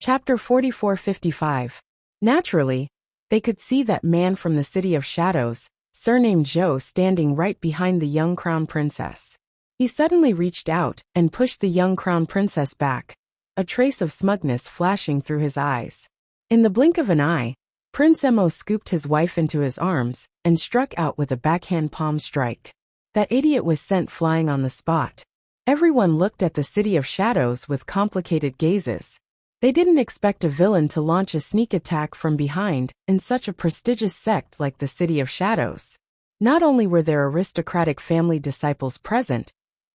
Chapter 4455. Naturally, they could see that man from the City of Shadows, surnamed Zhou, standing right behind the young crown princess. He suddenly reached out and pushed the young crown princess back, a trace of smugness flashing through his eyes. In the blink of an eye, Prince Emo scooped his wife into his arms and struck out with a backhand palm strike. That idiot was sent flying on the spot. Everyone looked at the City of Shadows with complicated gazes. They didn't expect a villain to launch a sneak attack from behind in such a prestigious sect like the City of Shadows. Not only were there aristocratic family disciples present,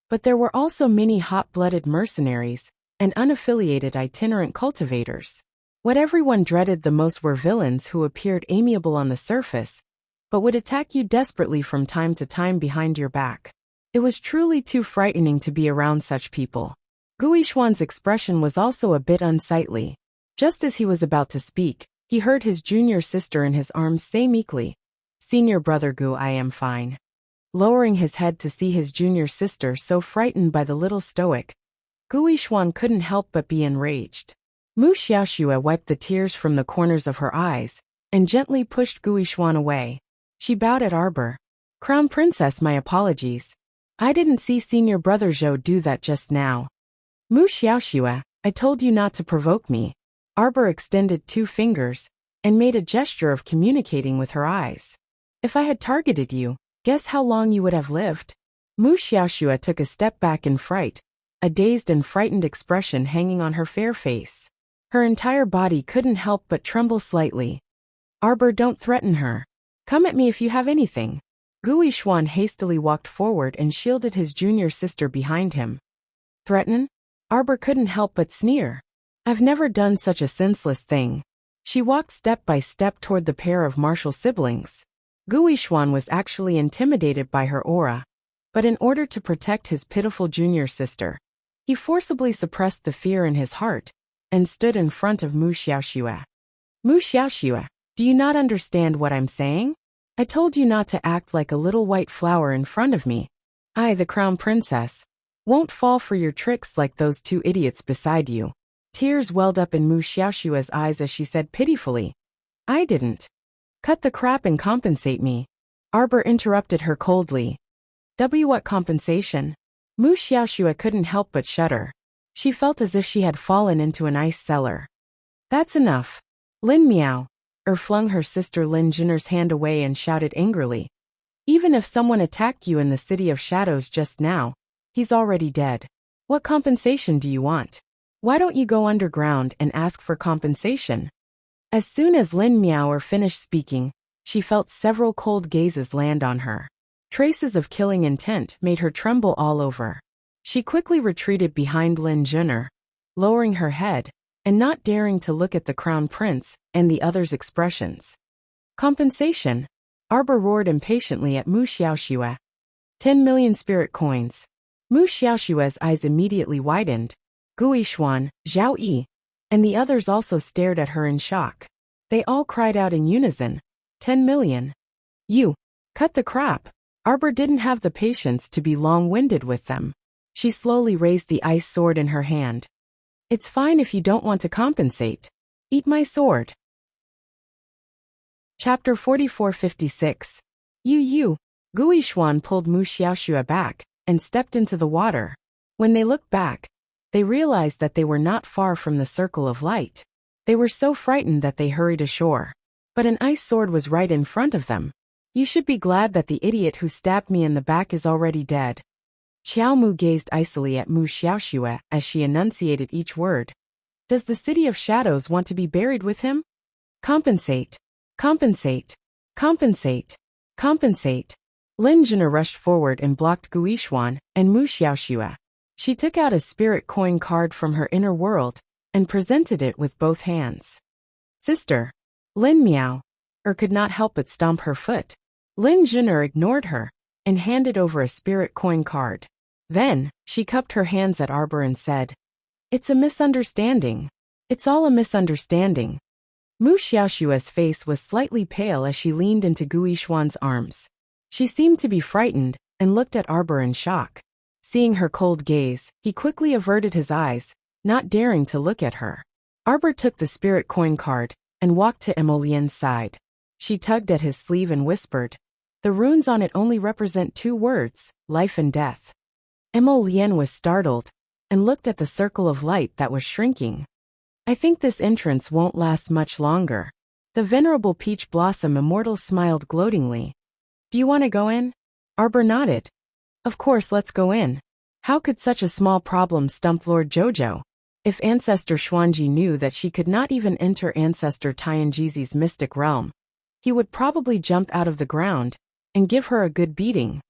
but there were also many hot-blooded mercenaries and unaffiliated itinerant cultivators. What everyone dreaded the most were villains who appeared amiable on the surface, but would attack you desperately from time to time behind your back. It was truly too frightening to be around such people. Guishuan's expression was also a bit unsightly. Just as he was about to speak, he heard his junior sister in his arms say meekly, "Senior brother Gu, I am fine." Lowering his head to see his junior sister so frightened by the little stoic, Guishuan couldn't help but be enraged. Mu Xiaoxue wiped the tears from the corners of her eyes and gently pushed Guishuan away. She bowed at Arbor. "Crown Princess, my apologies. I didn't see Senior Brother Zhou do that just now." "Mu Xiaoxue, I told you not to provoke me." Arbor extended 2 fingers and made a gesture of communicating with her eyes. "If I had targeted you, guess how long you would have lived?" Mu Xiaoxue took a step back in fright, a dazed and frightened expression hanging on her fair face. Her entire body couldn't help but tremble slightly. "Arbor, don't threaten her. Come at me if you have anything." Guishuan hastily walked forward and shielded his junior sister behind him. "Threaten?" Arbor couldn't help but sneer. "I've never done such a senseless thing." She walked step by step toward the pair of martial siblings. Guishuan was actually intimidated by her aura, but in order to protect his pitiful junior sister, he forcibly suppressed the fear in his heart and stood in front of Mu Xiaoxue. "Mu Xiaoxue, do you not understand what I'm saying? I told you not to act like a little white flower in front of me. I, the crown princess, won't fall for your tricks like those 2 idiots beside you." Tears welled up in Mu Xiaoxue's eyes as she said pitifully, "I didn't." "Cut the crap and compensate me." Arbor interrupted her coldly. What compensation?" Mu Xiaoxue couldn't help but shudder. She felt as if she had fallen into an ice cellar. "That's enough. Lin Miao." Flung her sister Lin Jinner's hand away and shouted angrily. "Even if someone attacked you in the City of Shadows just now, he's already dead. What compensation do you want? Why don't you go underground and ask for compensation?" As soon as Lin Miao finished speaking, she felt several cold gazes land on her. Traces of killing intent made her tremble all over. She quickly retreated behind Lin Jinner, lowering her head and not daring to look at the crown prince and the others' expressions. "Compensation?" Arbor roared impatiently at Mu Xiaoxue. 10 million spirit coins. Mu Xiaoxue's eyes immediately widened. Guishuan, Zhao Yi, and the others also stared at her in shock. They all cried out in unison, 10 million. "You! Cut the crap!" Arbor didn't have the patience to be long-winded with them. She slowly raised the ice sword in her hand. "It's fine if you don't want to compensate. Eat my sword." Chapter 4456. You. Guishuan pulled Mu Xiaoxue back and stepped into the water. When they looked back, they realized that they were not far from the circle of light. They were so frightened that they hurried ashore. But an ice sword was right in front of them. "You should be glad that the idiot who stabbed me in the back is already dead." Qiao Mu gazed icily at Mu Xiaoxue as she enunciated each word. "Does the City of Shadows want to be buried with him? Compensate! Compensate! Compensate! Compensate!" Lin Jinner rushed forward and blocked Guishuan and Mu Xiaoxue. She took out a spirit coin card from her inner world and presented it with both hands. "Sister." Lin Miao could not help but stomp her foot. Lin Jinner ignored her and handed over a spirit coin card. Then, she cupped her hands at Arbor and said, "It's a misunderstanding. It's all a misunderstanding." Mu Xiaoxue's face was slightly pale as she leaned into Guishuan's arms. She seemed to be frightened and looked at Arbor in shock. Seeing her cold gaze, he quickly averted his eyes, not daring to look at her. Arbor took the spirit coin card and walked to Emolien's side. She tugged at his sleeve and whispered, "The runes on it only represent 2 words, life and death." Emolien was startled and looked at the circle of light that was shrinking. "I think this entrance won't last much longer." The venerable peach blossom immortal smiled gloatingly. "Do you want to go in?" Arbor nodded. "Of course, let's go in." How could such a small problem stump Lord Jojo? If Ancestor Xuanji knew that she could not even enter Ancestor Tianjizi's mystic realm, he would probably jump out of the ground and give her a good beating.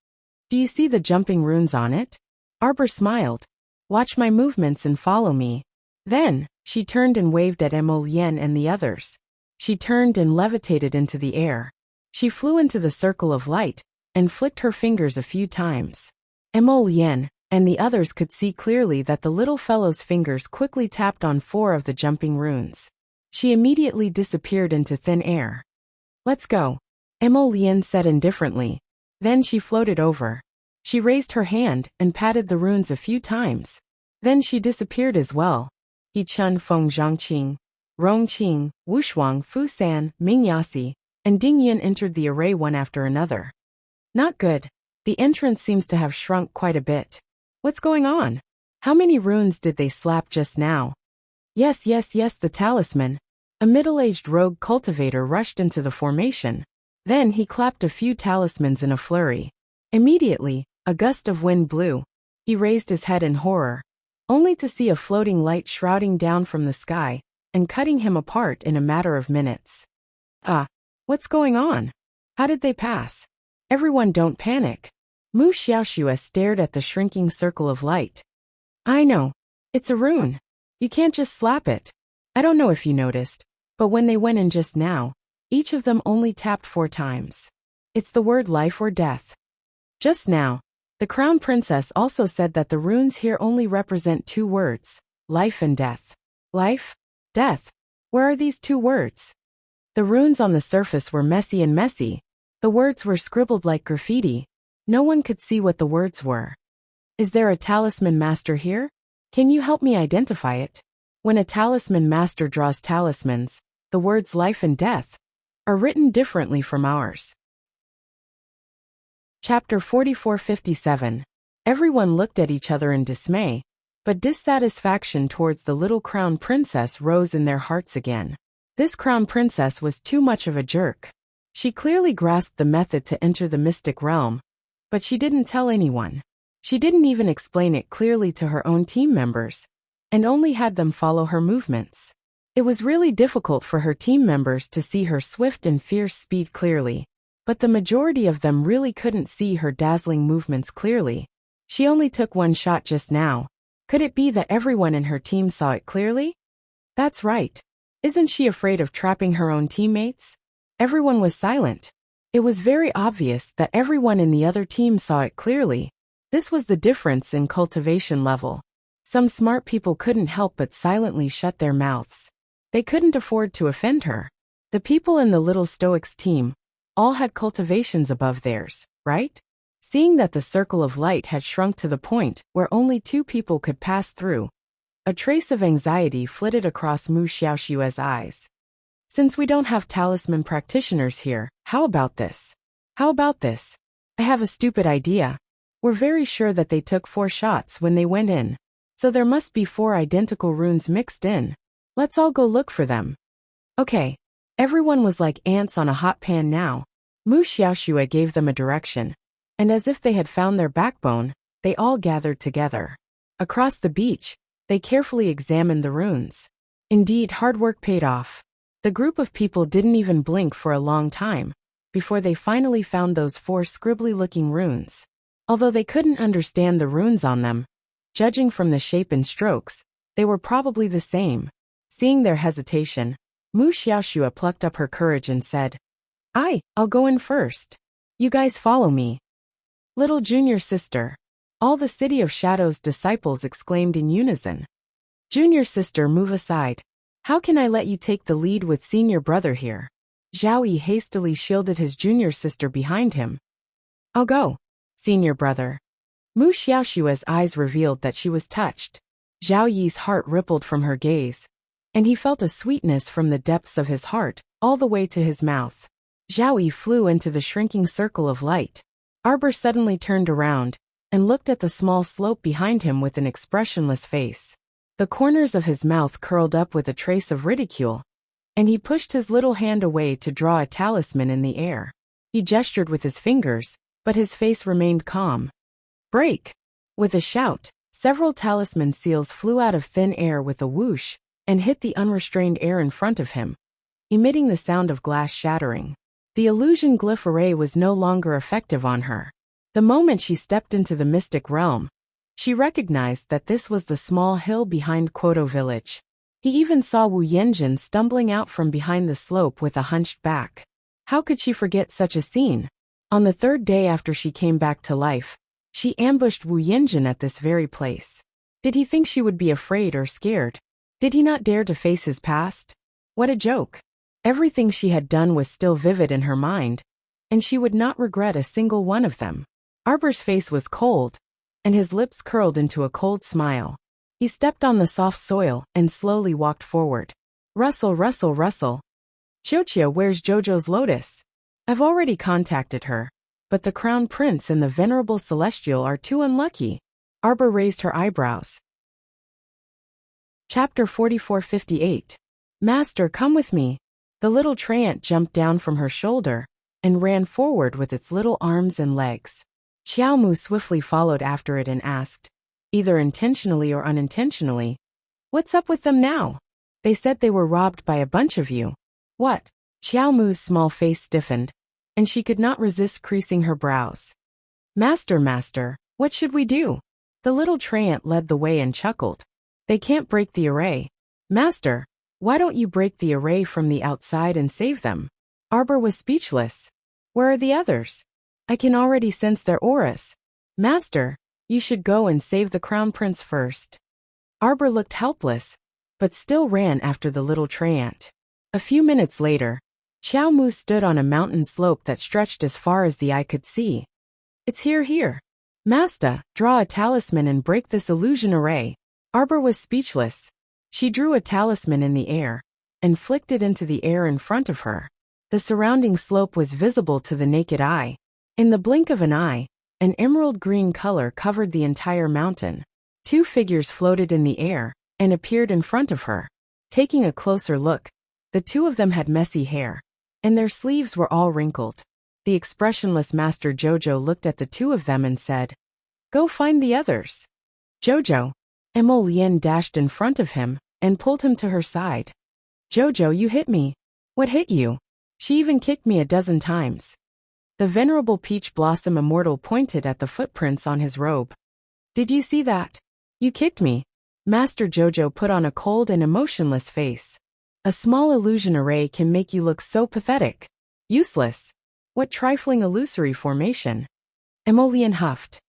"Do you see the jumping runes on it?" Arbor smiled. "Watch my movements and follow me." Then, she turned and waved at Emolien and the others. She turned and levitated into the air. She flew into the circle of light and flicked her fingers a few times. Emolien and the others could see clearly that the little fellow's fingers quickly tapped on 4 of the jumping runes. She immediately disappeared into thin air. "Let's go," Emolien said indifferently. Then she floated over. She raised her hand and patted the runes a few times. Then she disappeared as well. He Chun Feng Zhangqing, Rongqing, Wushuang, Fusan, Mingyasi, and Dingyun entered the array one after another. Not good. The entrance seems to have shrunk quite a bit. What's going on? How many runes did they slap just now? Yes, the talisman. A middle-aged rogue cultivator rushed into the formation. Then he clapped a few talismans in a flurry. Immediately, a gust of wind blew. He raised his head in horror, only to see a floating light shrouding down from the sky and cutting him apart in a matter of minutes. What's going on? How did they pass? Everyone, don't panic. Mu Xiaoxue stared at the shrinking circle of light. I know. It's a rune. You can't just slap it. I don't know if you noticed, but when they went in just now, each of them only tapped 4 times. It's the word life or death. Just now, the Crown Princess also said that the runes here only represent 2 words, life and death. Life? Death? Where are these 2 words? The runes on the surface were messy. The words were scribbled like graffiti. No one could see what the words were. Is there a talisman master here? Can you help me identify it? When a talisman master draws talismans, the words life and death are written differently from ours. Chapter 4457. Everyone looked at each other in dismay, but dissatisfaction towards the little crown princess rose in their hearts again. This crown princess was too much of a jerk. She clearly grasped the method to enter the mystic realm, but she didn't tell anyone. She didn't even explain it clearly to her own team members, and only had them follow her movements. It was really difficult for her team members to see her swift and fierce speed clearly, but the majority of them really couldn't see her dazzling movements clearly. She only took 1 shot just now. Could it be that everyone in her team saw it clearly? That's right. Isn't she afraid of trapping her own teammates? Everyone was silent. It was very obvious that everyone in the other team saw it clearly. This was the difference in cultivation level. Some smart people couldn't help but silently shut their mouths. They couldn't afford to offend her. The people in the little Stoics team all had cultivations above theirs, right? Seeing that the circle of light had shrunk to the point where only 2 people could pass through, a trace of anxiety flitted across Mu Xiaoxue's eyes. Since we don't have talisman practitioners here, how about this? I have a stupid idea. We're very sure that they took 4 shots when they went in. So there must be 4 identical runes mixed in. Let's all go look for them. Okay. Everyone was like ants on a hot pan now. Mu Xiaoxue gave them a direction, and as if they had found their backbone, they all gathered together. Across the beach, they carefully examined the runes. Indeed, hard work paid off. The group of people didn't even blink for a long time before they finally found those 4 scribbly-looking runes. Although they couldn't understand the runes on them, judging from the shape and strokes, they were probably the same. Seeing their hesitation, Mu Xiaoxue plucked up her courage and said, I'll go in first. You guys follow me. Little junior sister. All the City of Shadows disciples exclaimed in unison. Junior sister, move aside. How can I let you take the lead with senior brother here? Zhao Yi hastily shielded his junior sister behind him. I'll go, senior brother. Mu Xiaoxue's eyes revealed that she was touched. Zhao Yi's heart rippled from her gaze. and he felt a sweetness from the depths of his heart, all the way to his mouth. Zhao Yi flew into the shrinking circle of light. Arbor suddenly turned around and looked at the small slope behind him with an expressionless face. The corners of his mouth curled up with a trace of ridicule, and he pushed his little hand away to draw a talisman in the air. He gestured with his fingers, but his face remained calm. Break! With a shout, several talisman seals flew out of thin air with a whoosh and hit the unrestrained air in front of him, emitting the sound of glass shattering. The illusion glyph array was no longer effective on her. The moment she stepped into the mystic realm, she recognized that this was the small hill behind Quoto village. He even saw Wu Yanjin stumbling out from behind the slope with a hunched back. How could she forget such a scene? On the third day after she came back to life, she ambushed Wu Yanjin at this very place. Did he think she would be afraid or scared? Did he not dare to face his past? What a joke. Everything she had done was still vivid in her mind, and she would not regret a single one of them. Arbor's face was cold, and his lips curled into a cold smile. He stepped on the soft soil and slowly walked forward. Rustle, rustle, rustle. Wuxia, where's Jojo's lotus? I've already contacted her, but the Crown Prince and the Venerable Celestial are too unlucky. Arbor raised her eyebrows. Chapter 4458. Master, come with me. The little treant jumped down from her shoulder and ran forward with its little arms and legs. Xiaomu swiftly followed after it and asked, either intentionally or unintentionally, "What's up with them now? They said they were robbed by a bunch of you." What? Xiaomu's small face stiffened, and she could not resist creasing her brows. Master, what should we do? The little treant led the way and chuckled. They can't break the array. Master, why don't you break the array from the outside and save them? Arbor was speechless. Where are the others? I can already sense their auras. Master, you should go and save the Crown Prince first. Arbor looked helpless, but still ran after the little treant. A few minutes later, Xiaomu stood on a mountain slope that stretched as far as the eye could see. It's here. Master, draw a talisman and break this illusion array. Arbor was speechless. She drew a talisman in the air and flicked it into the air in front of her. The surrounding slope was visible to the naked eye. In the blink of an eye, an emerald green color covered the entire mountain. Two figures floated in the air and appeared in front of her. Taking a closer look, the two of them had messy hair, and their sleeves were all wrinkled. The expressionless Master Jojo looked at the two of them and said, "Go find the others." Jojo. Emolien dashed in front of him and pulled him to her side. "Jojo, you hit me." "What hit you?" "She even kicked me a dozen times." The Venerable Peach Blossom Immortal pointed at the footprints on his robe. "Did you see that? You kicked me." Master Jojo put on a cold and emotionless face. A small illusion array can make you look so pathetic. Useless. What trifling illusory formation. Emolien huffed.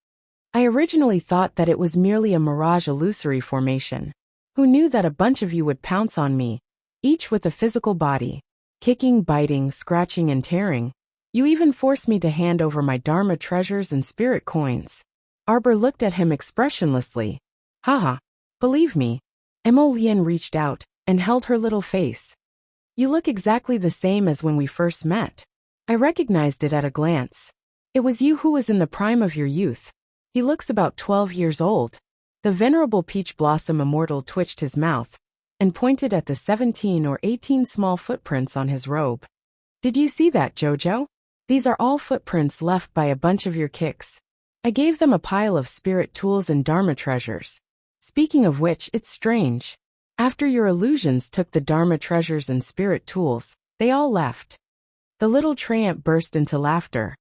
I originally thought that it was merely a mirage illusory formation. Who knew that a bunch of you would pounce on me, each with a physical body, kicking, biting, scratching, and tearing. You even forced me to hand over my Dharma treasures and spirit coins. Arbor looked at him expressionlessly. Haha. Believe me. Emolien reached out and held her little face. You look exactly the same as when we first met. I recognized it at a glance. It was you who was in the prime of your youth. He looks about 12 years old. The Venerable Peach Blossom Immortal twitched his mouth and pointed at the 17 or 18 small footprints on his robe. Did you see that, Jojo? These are all footprints left by a bunch of your kicks. I gave them a pile of spirit tools and Dharma treasures. Speaking of which, it's strange. After your illusions took the Dharma treasures and spirit tools, they all left. The little treant burst into laughter.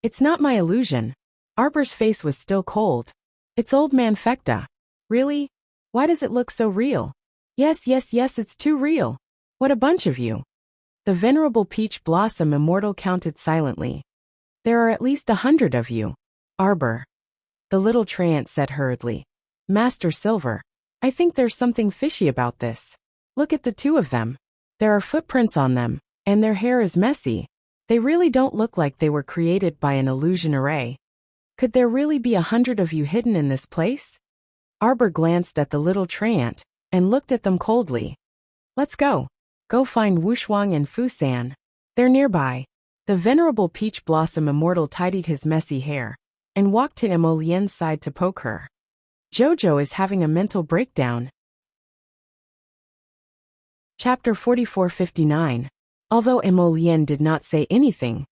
It's not my illusion. Arbor's face was still cold. It's old man Fecta. Really? Why does it look so real? Yes, it's too real. What a bunch of you. The Venerable Peach Blossom Immortal counted silently. There are at least 100 of you. Arbor. The little treant said hurriedly. Master Silver, I think there's something fishy about this. Look at the two of them. There are footprints on them, and their hair is messy. They really don't look like they were created by an illusion array. Could there really be 100 of you hidden in this place? Arbor glanced at the little treant and looked at them coldly. Let's go. Go find Wuxia and Fusan. They're nearby. The venerable peach blossom immortal tidied his messy hair and walked to Emolien's side to poke her. Jojo is having a mental breakdown. Chapter 4459. Although Emolien did not say anything,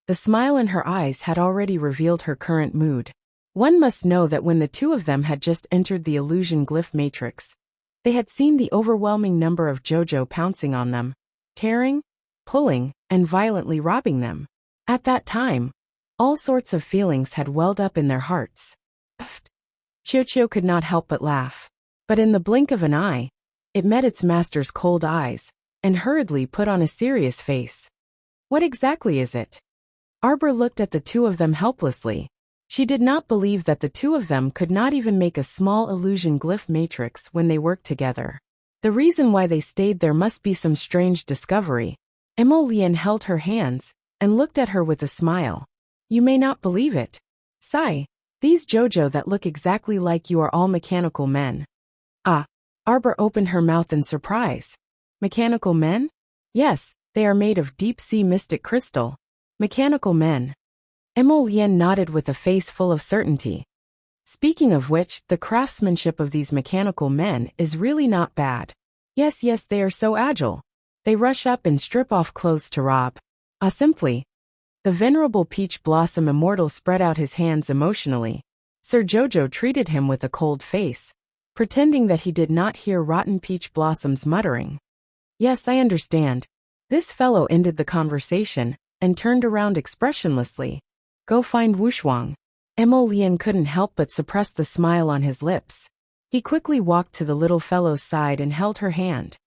the smile in her eyes had already revealed her current mood. One must know that when the two of them had just entered the illusion glyph matrix, they had seen the overwhelming number of Jojo pouncing on them, tearing, pulling, and violently robbing them. At that time, all sorts of feelings had welled up in their hearts. Qiuqiu could not help but laugh. But in the blink of an eye, it met its master's cold eyes, and hurriedly put on a serious face. What exactly is it? Arbor looked at the two of them helplessly. She did not believe that the two of them could not even make a small illusion glyph matrix when they worked together. The reason why they stayed there must be some strange discovery. Emolien held her hands and looked at her with a smile. You may not believe it. Sigh. These Jojo that look exactly like you are all mechanical men. Ah. Arbor opened her mouth in surprise. Mechanical men? Yes, they are made of deep-sea mystic crystal. Mechanical men. Emolien nodded with a face full of certainty. Speaking of which, the craftsmanship of these mechanical men is really not bad. Yes, they are so agile. They rush up and strip off clothes to rob. Simply. The venerable peach blossom immortal spread out his hands emotionally. Sir Jojo treated him with a cold face, pretending that he did not hear rotten peach blossom's muttering. Yes, I understand. This fellow ended the conversation and turned around expressionlessly. Go find Wuxia. Emolien couldn't help but suppress the smile on his lips. He quickly walked to the little fellow's side and held her hand.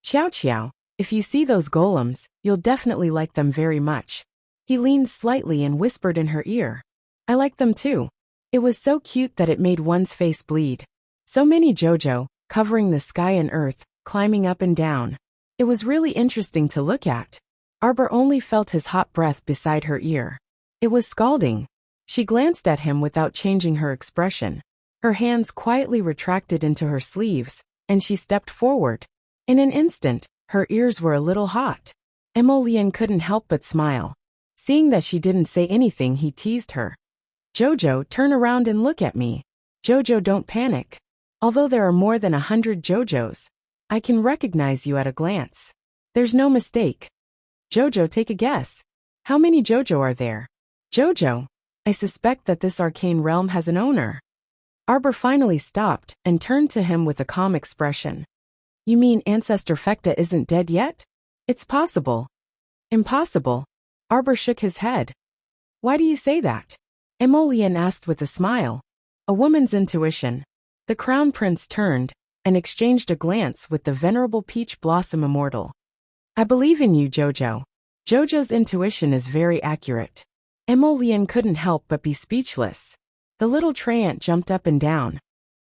Qiao, if you see those golems, you'll definitely like them very much. He leaned slightly and whispered in her ear. I like them too. It was so cute that it made one's face bleed. So many Jojo, covering the sky and earth, climbing up and down. It was really interesting to look at. Arbor only felt his hot breath beside her ear. It was scalding. She glanced at him without changing her expression. Her hands quietly retracted into her sleeves, and she stepped forward. In an instant, her ears were a little hot. Emolien couldn't help but smile. Seeing that she didn't say anything, he teased her. Jojo, turn around and look at me. Jojo, don't panic. Although there are more than 100 Jojos, I can recognize you at a glance. There's no mistake. Jojo, take a guess. How many Jojo are there? Jojo. I suspect that this arcane realm has an owner. Arbor finally stopped and turned to him with a calm expression. You mean Ancestor Fecta isn't dead yet? It's possible. Impossible. Arbor shook his head. Why do you say that? Emolien asked with a smile. A woman's intuition. The crown prince turned and exchanged a glance with the venerable peach blossom immortal. I believe in you, Jojo. Jojo's intuition is very accurate. Emolien couldn't help but be speechless. The little treant jumped up and down.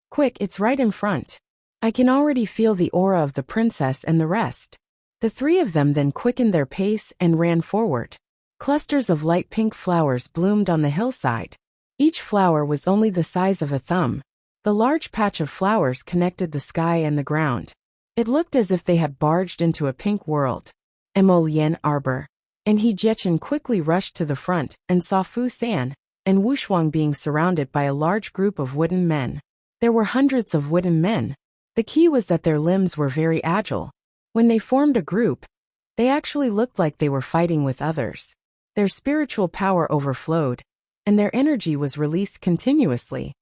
Quick, it's right in front. I can already feel the aura of the princess and the rest. The three of them then quickened their pace and ran forward. Clusters of light pink flowers bloomed on the hillside. Each flower was only the size of a thumb. The large patch of flowers connected the sky and the ground. It looked as if they had barged into a pink world. Emolien, Arbor, and He Jiechen quickly rushed to the front and saw Fu San and Wuxia being surrounded by a large group of wooden men. There were hundreds of wooden men. The key was that their limbs were very agile. When they formed a group, they actually looked like they were fighting with others. Their spiritual power overflowed, and their energy was released continuously.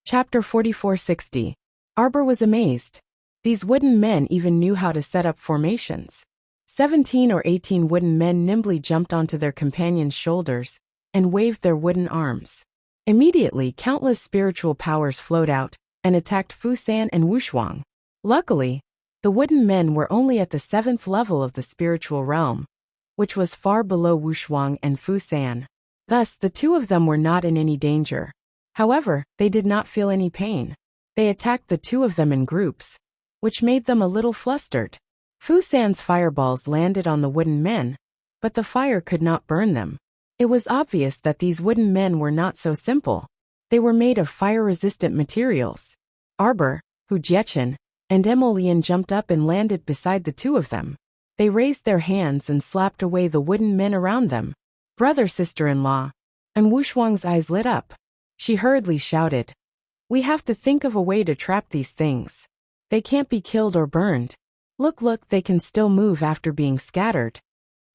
Chapter 4460. Arbor was amazed. These wooden men even knew how to set up formations. 17 or 18 wooden men nimbly jumped onto their companions' shoulders and waved their wooden arms. Immediately, countless spiritual powers flowed out and attacked Fu San and Wuxia. Luckily, the wooden men were only at the 7th level of the spiritual realm, which was far below Wuxia and Fu San. Thus, the two of them were not in any danger. However, they did not feel any pain. They attacked the two of them in groups, which made them a little flustered. Fu San's fireballs landed on the wooden men, but the fire could not burn them. It was obvious that these wooden men were not so simple. They were made of fire-resistant materials. Arbor, He Jiechen, and Emolien jumped up and landed beside the two of them. They raised their hands and slapped away the wooden men around them. Brother, sister-in-law. And Wushuang's eyes lit up. She hurriedly shouted, "We have to think of a way to trap these things. They can't be killed or burned. Look, they can still move after being scattered."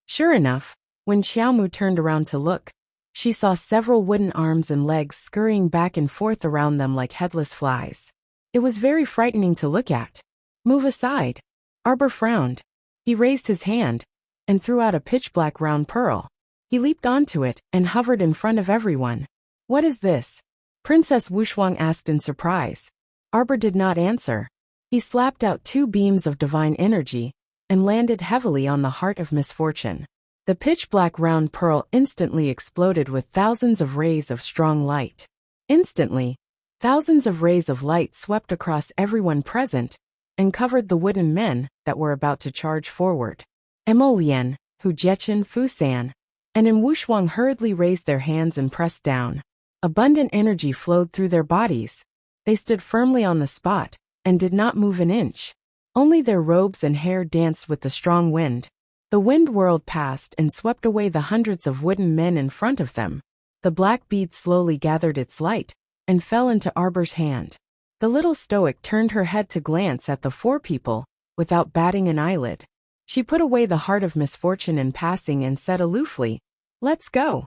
Sure enough, when Xiaomu turned around to look, she saw several wooden arms and legs scurrying back and forth around them like headless flies. It was very frightening to look at. "Move aside." Arbor frowned. He raised his hand and threw out a pitch-black round pearl. He leaped onto it and hovered in front of everyone. "What is this?" Princess Wushuang asked in surprise. Arbor did not answer. He slapped out 2 beams of divine energy and landed heavily on the heart of misfortune. The pitch-black round pearl instantly exploded with thousands of rays of strong light. Instantly, thousands of rays of light swept across everyone present and covered the wooden men that were about to charge forward. Emolien, Hu Jiechin, Fusan, and Wushuang hurriedly raised their hands and pressed down. Abundant energy flowed through their bodies. They stood firmly on the spot and did not move an inch. Only their robes and hair danced with the strong wind. The wind whirled past and swept away the hundreds of wooden men in front of them. The black bead slowly gathered its light and fell into Arbor's hand. The little stoic turned her head to glance at the 4 people, without batting an eyelid. She put away the heart of misfortune in passing and said aloofly, "Let's go."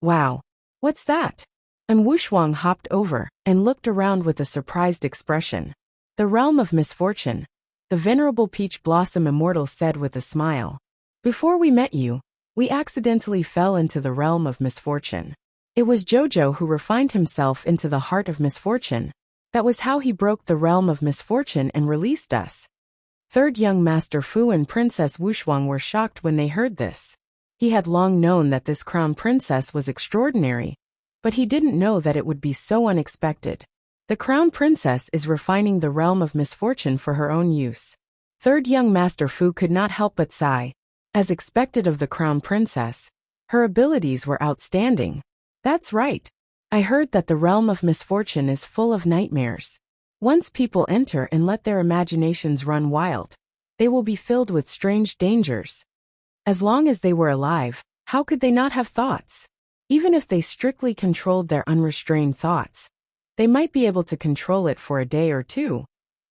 "Wow. What's that?" And Wushuang hopped over and looked around with a surprised expression. "The realm of misfortune," the venerable peach blossom immortal said with a smile. "Before we met you, we accidentally fell into the realm of misfortune. It was Jojo who refined himself into the heart of misfortune. That was how he broke the realm of misfortune and released us." Third young Master Fu and Princess Wushuang were shocked when they heard this. He had long known that this crown princess was extraordinary, but he didn't know that it would be so unexpected. The crown princess is refining the realm of misfortune for her own use. Third young Master Fu could not help but sigh. As expected of the crown princess, her abilities were outstanding. "That's right. I heard that the realm of misfortune is full of nightmares. Once people enter and let their imaginations run wild, they will be filled with strange dangers. As long as they were alive, how could they not have thoughts? Even if they strictly controlled their unrestrained thoughts, they might be able to control it for a day or 2.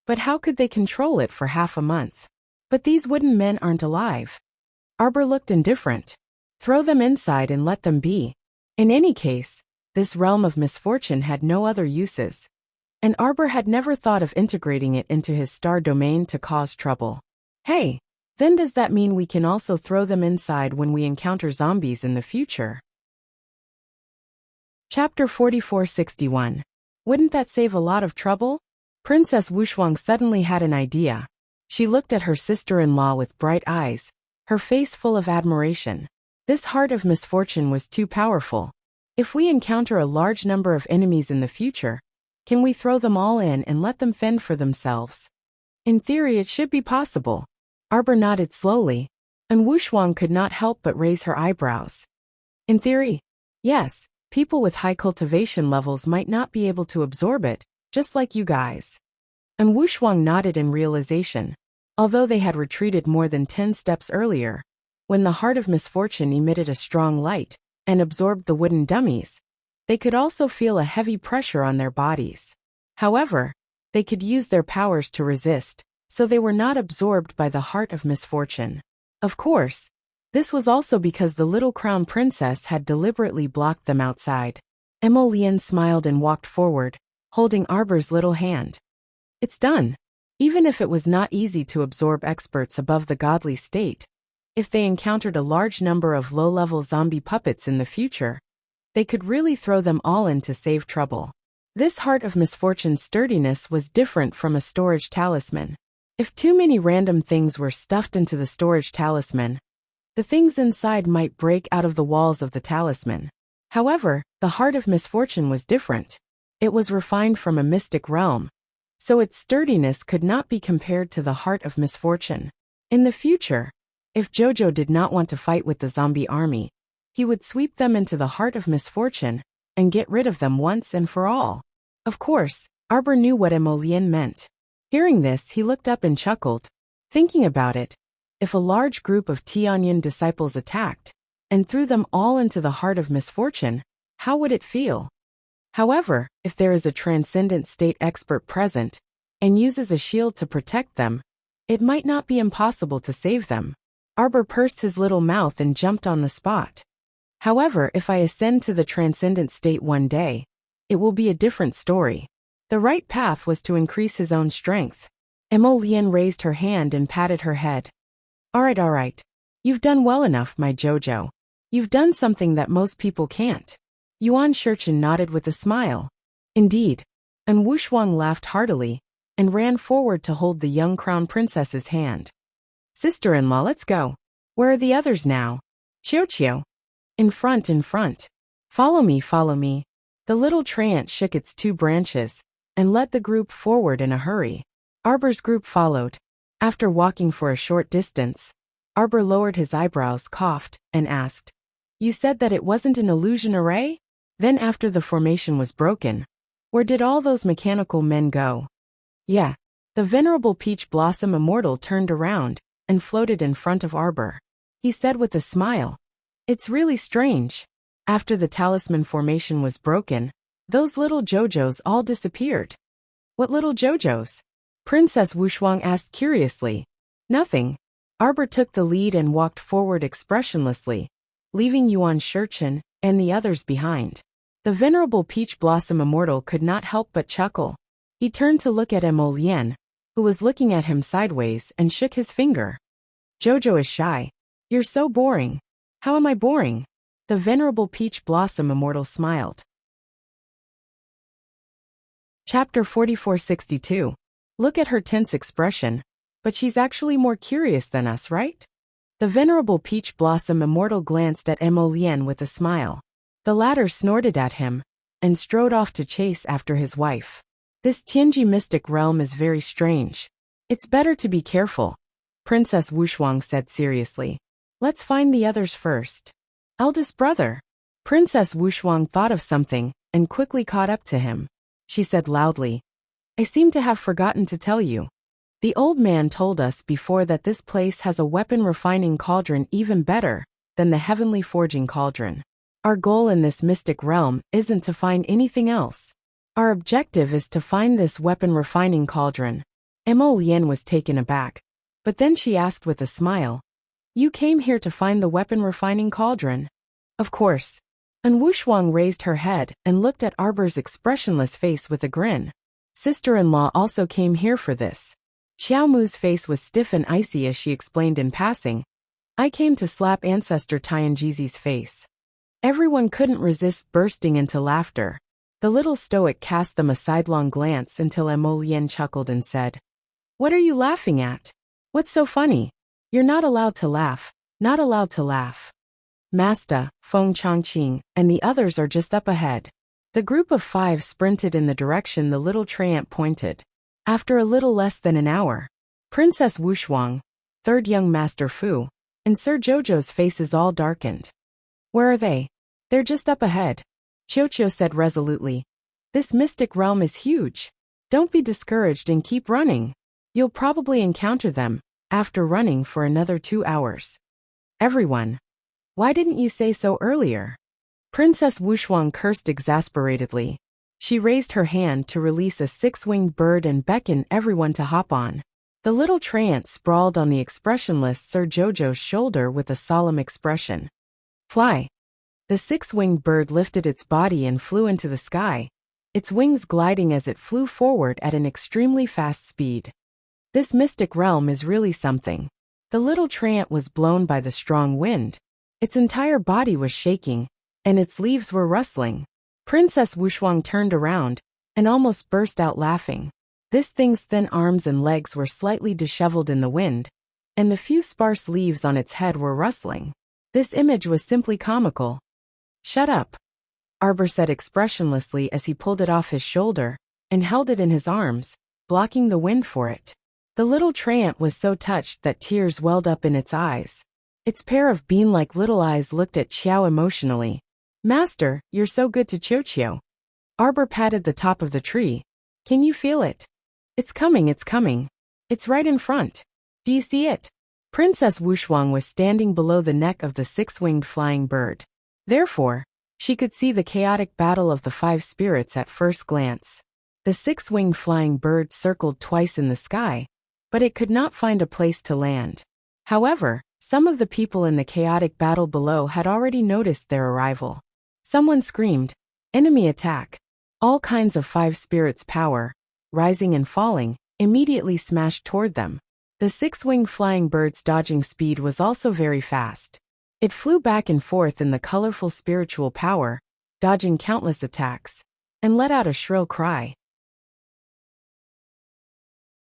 But how could they control it for half a month? But these wooden men aren't alive." Arbor looked indifferent. "Throw them inside and let them be." In any case, this realm of misfortune had no other uses, and Arbor had never thought of integrating it into his star domain to cause trouble. "Hey, then does that mean we can also throw them inside when we encounter zombies in the future?" Chapter 4461. Wouldn't that save a lot of trouble? Princess Wushuang suddenly had an idea. She looked at her sister-in-law with bright eyes, her face full of admiration. This heart of misfortune was too powerful. If we encounter a large number of enemies in the future, can we throw them all in and let them fend for themselves? In theory, it should be possible. Arbor nodded slowly, and Wushuang could not help but raise her eyebrows. In theory, yes, people with high cultivation levels might not be able to absorb it, just like you guys. And Wushuang nodded in realization. Although they had retreated more than 10 steps earlier, when the heart of misfortune emitted a strong light and absorbed the wooden dummies, they could also feel a heavy pressure on their bodies. However, they could use their powers to resist, so they were not absorbed by the heart of misfortune. Of course, this was also because the little crown princess had deliberately blocked them outside. Emolien smiled and walked forward, holding Arbor's little hand. "It's done." Even if it was not easy to absorb experts above the godly state, if they encountered a large number of low-level zombie puppets in the future, they could really throw them all in to save trouble. This heart of misfortune's sturdiness was different from a storage talisman. If too many random things were stuffed into the storage talisman, the things inside might break out of the walls of the talisman. However, the heart of misfortune was different. It was refined from a mystic realm, so its sturdiness could not be compared to the heart of misfortune. In the future, if Jojo did not want to fight with the zombie army, he would sweep them into the heart of misfortune and get rid of them once and for all. Of course, Arbor knew what Emolien meant. Hearing this, he looked up and chuckled. Thinking about it, if a large group of Tianyin disciples attacked and threw them all into the heart of misfortune, how would it feel? However, if there is a transcendent state expert present and uses a shield to protect them, it might not be impossible to save them. Arbor pursed his little mouth and jumped on the spot. However, if I ascend to the transcendent state one day, it will be a different story. The right path was to increase his own strength. Emolian raised her hand and patted her head. All right. You've done well enough, my Jojo. You've done something that most people can't. Yuan Shurchen nodded with a smile. Indeed. And Wushuang laughed heartily and ran forward to hold the young crown princess's hand. Sister-in-law, let's go. Where are the others now? Qiu. In front. Follow me. The little treant shook its two branches and led the group forward in a hurry. Arbor's group followed. After walking for a short distance, Arbor lowered his eyebrows, coughed, and asked, You said that it wasn't an illusion array? Then after the formation was broken, where did all those mechanical men go? Yeah. The venerable Peach Blossom Immortal turned around and floated in front of Arbor. He said with a smile, It's really strange. After the talisman formation was broken, those little Jojos all disappeared. What little Jojos? Princess Wushuang asked curiously. Nothing. Arbor took the lead and walked forward expressionlessly, leaving Yuan Shurchen and the others behind. The venerable Peach Blossom Immortal could not help but chuckle. He turned to look at Emolian, who was looking at him sideways, and shook his finger. Jojo is shy. You're so boring. How am I boring? The venerable Peach Blossom Immortal smiled. Chapter 4462. Look at her tense expression, but she's actually more curious than us, right? The venerable Peach Blossom Immortal glanced at Emolian with a smile. The latter snorted at him and strode off to chase after his wife. This Tianji mystic realm is very strange. It's better to be careful, Princess Wushuang said seriously. Let's find the others first. Eldest brother. Princess Wushuang thought of something and quickly caught up to him. She said loudly, I seem to have forgotten to tell you. The old man told us before that this place has a weapon refining cauldron even better than the heavenly forging cauldron. Our goal in this mystic realm isn't to find anything else. Our objective is to find this weapon refining cauldron. Emolian was taken aback, but then she asked with a smile, You came here to find the weapon refining cauldron? Of course. And Wushuang raised her head and looked at Arbor's expressionless face with a grin. Sister-in-law also came here for this. Xiaomu's face was stiff and icy as she explained in passing, I came to slap Ancestor Tianjizi's face. Everyone couldn't resist bursting into laughter. The little stoic cast them a sidelong glance until Emolian chuckled and said, What are you laughing at? What's so funny? You're not allowed to laugh. Not allowed to laugh. Masta, Feng Chongqing, and the others are just up ahead. The group of 5 sprinted in the direction the little treant pointed. After a little less than an hour, Princess Wushuang, Third Young Master Fu, and Sir Jojo's faces all darkened. Where are they? They're just up ahead. Qiu said resolutely. This mystic realm is huge. Don't be discouraged and keep running. You'll probably encounter them after running for another 2 hours. Everyone. Why didn't you say so earlier? Princess Wushuang cursed exasperatedly. She raised her hand to release a 6-winged bird and beckon everyone to hop on. The little treant sprawled on the expressionless Sir Jojo's shoulder with a solemn expression. Fly. The 6-winged bird lifted its body and flew into the sky, its wings gliding as it flew forward at an extremely fast speed. This mystic realm is really something. The little treant was blown by the strong wind. Its entire body was shaking, and its leaves were rustling. Princess Wushuang turned around and almost burst out laughing. This thing's thin arms and legs were slightly disheveled in the wind, and the few sparse leaves on its head were rustling. This image was simply comical. Shut up, Arbor said expressionlessly as he pulled it off his shoulder and held it in his arms, blocking the wind for it. The little treant was so touched that tears welled up in its eyes. Its pair of bean-like little eyes looked at Qiao emotionally. Master, you're so good to Qiu. Arbor patted the top of the tree. Can you feel it? It's coming, it's coming. It's right in front. Do you see it? Princess Wuxia was standing below the neck of the six-winged flying bird. Therefore, she could see the chaotic battle of the five spirits at first glance. The six-winged flying bird circled twice in the sky, but it could not find a place to land. However, some of the people in the chaotic battle below had already noticed their arrival. Someone screamed, "Enemy attack!" All kinds of five spirits' power, rising and falling, immediately smashed toward them. The six-winged flying bird's dodging speed was also very fast. It flew back and forth in the colorful spiritual power, dodging countless attacks, and let out a shrill cry.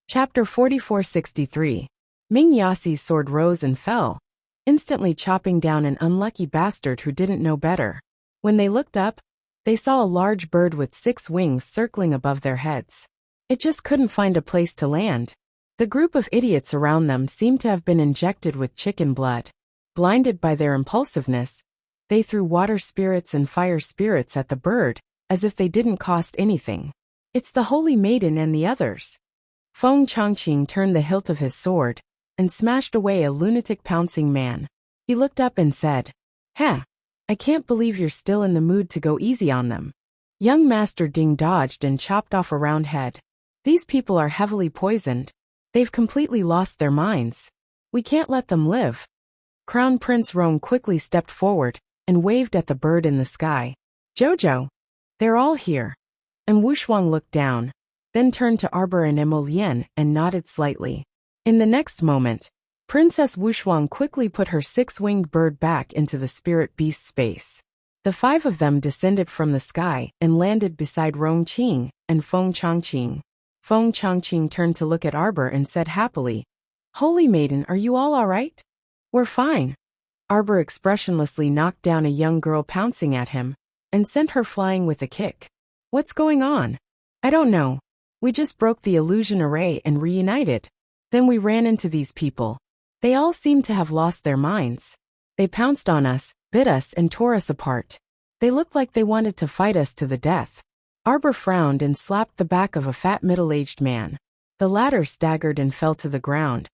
Chapter 4463. Ming Yasi's sword rose and fell, instantly chopping down an unlucky bastard who didn't know better. When they looked up, they saw a large bird with 6 wings circling above their heads. It just couldn't find a place to land. The group of idiots around them seemed to have been injected with chicken blood. Blinded by their impulsiveness, they threw water spirits and fire spirits at the bird, as if they didn't cost anything. It's the Holy Maiden and the others. Feng Chongqing turned the hilt of his sword and smashed away a lunatic pouncing man. He looked up and said, "Heh, I can't believe you're still in the mood to go easy on them." Young Master Ding dodged and chopped off a round head. "These people are heavily poisoned. They've completely lost their minds. We can't let them live." Crown Prince Rong quickly stepped forward and waved at the bird in the sky. "Jojo, they're all here." And Wuxia looked down, then turned to Arbor and Emolien and nodded slightly. In the next moment, Princess Wuxia quickly put her 6-winged bird back into the spirit beast space. The 5 of them descended from the sky and landed beside Rong Qing and Feng Chongqing. Feng Chongqing turned to look at Arbor and said happily, "Holy Maiden, are you all right?" "We're fine." Arbor expressionlessly knocked down a young girl pouncing at him and sent her flying with a kick. "What's going on?" "I don't know. We just broke the illusion array and reunited. Then we ran into these people. They all seemed to have lost their minds. They pounced on us, bit us and tore us apart. They looked like they wanted to fight us to the death." Arbor frowned and slapped the back of a fat middle-aged man. The latter staggered and fell to the ground.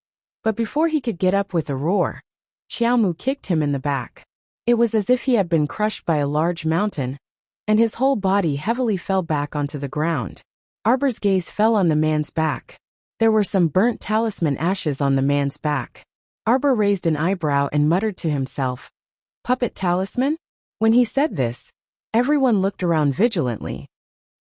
But before he could get up with a roar, Xiaomu kicked him in the back. It was as if he had been crushed by a large mountain, and his whole body heavily fell back onto the ground. Arbor's gaze fell on the man's back. There were some burnt talisman ashes on the man's back. Arbor raised an eyebrow and muttered to himself, "Puppet talisman?" When he said this, everyone looked around vigilantly.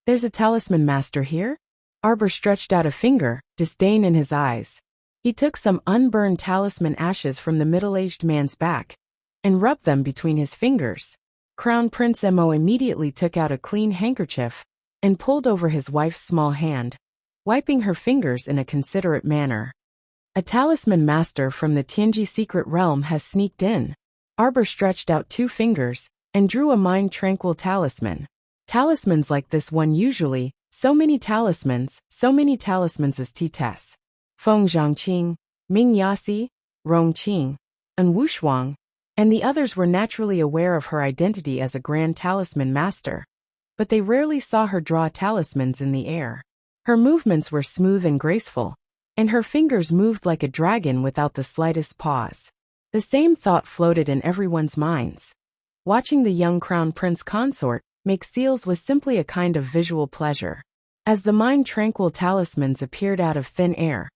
"There's a talisman master here?" Arbor stretched out a finger, disdain in his eyes. He took some unburned talisman ashes from the middle-aged man's back and rubbed them between his fingers. Crown Prince Mo immediately took out a clean handkerchief and pulled over his wife's small hand, wiping her fingers in a considerate manner. "A talisman master from the Tianji secret realm has sneaked in." Arbor stretched out 2 fingers and drew a mind-tranquil talisman. Talismans like this one usually, so many talismans as T-Tess. Feng Zhangqing, Ming Yasi, Rong Qing, and Wuxia, and the others were naturally aware of her identity as a grand talisman master, but they rarely saw her draw talismans in the air. Her movements were smooth and graceful, and her fingers moved like a dragon without the slightest pause. The same thought floated in everyone's minds. Watching the young crown prince consort make seals was simply a kind of visual pleasure. As the mind-tranquil talismans appeared out of thin air,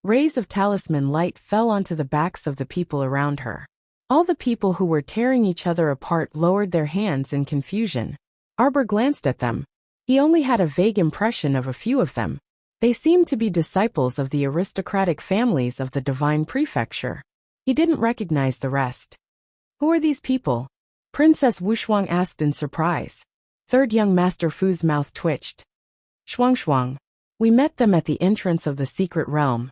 rays of talisman light fell onto the backs of the people around her. All the people who were tearing each other apart lowered their hands in confusion. Arbor glanced at them. He only had a vague impression of a few of them. They seemed to be disciples of the aristocratic families of the Divine Prefecture. He didn't recognize the rest. "Who are these people?" Princess Wuxia asked in surprise. Third young Master Fu's mouth twitched. "Shuang. We met them at the entrance of the secret realm."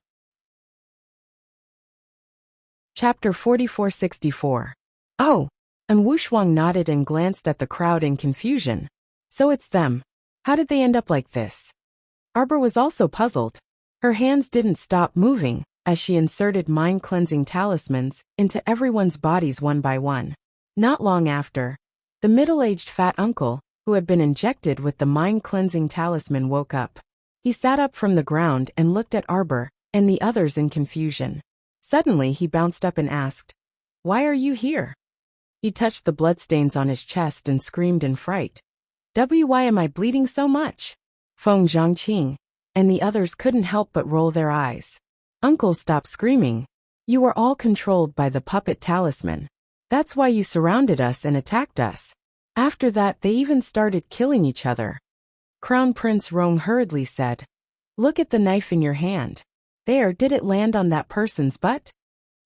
Chapter 4464. "Oh!" And Wuxia nodded and glanced at the crowd in confusion. "So it's them. How did they end up like this?" Arbor was also puzzled. Her hands didn't stop moving as she inserted mind-cleansing talismans into everyone's bodies one by one. Not long after, the middle-aged fat uncle, who had been injected with the mind-cleansing talisman, woke up. He sat up from the ground and looked at Arbor and the others in confusion. Suddenly he bounced up and asked, "Why are you here?" He touched the bloodstains on his chest and screamed in fright. Why am I bleeding so much? Feng Zhangqing and the others couldn't help but roll their eyes. Uncle, stop screaming. You were all controlled by the puppet talisman. That's why you surrounded us and attacked us. After that they even started killing each other. Crown Prince Rong hurriedly said, "Look at the knife in your hand. There, did it land on that person's butt?"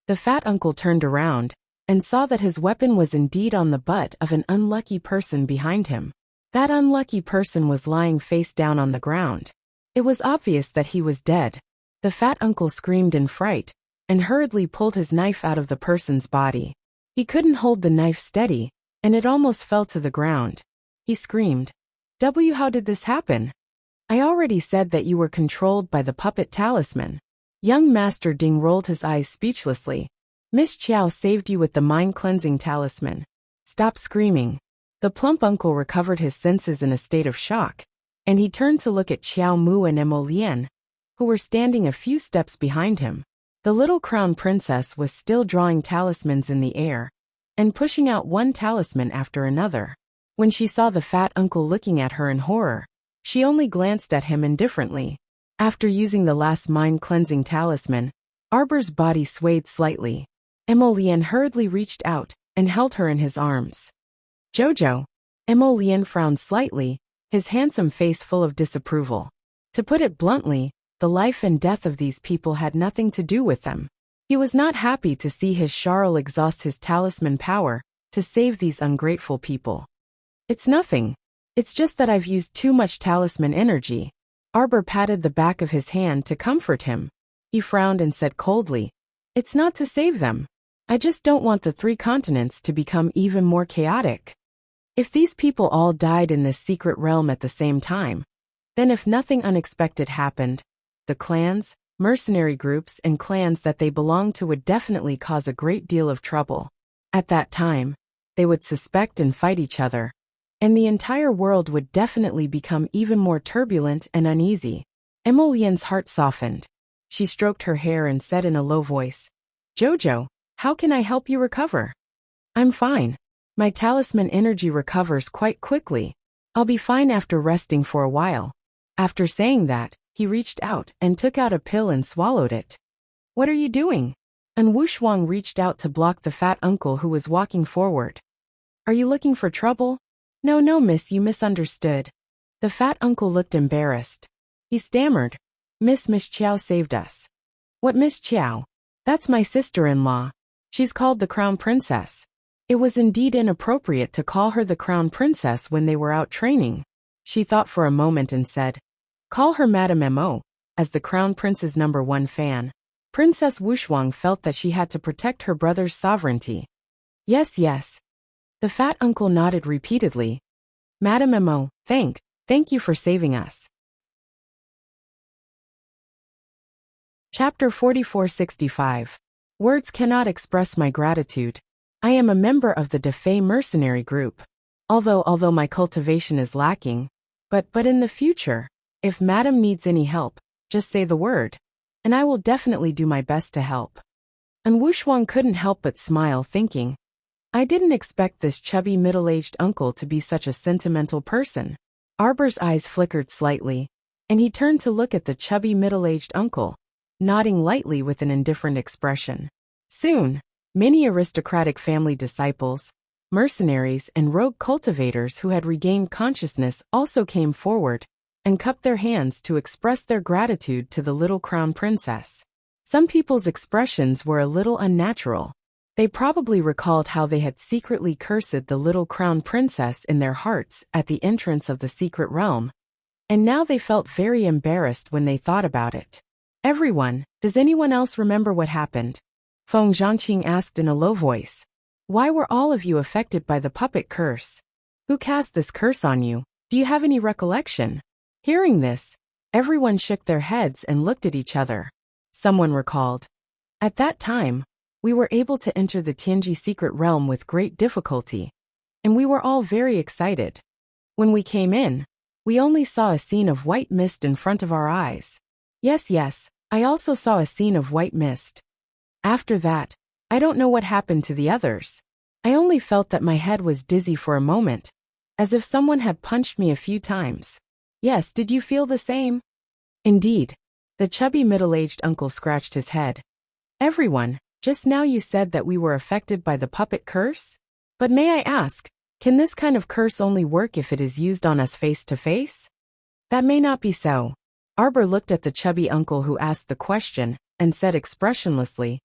The fat uncle turned around and saw that his weapon was indeed on the butt of an unlucky person behind him. That unlucky person was lying face down on the ground. It was obvious that he was dead. The fat uncle screamed in fright and hurriedly pulled his knife out of the person's body. He couldn't hold the knife steady, and it almost fell to the ground. He screamed, How did this happen? I already said that you were controlled by the puppet talisman." Young Master Ding rolled his eyes speechlessly. "Miss Chiao saved you with the mind-cleansing talisman. Stop screaming." The plump uncle recovered his senses in a state of shock, and he turned to look at Xiao Mu and Emo Lien, who were standing a few steps behind him. The little crown princess was still drawing talismans in the air and pushing out one talisman after another. When she saw the fat uncle looking at her in horror, she only glanced at him indifferently. After using the last mind-cleansing talisman, Arbor's body swayed slightly. Emo Lien hurriedly reached out and held her in his arms. "Jojo." Emo Lien frowned slightly, his handsome face full of disapproval. To put it bluntly, the life and death of these people had nothing to do with them. He was not happy to see his Charles exhaust his talisman power to save these ungrateful people. "It's nothing. It's just that I've used too much talisman energy." Arbor patted the back of his hand to comfort him. He frowned and said coldly, "It's not to save them. I just don't want the 3 continents to become even more chaotic. If these people all died in this secret realm at the same time, then if nothing unexpected happened, the clans, mercenary groups and clans that they belong to would definitely cause a great deal of trouble. At that time, they would suspect and fight each other, and the entire world would definitely become even more turbulent and uneasy." Emo Lien's heart softened. She stroked her hair and said in a low voice, "Jojo, how can I help you recover?" "I'm fine. My talisman energy recovers quite quickly. I'll be fine after resting for a while." After saying that, he reached out and took out a pill and swallowed it. "What are you doing?" And Wu Shuang reached out to block the fat uncle who was walking forward. "Are you looking for trouble?" No, miss, you misunderstood." The fat uncle looked embarrassed. He stammered, Miss Chiao saved us." "What Miss Chiao?" "That's my sister-in-law. She's called the Crown Princess." It was indeed inappropriate to call her the Crown Princess when they were out training. She thought for a moment and said, "Call her Madame Mo." As the Crown Prince's #1 fan, Princess Wushuang felt that she had to protect her brother's sovereignty. Yes. The fat uncle nodded repeatedly. "Madame Mo, thank you for saving us." Chapter 4465. Words cannot express my gratitude. I am a member of the Defei mercenary group. Although my cultivation is lacking, but in the future, if Madam needs any help, just say the word, and I will definitely do my best to help. And Wu Shuang couldn't help but smile, thinking, I didn't expect this chubby middle-aged uncle to be such a sentimental person. Arbor's eyes flickered slightly, and he turned to look at the chubby middle-aged uncle, nodding lightly with an indifferent expression. Soon, many aristocratic family disciples, mercenaries and rogue cultivators who had regained consciousness also came forward and cupped their hands to express their gratitude to the little crown princess. Some people's expressions were a little unnatural. They probably recalled how they had secretly cursed the little crown princess in their hearts at the entrance of the secret realm, and now they felt very embarrassed when they thought about it. "Everyone, does anyone else remember what happened?" Feng Zhangqing asked in a low voice. "Why were all of you affected by the puppet curse? Who cast this curse on you? Do you have any recollection?" Hearing this, everyone shook their heads and looked at each other. Someone recalled, "At that time, we were able to enter the Tianji secret realm with great difficulty, and we were all very excited. When we came in, We only saw a scene of white mist in front of our eyes. Yes, I also saw a scene of white mist. After that, I don't know what happened to the others. I only felt that my head was dizzy for a moment, as if someone had punched me a few times. Yes, did you feel the same? Indeed. The chubby middle-aged uncle scratched his head. Everyone, just now you said that we were affected by the puppet curse? But may I ask, can this kind of curse only work if it is used on us face to face? That may not be so. Arbor looked at the chubby uncle who asked the question, and said expressionlessly,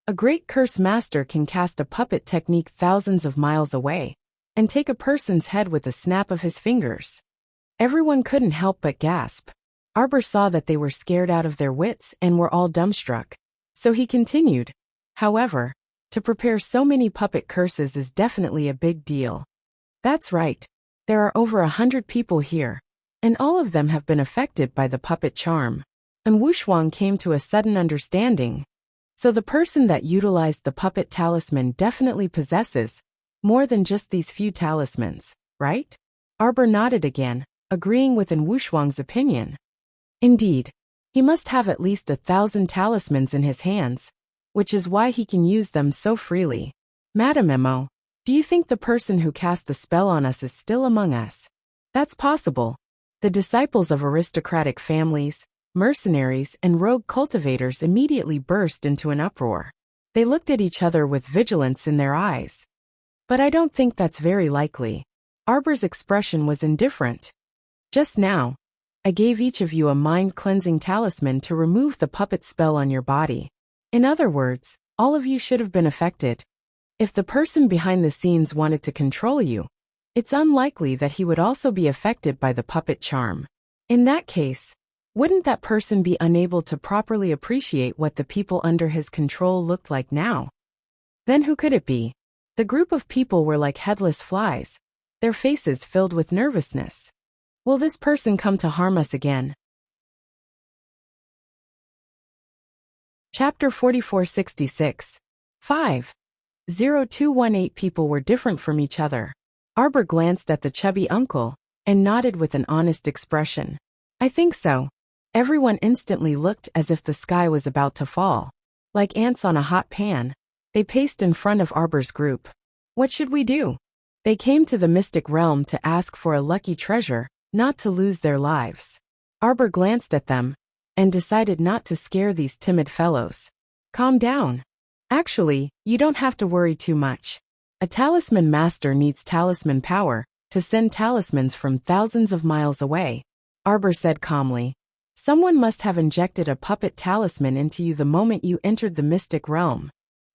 a great curse master can cast a puppet technique thousands of miles away, and take a person's head with a snap of his fingers. Everyone couldn't help but gasp. Arbor saw that they were scared out of their wits and were all dumbstruck. So he continued, however, to prepare so many puppet curses is definitely a big deal. That's right. There are over 100 people here, and all of them have been affected by the puppet charm. And Wuxia came to a sudden understanding. So the person that utilized the puppet talisman definitely possesses more than just these few talismans, right? Arbor nodded again, agreeing with Wuxia's opinion. Indeed, he must have at least 1,000 talismans in his hands, which is why he can use them so freely. Madam Mo, do you think the person who cast the spell on us is still among us? That's possible. The disciples of aristocratic families, mercenaries, and rogue cultivators immediately burst into an uproar. They looked at each other with vigilance in their eyes. But I don't think that's very likely. Arbor's expression was indifferent. Just now, I gave each of you a mind-cleansing talisman to remove the puppet spell on your body. In other words, all of you should have been affected. If the person behind the scenes wanted to control you, it's unlikely that he would also be affected by the puppet charm. In that case, wouldn't that person be unable to properly appreciate what the people under his control looked like now? Then who could it be? The group of people were like headless flies, their faces filled with nervousness. Will this person come to harm us again? Chapter 4466. 5:0218 people were different from each other. Arbor glanced at the chubby uncle and nodded with an honest expression. I think so. Everyone instantly looked as if the sky was about to fall. Like ants on a hot pan, they paced in front of Arbor's group. What should we do? They came to the mystic realm to ask for a lucky treasure, not to lose their lives. Arbor glanced at them and decided not to scare these timid fellows. Calm down. Actually, you don't have to worry too much. A talisman master needs talisman power to send talismans from thousands of miles away, Arbor said calmly. Someone must have injected a puppet talisman into you the moment you entered the mystic realm.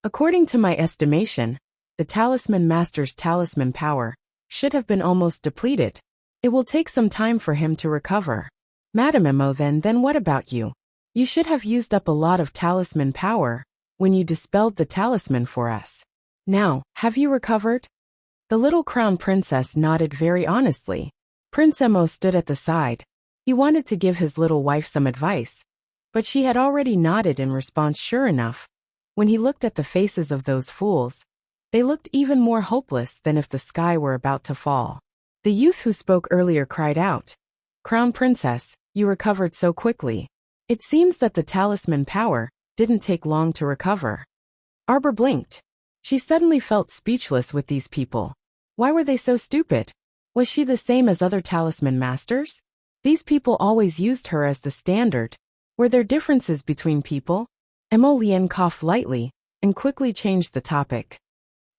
According to my estimation, the talisman master's talisman power should have been almost depleted. It will take some time for him to recover. Madam Mo, then what about you? You should have used up a lot of talisman power when you dispelled the talisman for us. Now, have you recovered? The little crown princess nodded very honestly. Prince Mo stood at the side. He wanted to give his little wife some advice, but she had already nodded in response. Sure enough, when he looked at the faces of those fools, they looked even more hopeless than if the sky were about to fall. The youth who spoke earlier cried out, Crown Princess, you recovered so quickly. It seems that the talisman power didn't take long to recover. Arbor blinked. She suddenly felt speechless with these people. Why were they so stupid? Was she the same as other talisman masters? These people always used her as the standard. Were there differences between people? Mo Lian coughed lightly and quickly changed the topic.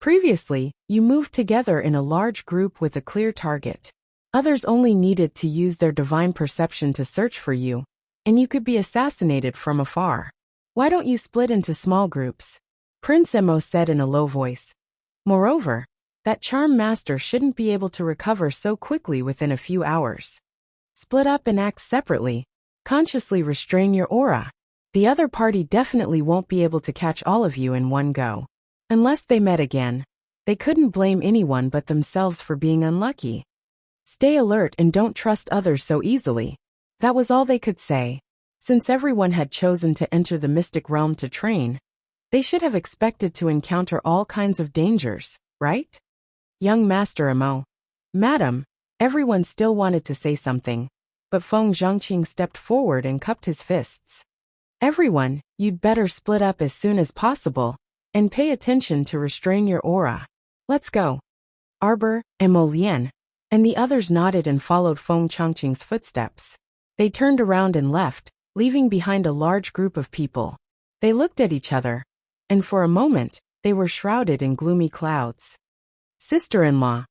Previously, you moved together in a large group with a clear target. Others only needed to use their divine perception to search for you, and you could be assassinated from afar. Why don't you split into small groups? Prince Mo said in a low voice. Moreover, that charm master shouldn't be able to recover so quickly within a few hours. Split up and act separately. Consciously restrain your aura. The other party definitely won't be able to catch all of you in one go. Unless they met again, they couldn't blame anyone but themselves for being unlucky. Stay alert and don't trust others so easily. That was all they could say. Since everyone had chosen to enter the mystic realm to train, they should have expected to encounter all kinds of dangers, right? Young Master Mo. Madam, Everyone still wanted to say something, but Feng Zhangqing stepped forward and cupped his fists. Everyone, you'd better split up as soon as possible, and pay attention to restrain your aura. Let's go. Arbor, Emolian, and the others nodded and followed Feng Zhangqing's footsteps. They turned around and left, leaving behind a large group of people. They looked at each other, and for a moment, they were shrouded in gloomy clouds. Sister-in-law,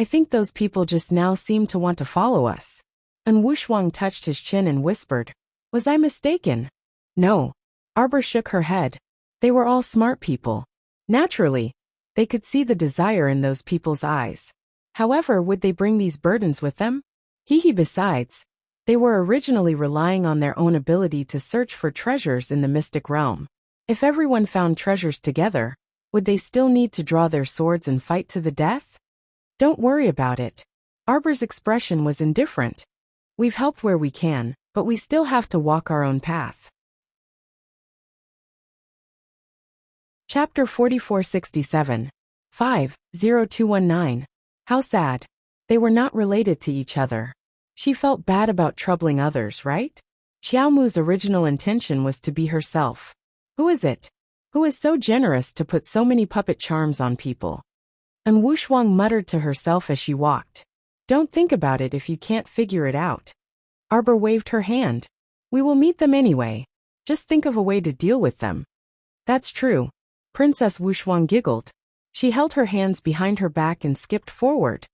I think those people just now seem to want to follow us. And Wushuang touched his chin and whispered, was I mistaken? No. Arbor shook her head. They were all smart people. Naturally, they could see the desire in those people's eyes. However, would they bring these burdens with them? Besides, they were originally relying on their own ability to search for treasures in the mystic realm. If everyone found treasures together, would they still need to draw their swords and fight to the death? Don't worry about it. Arbor's expression was indifferent. We've helped where we can, but we still have to walk our own path. Chapter 4467. 50219. How sad. They were not related to each other. She felt bad about troubling others, right? Xiaomu's original intention was to be herself. Who is it? Who is so generous to put so many puppet charms on people? And Wushuang muttered to herself as she walked. Don't think about it if you can't figure it out. Arbor waved her hand. We will meet them anyway. Just think of a way to deal with them. That's true. Princess Wushuang giggled. She held her hands behind her back and skipped forward.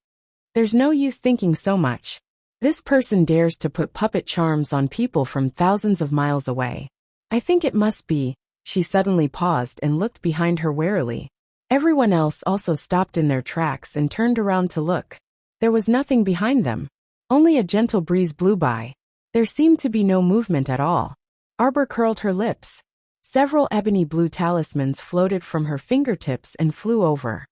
There's no use thinking so much. This person dares to put puppet charms on people from thousands of miles away. I think it must be. She suddenly paused and looked behind her warily. Everyone else also stopped in their tracks and turned around to look. There was nothing behind them. Only a gentle breeze blew by. There seemed to be no movement at all. Arbor curled her lips. Several ebony blue talismans floated from her fingertips and flew over.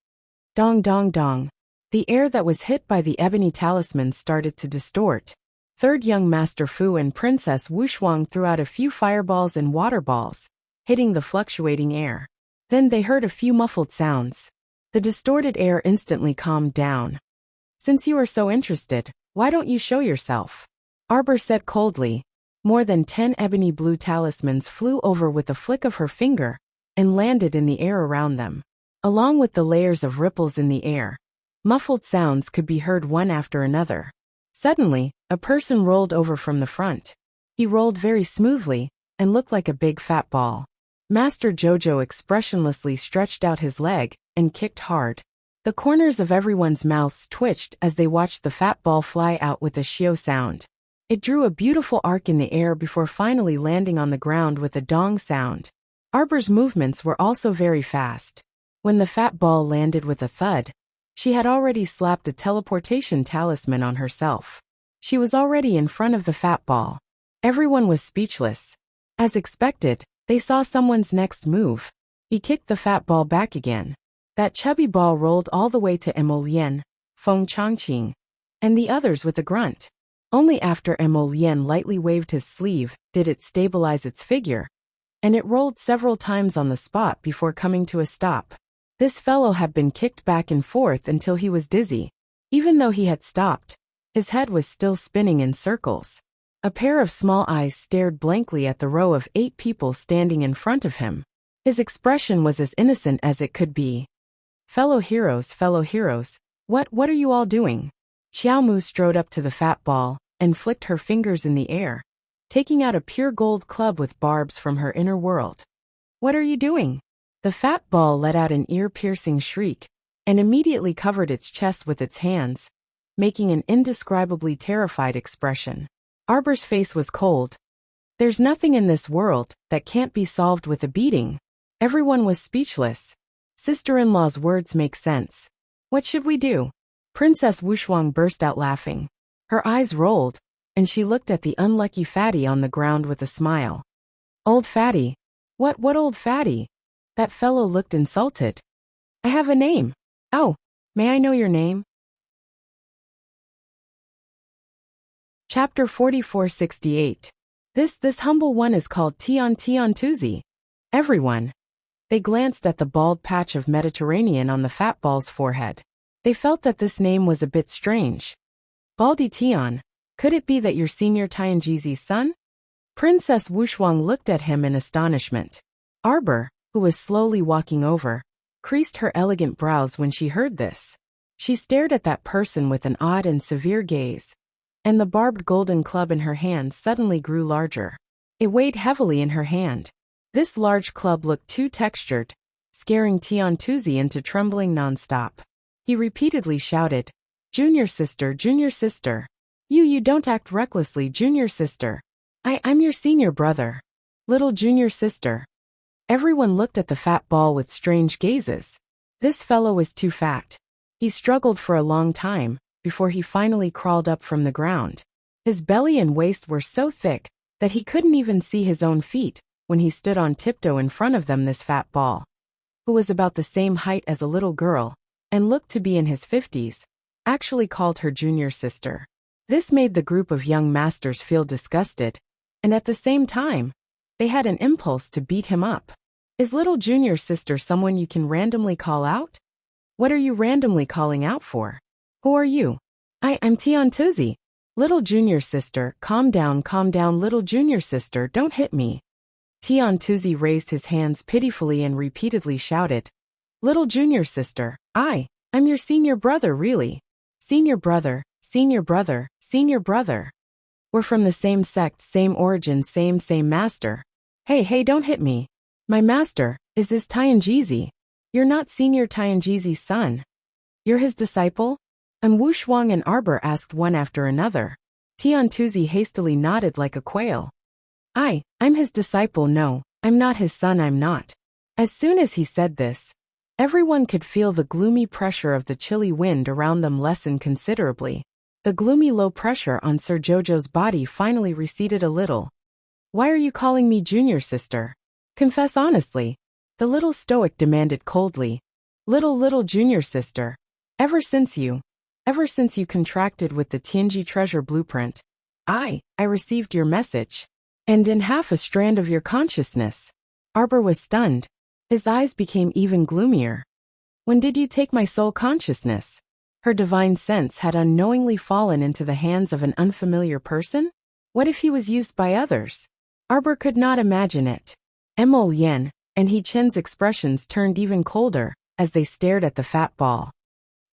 Dong dong dong. The air that was hit by the ebony talismans started to distort. Third young Master Fu and Princess Wushuang threw out a few fireballs and water balls, hitting the fluctuating air. Then they heard a few muffled sounds. The distorted air instantly calmed down. Since you are so interested, why don't you show yourself? Arbor said coldly. More than 10 ebony blue talismans flew over with a flick of her finger and landed in the air around them. Along with the layers of ripples in the air, muffled sounds could be heard one after another. Suddenly, a person rolled over from the front. He rolled very smoothly and looked like a big fat ball. Master Jojo expressionlessly stretched out his leg and kicked hard. The corners of everyone's mouths twitched as they watched the fat ball fly out with a shio sound. It drew a beautiful arc in the air before finally landing on the ground with a dong sound. Arbor's movements were also very fast. When the fat ball landed with a thud, she had already slapped a teleportation talisman on herself. She was already in front of the fat ball. Everyone was speechless. As expected, they saw someone's next move. He kicked the fat ball back again. That chubby ball rolled all the way to Emolian, Feng Zhangqing, and the others with a grunt. Only after Emolian lightly waved his sleeve did it stabilize its figure, and it rolled several times on the spot before coming to a stop. This fellow had been kicked back and forth until he was dizzy. Even though he had stopped, his head was still spinning in circles. A pair of small eyes stared blankly at the row of 8 people standing in front of him. His expression was as innocent as it could be. Fellow heroes, what are you all doing? Xiaomu strode up to the fat ball and flicked her fingers in the air, taking out a pure gold club with barbs from her inner world. What are you doing? The fat ball let out an ear-piercing shriek and immediately covered its chest with its hands, making an indescribably terrified expression. Arbor's face was cold. There's nothing in this world that can't be solved with a beating. Everyone was speechless. Sister-in-law's words make sense. What should we do? Princess Wushuang burst out laughing. Her eyes rolled, and she looked at the unlucky fatty on the ground with a smile. Old fatty? What old fatty? That fellow looked insulted. I have a name. Oh, may I know your name? Chapter 4468. This humble one is called Tian Tuzi. Everyone. They glanced at the bald patch of Mediterranean on the fat ball's forehead. They felt that this name was a bit strange. Baldi Tian, could it be that you're Senior Tianjizi's son? Princess Wushuang looked at him in astonishment. Arbor, who was slowly walking over, creased her elegant brows when she heard this. She stared at that person with an odd and severe gaze, and the barbed golden club in her hand suddenly grew larger. It weighed heavily in her hand. This large club looked too textured, scaring Tian Tuzi into trembling nonstop. He repeatedly shouted, "Junior sister, junior sister. You don't act recklessly, junior sister. I'm your senior brother. Little junior sister." Everyone looked at the fat ball with strange gazes. This fellow was too fat. He struggled for a long time, before he finally crawled up from the ground. His belly and waist were so thick that he couldn't even see his own feet when he stood on tiptoe in front of them. This fat ball, who was about the same height as a little girl, and looked to be in his 50s, actually called her junior sister. This made the group of young masters feel disgusted, and at the same time, they had an impulse to beat him up. Is little junior sister someone you can randomly call out? What are you randomly calling out for? Who are you? I'm Tian Tuzi. Little junior sister, calm down, little junior sister, don't hit me. Tian Tuzi raised his hands pitifully and repeatedly shouted, "Little junior sister, I'm your senior brother, really. Senior brother, senior brother, senior brother. We're from the same sect, same origin, same master. Hey, don't hit me. My master, is this Tianjizi? You're not Senior Tianjizi's son. You're his disciple?" And Wushuang and Arbor asked one after another. Tian Tuzi hastily nodded like a quail. I'm his disciple. No, I'm not his son, I'm not. As soon as he said this, everyone could feel the gloomy pressure of the chilly wind around them lessen considerably. The gloomy low pressure on Sir Jojo's body finally receded a little. "Why are you calling me junior sister? Confess honestly," the little stoic demanded coldly. Little junior sister, ever since you contracted with the Tianji treasure blueprint, I received your message. And in half a strand of your consciousness." Arbor was stunned. His eyes became even gloomier. "When did you take my soul consciousness?" Her divine sense had unknowingly fallen into the hands of an unfamiliar person? What if he was used by others? Arbor could not imagine it. Mo Yen and He Chen's expressions turned even colder as they stared at the fat ball.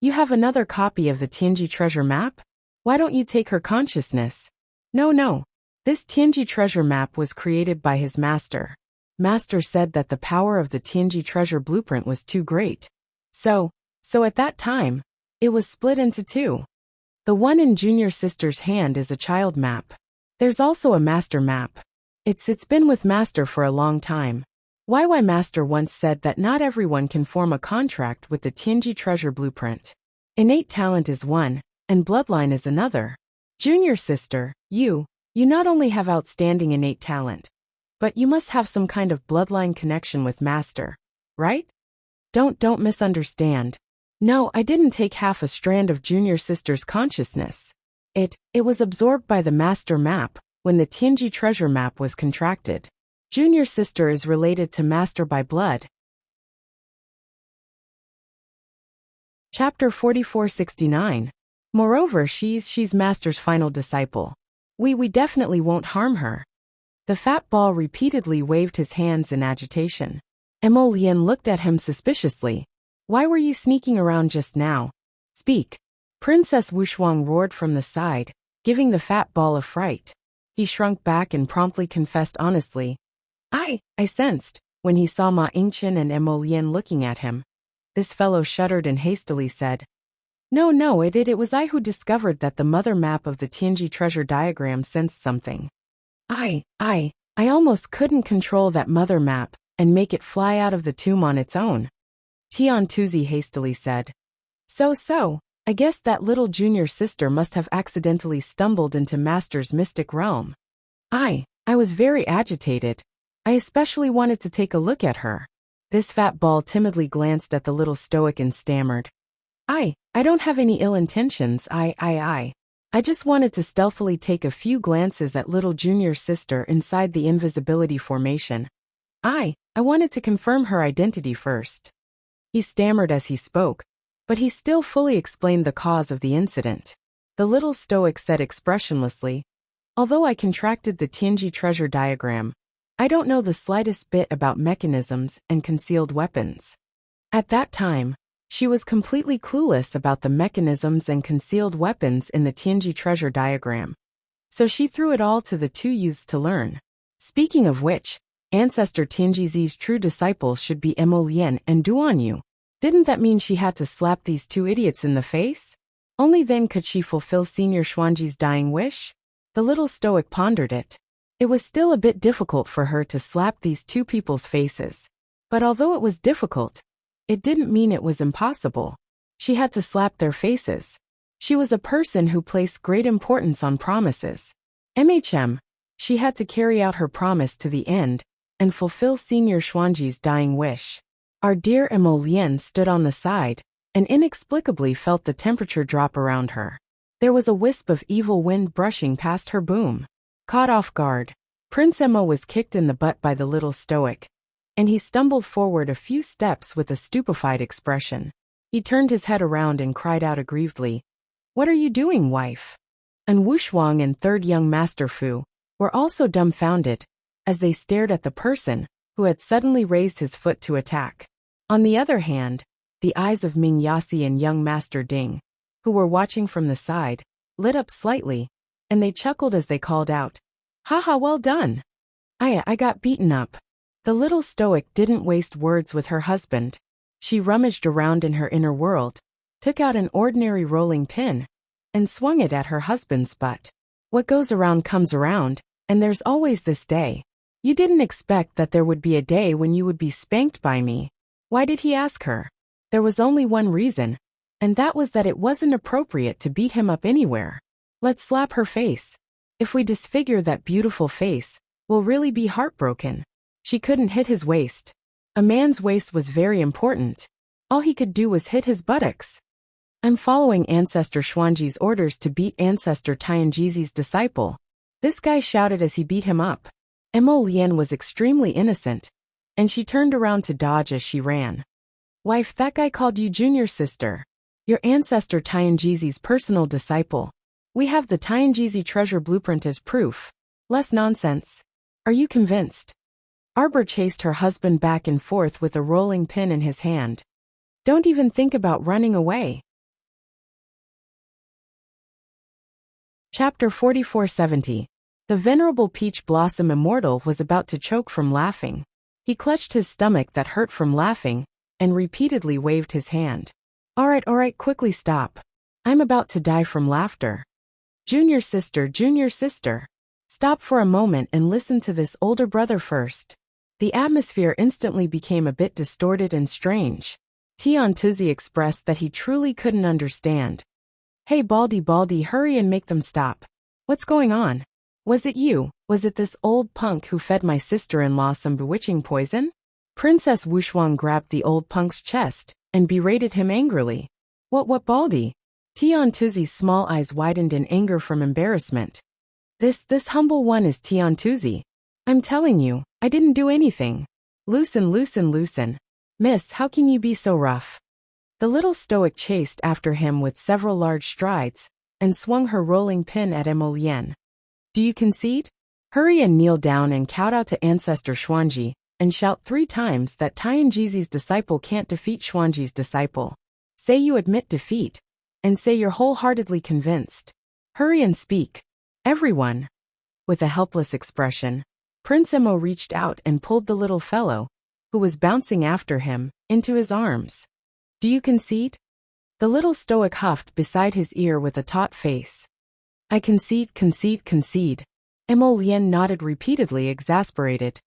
"You have another copy of the Tianji treasure map? Why don't you take her consciousness?" No. This Tianji treasure map was created by his master. Master said that the power of the Tianji treasure blueprint was too great. So at that time, it was split into two. The one in junior sister's hand is a child map. There's also a master map. It's been with master for a long time. Why master once said that not everyone can form a contract with the Tianji treasure blueprint. Innate talent is one, and bloodline is another. Junior sister, you not only have outstanding innate talent, but you must have some kind of bloodline connection with master, right? Don't misunderstand. No, I didn't take half a strand of junior sister's consciousness. It was absorbed by the master map when the Tianji treasure map was contracted. Junior sister is related to master by blood. Chapter 4469. Moreover, she's master's final disciple. We definitely won't harm her. The fat ball repeatedly waved his hands in agitation. Mo Lien looked at him suspiciously. "Why were you sneaking around just now? Speak." Princess Wushuang roared from the side, giving the fat ball a fright. He shrunk back and promptly confessed honestly. I sensed, when he saw Ma Yingqian and Mo Lien looking at him." This fellow shuddered and hastily said, No, it was I who discovered that the mother map of the Tianji treasure diagram sensed something. I almost couldn't control that mother map and make it fly out of the tomb on its own." Tian Tuzi hastily said. So, I guess that little junior sister must have accidentally stumbled into master's mystic realm. I was very agitated. I especially wanted to take a look at her." This fat ball timidly glanced at the little stoic and stammered. I don't have any ill intentions. I just wanted to stealthily take a few glances at little junior sister inside the invisibility formation. I wanted to confirm her identity first." He stammered as he spoke, but he still fully explained the cause of the incident. The little stoic said expressionlessly. Although I contracted the Tianji treasure diagram, I don't know the slightest bit about mechanisms and concealed weapons. At that time, she was completely clueless about the mechanisms and concealed weapons in the Tianji treasure diagram. So she threw it all to the two youths to learn. Speaking of which, Ancestor Tianjizi's true disciples should be Emolian and Duanyu. Didn't that mean she had to slap these two idiots in the face? Only then could she fulfill Senior Xuanji's dying wish? The little stoic pondered it. It was still a bit difficult for her to slap these two people's faces. But although it was difficult, it didn't mean it was impossible. She had to slap their faces. She was a person who placed great importance on promises. She had to carry out her promise to the end and fulfill Senior Xuanji's dying wish. Our dear Emolian stood on the side and inexplicably felt the temperature drop around her. There was a wisp of evil wind brushing past her boom. Caught off guard, Prince Emo was kicked in the butt by the little stoic, and he stumbled forward a few steps with a stupefied expression. He turned his head around and cried out aggrievedly, "What are you doing, wife?" And Wushuang and third young Master Fu were also dumbfounded as they stared at the person who had suddenly raised his foot to attack. On the other hand, the eyes of Ming Yasi and young Master Ding, who were watching from the side, lit up slightly, and they chuckled as they called out, "Haha, well done! I got beaten up." The little stoic didn't waste words with her husband. She rummaged around in her inner world, took out an ordinary rolling pin, and swung it at her husband's butt. What goes around comes around, and there's always this day. You didn't expect that there would be a day when you would be spanked by me. Why did he ask her? There was only one reason, and that was that it wasn't appropriate to beat him up anywhere. Let's slap her face. If we disfigure that beautiful face, we'll really be heartbroken. She couldn't hit his waist. A man's waist was very important. All he could do was hit his buttocks. I'm following Ancestor Xuanji's orders to beat Ancestor Tianjizi's disciple. This guy shouted as he beat him up. Emolian was extremely innocent, and she turned around to dodge as she ran. Wife, that guy called you junior sister. Your Ancestor Tianjizi's personal disciple. We have the Tianjizi treasure blueprint as proof. Less nonsense. Are you convinced? Arbor chased her husband back and forth with a rolling pin in his hand. Don't even think about running away. Chapter 4470. The venerable Peach Blossom Immortal was about to choke from laughing. He clutched his stomach that hurt from laughing, and repeatedly waved his hand. All right, quickly stop. I'm about to die from laughter. Junior sister, stop for a moment and listen to this older brother first. The atmosphere instantly became a bit distorted and strange. Tian Tuzi expressed that he truly couldn't understand. Hey Baldy, hurry and make them stop. What's going on? Was it you? Was it this old punk who fed my sister-in-law some bewitching poison? Princess Wushuang grabbed the old punk's chest and berated him angrily. What Baldy? Tian Tuzi's small eyes widened in anger from embarrassment. This humble one is Tian Tuzi. I'm telling you, I didn't do anything. Loosen. Miss, how can you be so rough? The little stoic chased after him with several large strides and swung her rolling pin at Emolian. Do you concede? Hurry and kneel down and kowtow out to Ancestor Xuanji and shout 3 times that Tianjizi's disciple can't defeat Xuanji's disciple. Say you admit defeat, and say you're wholeheartedly convinced. Hurry and speak. Everyone. With a helpless expression, Prince Emo reached out and pulled the little fellow, who was bouncing after him, into his arms. Do you concede? The little stoic huffed beside his ear with a taut face. I concede. Emolian nodded repeatedly, exasperated.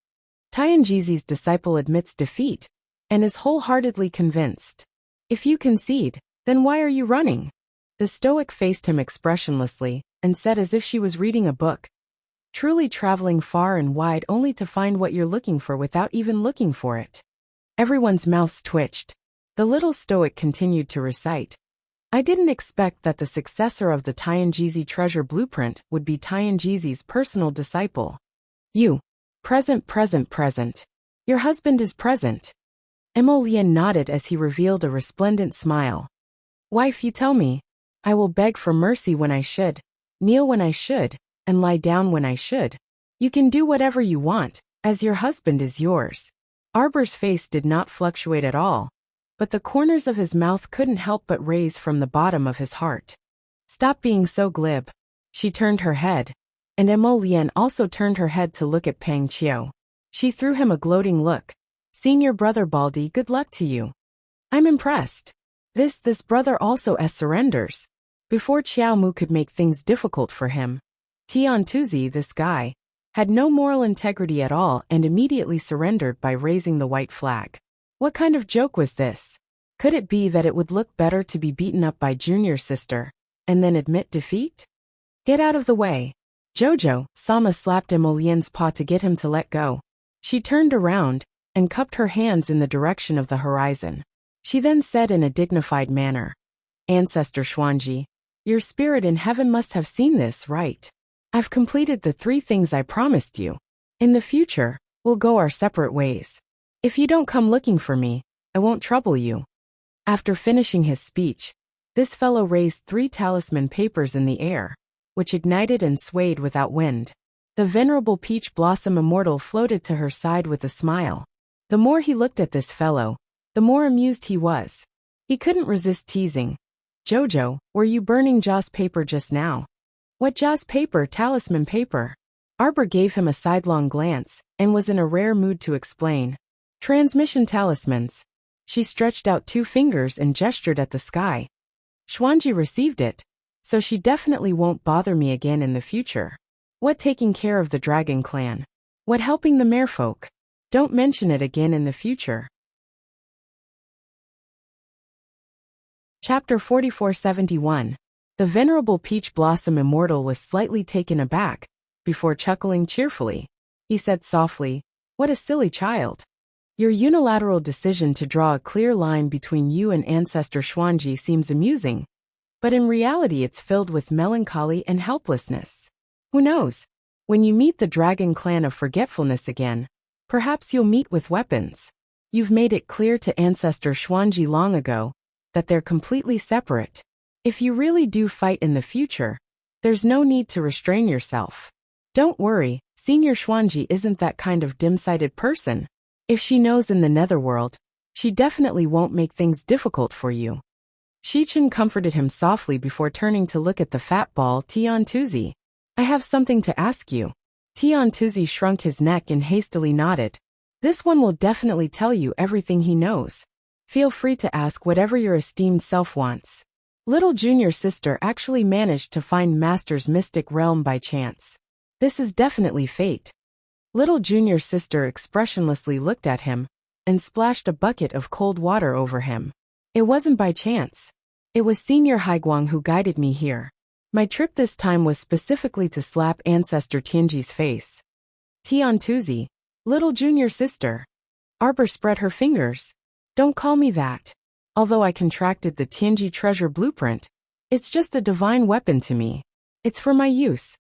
Tianjizi's disciple admits defeat, and is wholeheartedly convinced. If you concede, then why are you running? The stoic faced him expressionlessly, and said as if she was reading a book. Truly traveling far and wide only to find what you're looking for without even looking for it. Everyone's mouths twitched. The little stoic continued to recite. I didn't expect that the successor of the Tianjizi treasure blueprint would be Tianjizi's personal disciple. You. Present. Your husband is present. Emolian nodded as he revealed a resplendent smile. Wife, you tell me. I will beg for mercy when I should, kneel when I should, and lie down when I should. You can do whatever you want, as your husband is yours. Arbor's face did not fluctuate at all, but the corners of his mouth couldn't help but raise from the bottom of his heart. Stop being so glib. She turned her head, and Emolian also turned her head to look at Pang Qiu. She threw him a gloating look. Senior brother Baldy, good luck to you. I'm impressed. This brother also surrenders. Before Qiao Mu could make things difficult for him, Tian Tuzi, this guy, had no moral integrity at all and immediately surrendered by raising the white flag. What kind of joke was this? Could it be that it would look better to be beaten up by junior sister, and then admit defeat? Get out of the way. Jojo, Sama slapped Emolien's paw to get him to let go. She turned around and cupped her hands in the direction of the horizon. She then said in a dignified manner, Ancestor Xuanji, your spirit in heaven must have seen this, right? I've completed the 3 things I promised you. In the future, we'll go our separate ways. If you don't come looking for me, I won't trouble you. After finishing his speech, this fellow raised 3 talisman papers in the air, which ignited and swayed without wind. The venerable peach blossom immortal floated to her side with a smile. The more he looked at this fellow, the more amused he was. He couldn't resist teasing. Jojo, were you burning Ja's paper just now? What Ja's paper? Talisman paper. Arbor gave him a sidelong glance and was in a rare mood to explain. Transmission talismans. She stretched out 2 fingers and gestured at the sky. Xuanji received it, so she definitely won't bother me again in the future. What taking care of the dragon clan? What helping the merfolk? Don't mention it again in the future. Chapter 4471. The venerable peach blossom immortal was slightly taken aback, before chuckling cheerfully. He said softly, what a silly child. Your unilateral decision to draw a clear line between you and Ancestor Xuanji seems amusing, but in reality it's filled with melancholy and helplessness. Who knows? When you meet the dragon clan of forgetfulness again, perhaps you'll meet with weapons. You've made it clear to Ancestor Xuanji long ago that they're completely separate. If you really do fight in the future, there's no need to restrain yourself. Don't worry, Senior Xuanji isn't that kind of dim-sighted person. If she knows in the netherworld, she definitely won't make things difficult for you. Shichen comforted him softly before turning to look at the fat ball Tian Tuzi. I have something to ask you. Tian Tuzi shrunk his neck and hastily nodded. This one will definitely tell you everything he knows. Feel free to ask whatever your esteemed self wants. Little junior sister actually managed to find Master's mystic realm by chance. This is definitely fate. Little junior sister expressionlessly looked at him and splashed a bucket of cold water over him. It wasn't by chance. It was Senior Haiguang who guided me here. My trip this time was specifically to slap Ancestor Tianji's face. Tian Tuzi, little junior sister. Arbor spread her fingers. Don't call me that. Although I contracted the Tianji treasure blueprint, it's just a divine weapon to me. It's for my use.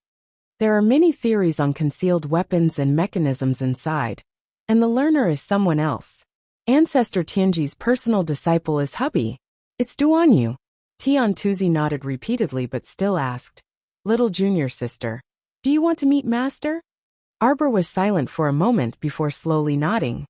There are many theories on concealed weapons and mechanisms inside, and the learner is someone else. Ancestor Tianji's personal disciple is hubby. It's Duanyu. Tian Tuzi nodded repeatedly but still asked, little junior sister, do you want to meet Master? Arbor was silent for a moment before slowly nodding.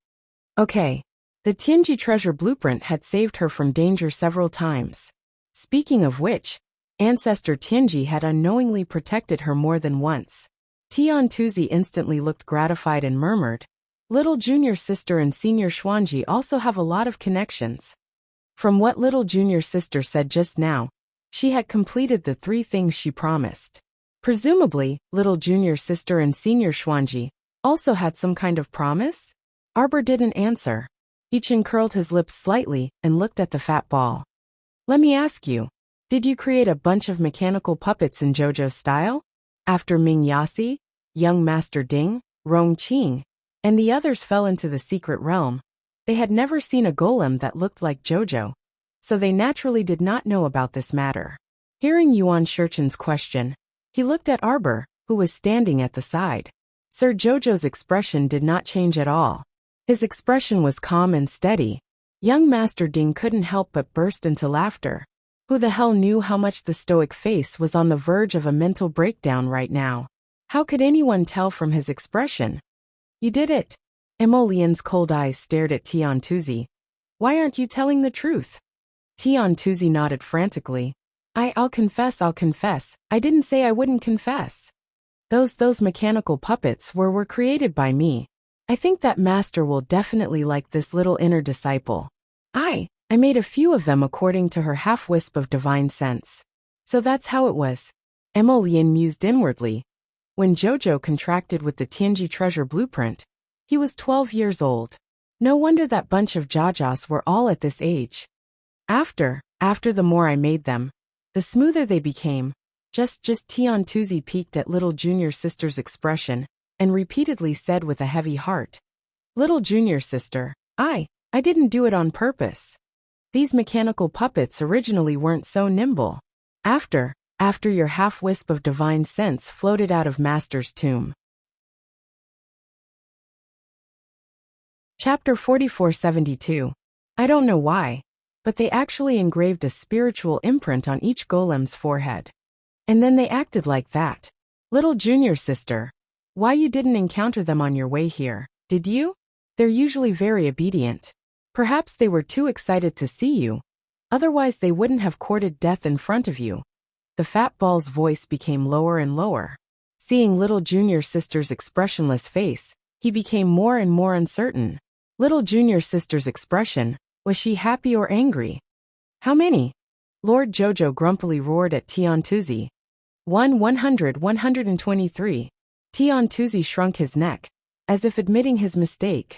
Okay. The Tianji treasure blueprint had saved her from danger several times. Speaking of which, Ancestor Tianji had unknowingly protected her more than once. Tian Tuzi instantly looked gratified and murmured, little junior sister and Senior Xuanji also have a lot of connections. From what little junior sister said just now, she had completed the 3 things she promised. Presumably, little junior sister and Senior Xuanji also had some kind of promise? Arbor didn't answer. Ichin curled his lips slightly and looked at the fat ball. Let me ask you, did you create a bunch of mechanical puppets in JoJo's style? After Ming Yasi, young Master Ding, Rong Qing, and the others fell into the secret realm, they had never seen a golem that looked like JoJo, so they naturally did not know about this matter. Hearing Yuan Shurchen's question, he looked at Arbor, who was standing at the side. Sir JoJo's expression did not change at all. His expression was calm and steady. Young Master Ding couldn't help but burst into laughter. Who the hell knew how much the stoic face was on the verge of a mental breakdown right now? How could anyone tell from his expression? You did it. Emolien's cold eyes stared at Tian Tuzi. Why aren't you telling the truth? Tian Tuzi nodded frantically. I'll confess. I didn't say I wouldn't confess. Those mechanical puppets were created by me. I think that master will definitely like this little inner disciple. I made a few of them according to her half-wisp of divine sense. So that's how it was. Emolien mused inwardly. When Jojo contracted with the Tianji treasure blueprint, he was 12 years old. No wonder that bunch of Jajas were all at this age. After the more I made them, the smoother they became. Just Tian Tuzi peeked at little junior sister's expression and repeatedly said with a heavy heart, Little junior sister, I didn't do it on purpose. These mechanical puppets originally weren't so nimble. After your half-wisp of divine sense floated out of Master's tomb. Chapter 4472. I don't know why, but they actually engraved a spiritual imprint on each golem's forehead. And then they acted like that. Little junior sister, why you didn't encounter them on your way here, did you? They're usually very obedient. Perhaps they were too excited to see you. Otherwise they wouldn't have courted death in front of you. The fat ball's voice became lower and lower. Seeing little junior sister's expressionless face, he became more and more uncertain. Little junior sister's expression, was she happy or angry? How many? Lord Jojo grumpily roared at Tian Tuzi. 123. Tian Tuzi shrunk his neck, as if admitting his mistake.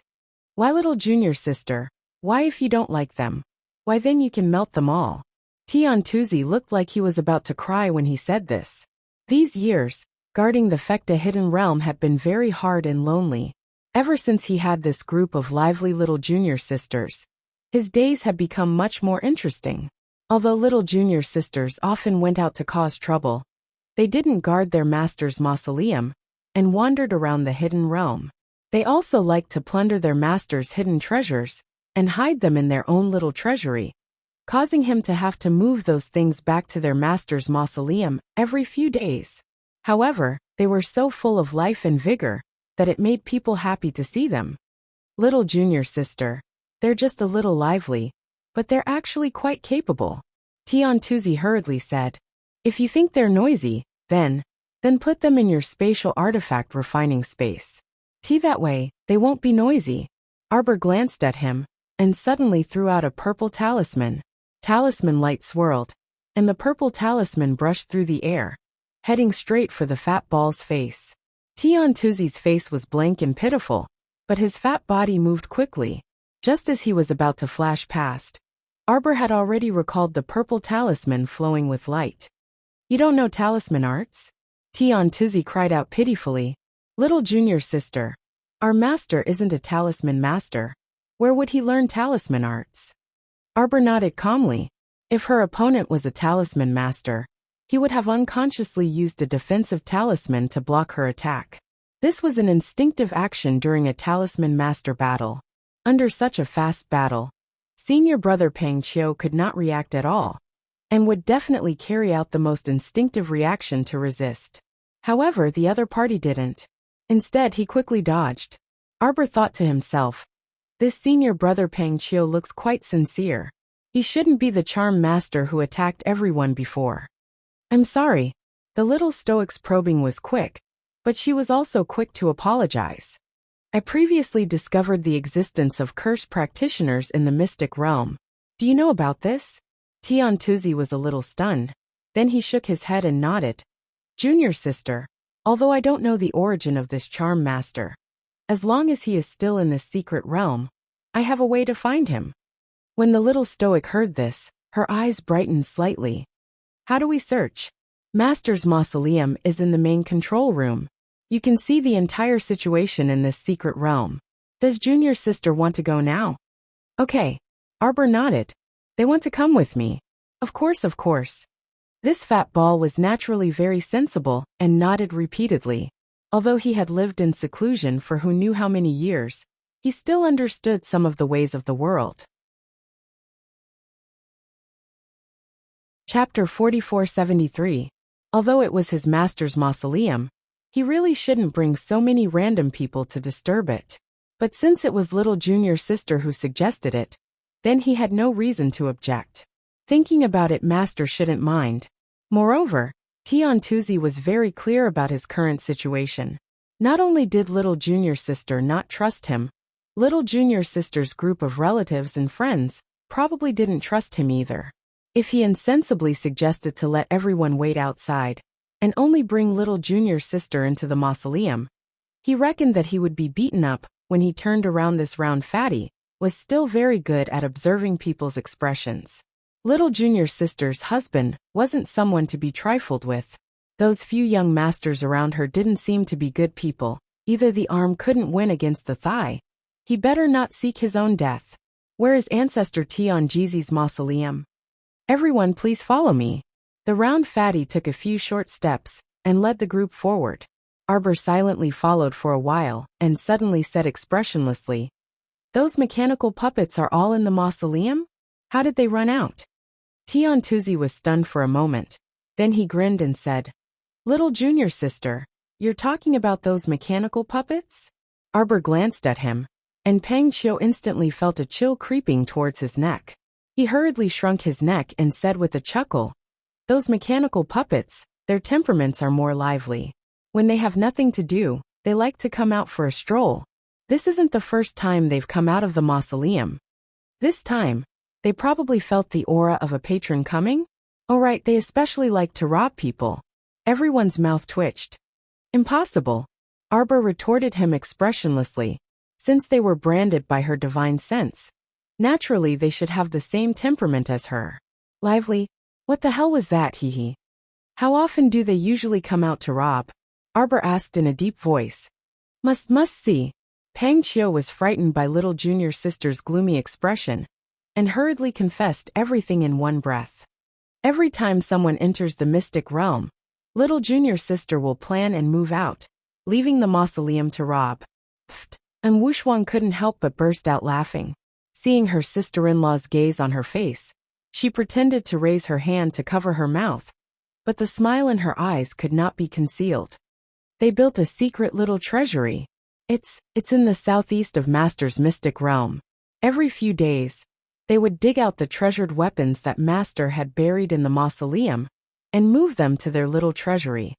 Why little junior sister? Why if you don't like them? Why then you can melt them all. Tian Tuzi looked like he was about to cry when he said this. These years, guarding the Fecta hidden realm had been very hard and lonely. Ever since he had this group of lively little junior sisters, his days had become much more interesting. Although little junior sisters often went out to cause trouble, they didn't guard their master's mausoleum and wandered around the hidden realm. They also liked to plunder their master's hidden treasures and hide them in their own little treasury, causing him to have to move those things back to their master's mausoleum every few days. However, they were so full of life and vigor that it made people happy to see them. Little junior sister, they're just a little lively, but they're actually quite capable. Tian Tuzi hurriedly said. If you think they're noisy, then put them in your spatial artifact refining space. That way, they won't be noisy. Arbor glanced at him and suddenly threw out a purple talisman. Talisman light swirled, and the purple talisman brushed through the air, heading straight for the fat ball's face. Tian Tuzi's face was blank and pitiful, but his fat body moved quickly. Just as he was about to flash past, Arbor had already recalled the purple talisman flowing with light. You don't know talisman arts? Tian Tuzi cried out pitifully. Little junior sister, our master isn't a talisman master. Where would he learn talisman arts? Arbor nodded calmly. If her opponent was a talisman master, he would have unconsciously used a defensive talisman to block her attack. This was an instinctive action during a talisman master battle. Under such a fast battle, senior brother Pang Qiu could not react at all, and would definitely carry out the most instinctive reaction to resist. However, the other party didn't. Instead, he quickly dodged. Arbor thought to himself, this senior brother Pang Qiu looks quite sincere. He shouldn't be the charm master who attacked everyone before. I'm sorry. The little stoic's probing was quick, but she was also quick to apologize. I previously discovered the existence of cursed practitioners in the mystic realm. Do you know about this? Tian Tuzi was a little stunned. Then he shook his head and nodded. Junior sister, although I don't know the origin of this charm master, as long as he is still in this secret realm, I have a way to find him. When the little stoic heard this, her eyes brightened slightly. How do we search? Master's mausoleum is in the main control room. You can see the entire situation in this secret realm. Does junior sister want to go now? Okay. Arbor nodded. They want to come with me. Of course. This fat ball was naturally very sensible and nodded repeatedly. Although he had lived in seclusion for who knew how many years, he still understood some of the ways of the world. Chapter 4473. Although it was his master's mausoleum, he really shouldn't bring so many random people to disturb it. But since it was little junior sister who suggested it, then he had no reason to object. Thinking about it, master shouldn't mind. Moreover, Tiantuzi was very clear about his current situation. Not only did little junior sister not trust him, little junior sister's group of relatives and friends probably didn't trust him either. If he insensibly suggested to let everyone wait outside and only bring little junior sister into the mausoleum, he reckoned that he would be beaten up. When he turned around, this round fatty was still very good at observing people's expressions. Little junior sister's husband wasn't someone to be trifled with. Those few young masters around her didn't seem to be good people. Either the arm couldn't win against the thigh. He better not seek his own death. Where is ancestor Tianjizi's mausoleum? Everyone please follow me. The round fatty took a few short steps and led the group forward. Arbor silently followed for a while and suddenly said expressionlessly, "Those mechanical puppets are all in the mausoleum? How did they run out?" Tiantuzi was stunned for a moment. Then he grinned and said, "Little junior sister, you're talking about those mechanical puppets?" Arbor glanced at him, and Peng Qiu instantly felt a chill creeping towards his neck. He hurriedly shrunk his neck and said with a chuckle, "Those mechanical puppets, their temperaments are more lively. When they have nothing to do, they like to come out for a stroll. This isn't the first time they've come out of the mausoleum. This time, they probably felt the aura of a patron coming? Oh right, they especially like to rob people." Everyone's mouth twitched. "Impossible," Arbor retorted him expressionlessly. Since they were branded by her divine sense, naturally they should have the same temperament as her. Lively? What the hell was that, hee? How often do they usually come out to rob? Arbor asked in a deep voice. Must see. Peng Qiu was frightened by little junior sister's gloomy expression, and hurriedly confessed everything in one breath. Every time someone enters the mystic realm, little junior sister will plan and move out, leaving the mausoleum to rob. Pfft, and Wuxia couldn't help but burst out laughing. Seeing her sister-in-law's gaze on her face, she pretended to raise her hand to cover her mouth, but the smile in her eyes could not be concealed. They built a secret little treasury. It's in the southeast of Master's mystic realm. Every few days, they would dig out the treasured weapons that Master had buried in the mausoleum and move them to their little treasury.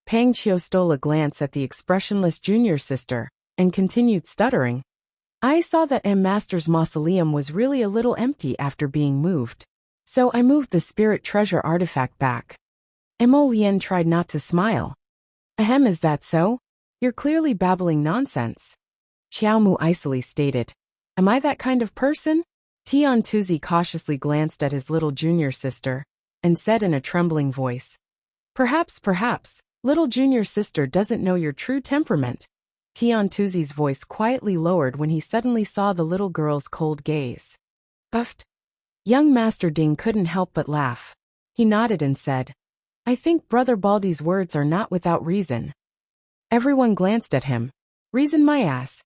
Peng Qiu stole a glance at the expressionless junior sister and continued stuttering. I saw that Master's mausoleum was really a little empty after being moved, so I moved the spirit treasure artifact back. Mo Lian tried not to smile. Ahem, is that so? You're clearly babbling nonsense. Xiao Mu icily stated. Am I that kind of person? Tiantuzi cautiously glanced at his little junior sister and said in a trembling voice. Perhaps, little junior sister doesn't know your true temperament. Tiantuzi's voice quietly lowered when he suddenly saw the little girl's cold gaze. Uffed. Young Master Ding couldn't help but laugh. He nodded and said, I think Brother Baldy's words are not without reason. Everyone glanced at him. Reason my ass.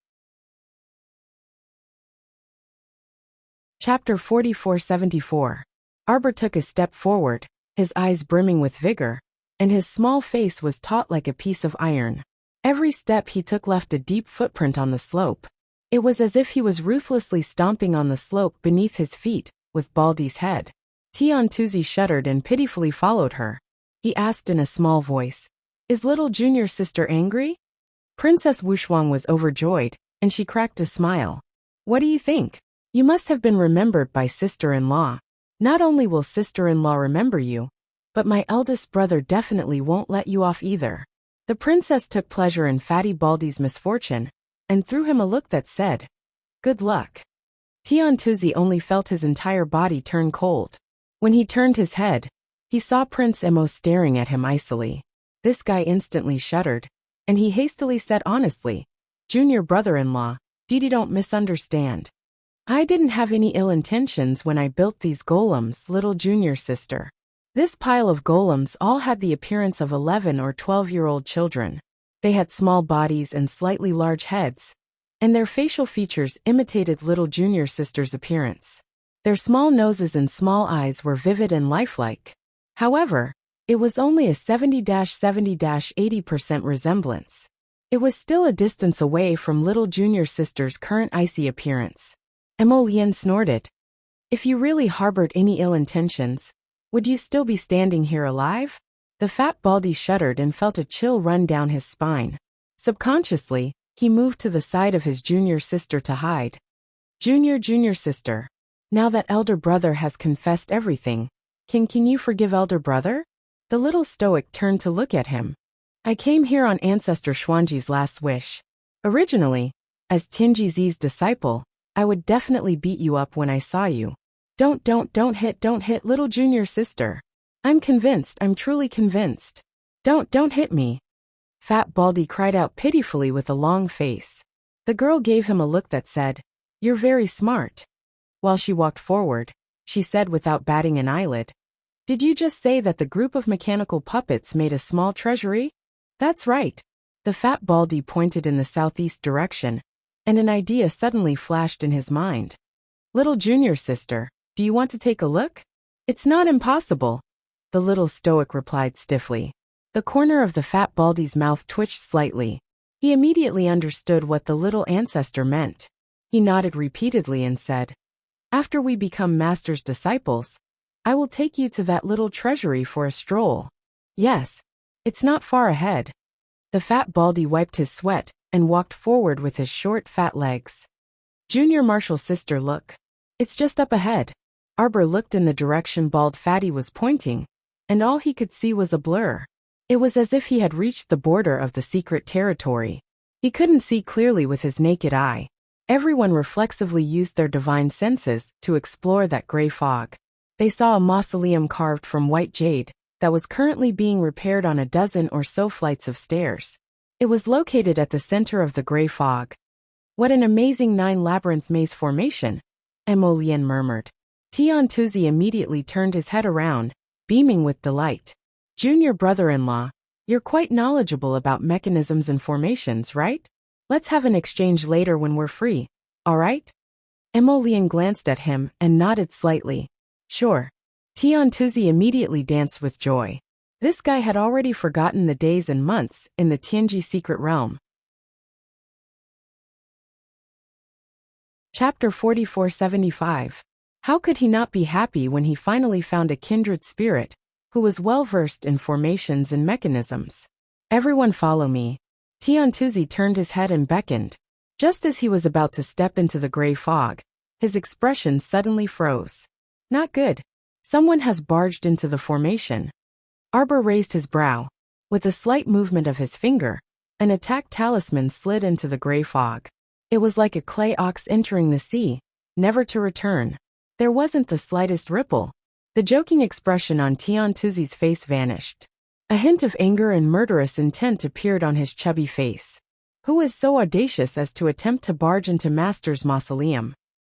Chapter 4474. Arbor took a step forward, his eyes brimming with vigor, and his small face was taut like a piece of iron. Every step he took left a deep footprint on the slope. It was as if he was ruthlessly stomping on the slope beneath his feet, with Baldy's head. Tiantuzi shuddered and pitifully followed her. He asked in a small voice, Is little junior sister angry? Princess Wuxia was overjoyed, and she cracked a smile. What do you think? You must have been remembered by sister-in-law. Not only will sister-in-law remember you, but my eldest brother definitely won't let you off either. The princess took pleasure in Fatty Baldy's misfortune, and threw him a look that said, Good luck. Tiantuzi only felt his entire body turn cold. When he turned his head, he saw Prince Emo staring at him icily. This guy instantly shuddered, and he hastily said honestly, Junior brother-in-law, Didi don't misunderstand. I didn't have any ill intentions when I built these golems, little junior sister. This pile of golems all had the appearance of 11 or 12-year-old children. They had small bodies and slightly large heads, and their facial features imitated little junior sister's appearance. Their small noses and small eyes were vivid and lifelike. However, it was only a 70-70-80% resemblance. It was still a distance away from little junior sister's current icy appearance. Emolien snorted. If you really harbored any ill intentions, would you still be standing here alive? The fat baldy shuddered and felt a chill run down his spine. Subconsciously, he moved to the side of his junior sister to hide. Junior sister. Now that elder brother has confessed everything, can you forgive elder brother? The little stoic turned to look at him. I came here on Ancestor Xuanji's last wish. Originally, as Tianji's disciple, I would definitely beat you up when I saw you. Don't hit little junior sister. I'm truly convinced. Don't hit me. Fat Baldy cried out pitifully with a long face. The girl gave him a look that said, "You're very smart." While she walked forward, she said without batting an eyelid, "Did you just say that the group of mechanical puppets made a small treasury?" "That's right." The fat Baldy pointed in the southeast direction, and an idea suddenly flashed in his mind. "Little junior sister, do you want to take a look?" "It's not impossible," the little stoic replied stiffly. The corner of the fat Baldy's mouth twitched slightly. He immediately understood what the little ancestor meant. He nodded repeatedly and said, "After we become master's disciples, I will take you to that little treasury for a stroll. Yes, it's not far ahead." The fat Baldy wiped his sweat and walked forward with his short, fat legs. "Junior Marshall sister, look. It's just up ahead." Arbor looked in the direction Bald Fatty was pointing, and all he could see was a blur. It was as if he had reached the border of the secret territory. He couldn't see clearly with his naked eye. Everyone reflexively used their divine senses to explore that gray fog. They saw a mausoleum carved from white jade that was currently being repaired on a dozen or so flights of stairs. It was located at the center of the gray fog. "What an amazing 9-labyrinth maze formation," Emolien murmured. Tian Tuzi immediately turned his head around, beaming with delight. "Junior brother-in-law, you're quite knowledgeable about mechanisms and formations, right? Let's have an exchange later when we're free, all right?" Emolien glanced at him and nodded slightly. "Sure." Tian Tuzi immediately danced with joy. This guy had already forgotten the days and months in the Tianji secret realm. Chapter 4475. How could he not be happy when he finally found a kindred spirit who was well-versed in formations and mechanisms? "Everyone follow me." Tian Tuzi turned his head and beckoned. Just as he was about to step into the gray fog, his expression suddenly froze. "Not good. Someone has barged into the formation." Arbor raised his brow. With a slight movement of his finger, an attack talisman slid into the gray fog. It was like a clay ox entering the sea, never to return. There wasn't the slightest ripple. The joking expression on Tian Tuzi's face vanished. A hint of anger and murderous intent appeared on his chubby face. Who is so audacious as to attempt to barge into Master's mausoleum?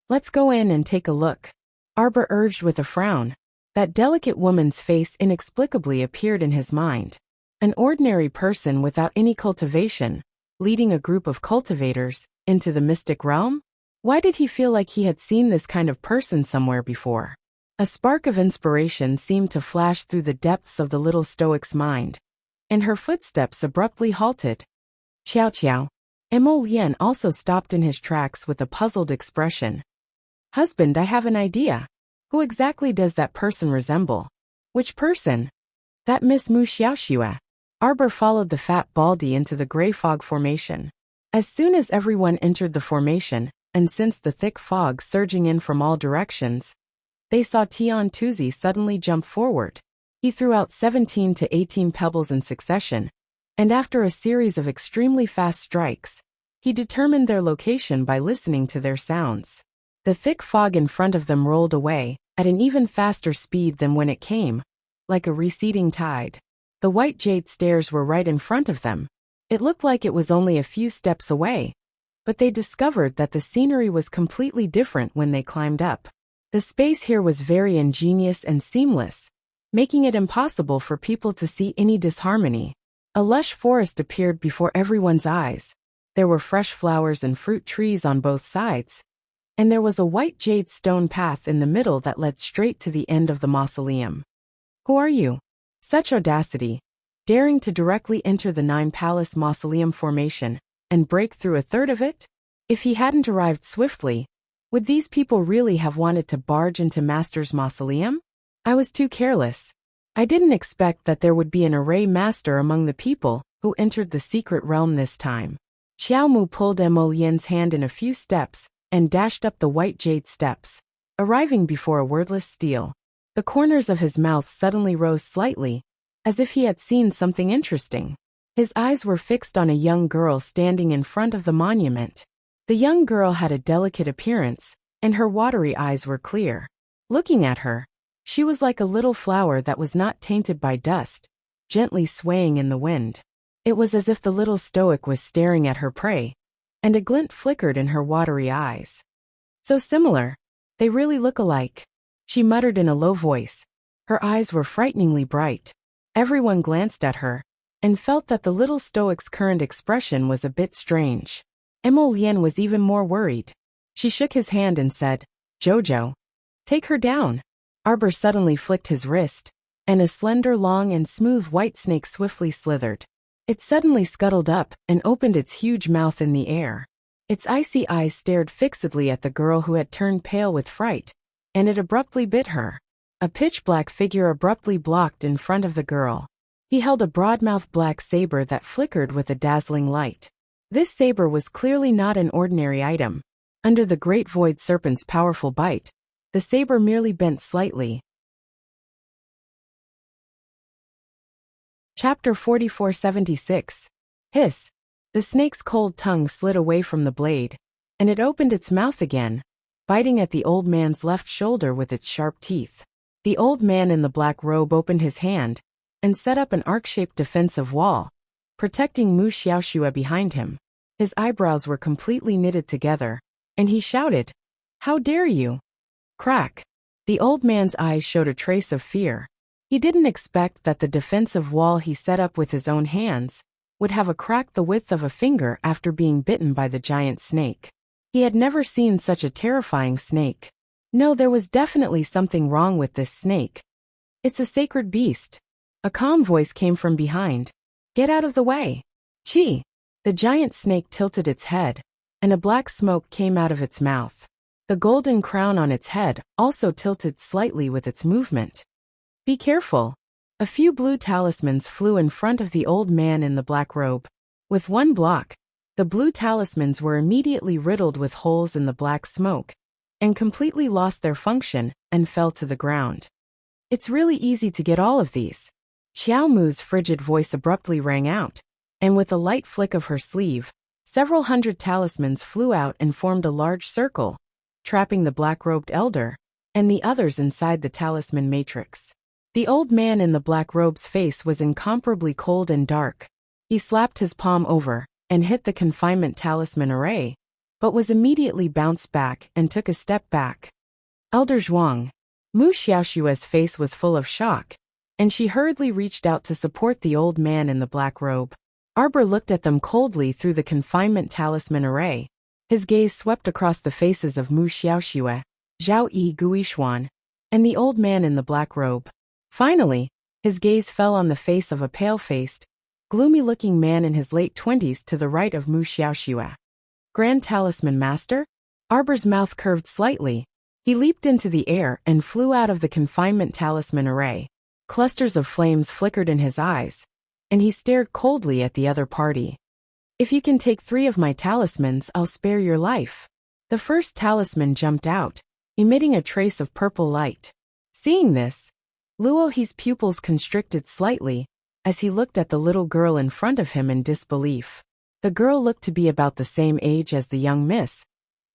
"Let's go in and take a look," Arbor urged with a frown. That delicate woman's face inexplicably appeared in his mind. An ordinary person without any cultivation, leading a group of cultivators into the mystic realm? Why did he feel like he had seen this kind of person somewhere before? A spark of inspiration seemed to flash through the depths of the little stoic's mind, and her footsteps abruptly halted. "Qiao." Emolien also stopped in his tracks with a puzzled expression. "Husband, I have an idea. Who exactly does that person resemble?" "Which person?" "That Miss Mu Xiaoxue." Arbor followed the fat Baldy into the gray fog formation. As soon as everyone entered the formation, and sensed the thick fog surging in from all directions, they saw Tian Tuzi suddenly jump forward. He threw out 17 to 18 pebbles in succession, and after a series of extremely fast strikes, he determined their location by listening to their sounds. The thick fog in front of them rolled away at an even faster speed than when it came, like a receding tide. The white jade stairs were right in front of them. It looked like it was only a few steps away, but they discovered that the scenery was completely different when they climbed up. The space here was very ingenious and seamless, making it impossible for people to see any disharmony. A lush forest appeared before everyone's eyes. There were fresh flowers and fruit trees on both sides, and there was a white jade stone path in the middle that led straight to the end of the mausoleum. Who are you? Such audacity, daring to directly enter the Nine-Palace Mausoleum formation and break through a third of it? If he hadn't arrived swiftly, would these people really have wanted to barge into Master's mausoleum? I was too careless. I didn't expect that there would be an array master among the people who entered the secret realm this time. Xiaomu pulled Emolien's hand in a few steps and dashed up the white jade steps, arriving before a wordless stele. The corners of his mouth suddenly rose slightly, as if he had seen something interesting. His eyes were fixed on a young girl standing in front of the monument. The young girl had a delicate appearance, and her watery eyes were clear. Looking at her, she was like a little flower that was not tainted by dust, gently swaying in the wind. It was as if the little stoic was staring at her prey, and a glint flickered in her watery eyes. So similar. They really look alike, she muttered in a low voice. Her eyes were frighteningly bright. Everyone glanced at her, and felt that the little stoic's current expression was a bit strange. Emolien was even more worried. She shook his hand and said, "Jojo, take her down." Arbor suddenly flicked his wrist, and a slender, long and smooth white snake swiftly slithered. It suddenly scuttled up and opened its huge mouth in the air. Its icy eyes stared fixedly at the girl who had turned pale with fright, and it abruptly bit her. A pitch-black figure abruptly blocked in front of the girl. He held a broad-mouthed black saber that flickered with a dazzling light. This saber was clearly not an ordinary item. Under the great void serpent's powerful bite, the saber merely bent slightly. Chapter 4476. Hiss. The snake's cold tongue slid away from the blade, and it opened its mouth again, biting at the old man's left shoulder with its sharp teeth. The old man in the black robe opened his hand and set up an arc-shaped defensive wall, protecting Mu Xiaoxue behind him. His eyebrows were completely knitted together, and he shouted, "How dare you!" Crack. The old man's eyes showed a trace of fear. He didn't expect that the defensive wall he set up with his own hands would have a crack the width of a finger after being bitten by the giant snake. He had never seen such a terrifying snake. No, there was definitely something wrong with this snake. "It's a sacred beast." A calm voice came from behind. "Get out of the way." Chi. The giant snake tilted its head, and a black smoke came out of its mouth. The golden crown on its head also tilted slightly with its movement. "Be careful." A few blue talismans flew in front of the old man in the black robe. With one block, the blue talismans were immediately riddled with holes in the black smoke, and completely lost their function and fell to the ground. "It's really easy to get all of these." Xiaomu's frigid voice abruptly rang out, and with a light flick of her sleeve, several hundred talismans flew out and formed a large circle, trapping the black-robed elder and the others inside the talisman matrix. The old man in the black robe's face was incomparably cold and dark. He slapped his palm over and hit the confinement talisman array, but was immediately bounced back and took a step back. "Elder Zhuang." Mu Xiaoxue's face was full of shock, and she hurriedly reached out to support the old man in the black robe. Arbor looked at them coldly through the confinement talisman array. His gaze swept across the faces of Mu Xiaoxue, Zhao Yi Guishuan, and the old man in the black robe. Finally, his gaze fell on the face of a pale-faced, gloomy-looking man in his late 20s to the right of Mu Xiaoxue. "Grand Talisman Master?" Arbor's mouth curved slightly. He leaped into the air and flew out of the confinement talisman array. Clusters of flames flickered in his eyes, and he stared coldly at the other party. "If you can take 3 of my talismans, I'll spare your life." The first talisman jumped out, emitting a trace of purple light. Seeing this, Luohi's pupils constricted slightly as he looked at the little girl in front of him in disbelief. The girl looked to be about the same age as the young miss,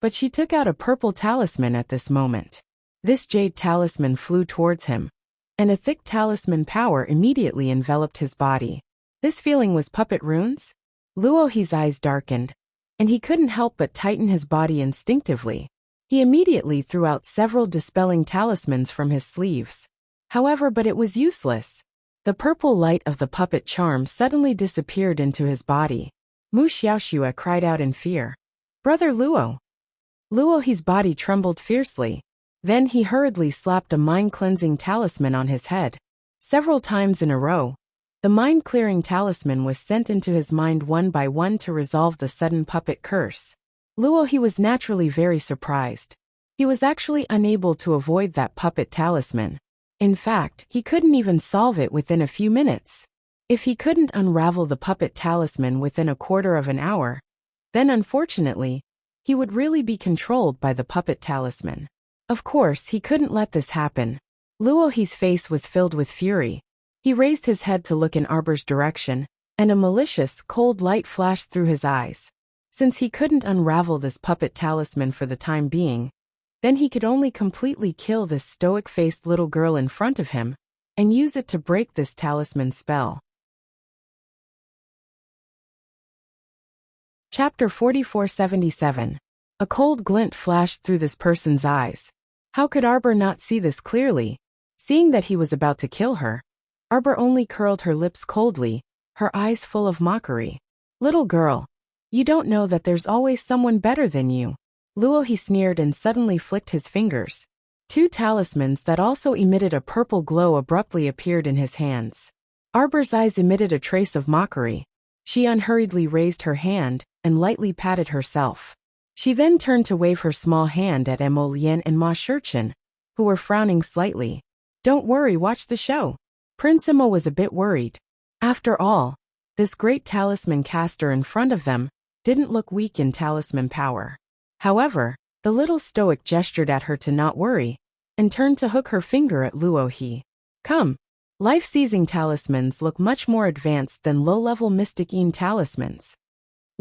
but she took out a purple talisman at this moment. This jade talisman flew towards him, and a thick talisman power immediately enveloped his body. This feeling was puppet runes? Luohi's eyes darkened, and he couldn't help but tighten his body instinctively. He immediately threw out several dispelling talismans from his sleeves. However, but it was useless. The purple light of the puppet charm suddenly disappeared into his body. Mu Xiaoxue cried out in fear. "Brother Luo!" Luohi's body trembled fiercely. Then he hurriedly slapped a mind-cleansing talisman on his head. Several times in a row, the mind-clearing talisman was sent into his mind one by one to resolve the sudden puppet curse. Luo he was naturally very surprised. He was actually unable to avoid that puppet talisman. In fact, he couldn't even solve it within a few minutes. If he couldn't unravel the puppet talisman within a quarter of an hour, then unfortunately, he would really be controlled by the puppet talisman. Of course, he couldn't let this happen. Luo He's face was filled with fury. He raised his head to look in Arbor's direction, and a malicious, cold light flashed through his eyes. Since he couldn't unravel this puppet talisman for the time being, then he could only completely kill this stoic-faced little girl in front of him, and use it to break this talisman spell. Chapter 4477. A cold glint flashed through this person's eyes. How could Arbor not see this clearly? Seeing that he was about to kill her, Arbor only curled her lips coldly, her eyes full of mockery. Little girl, you don't know that there's always someone better than you. Luo he sneered and suddenly flicked his fingers. Two talismans that also emitted a purple glow abruptly appeared in his hands. Arbor's eyes emitted a trace of mockery. She unhurriedly raised her hand and lightly patted herself. She then turned to wave her small hand at Mo Lian and Ma Shurchen, who were frowning slightly. Don't worry, watch the show. Prince Mo was a bit worried. After all, this great talisman caster in front of them didn't look weak in talisman power. However, the little stoic gestured at her to not worry, and turned to hook her finger at Luo He. Come. Life-seizing talismans look much more advanced than low-level Mystic Een talismans.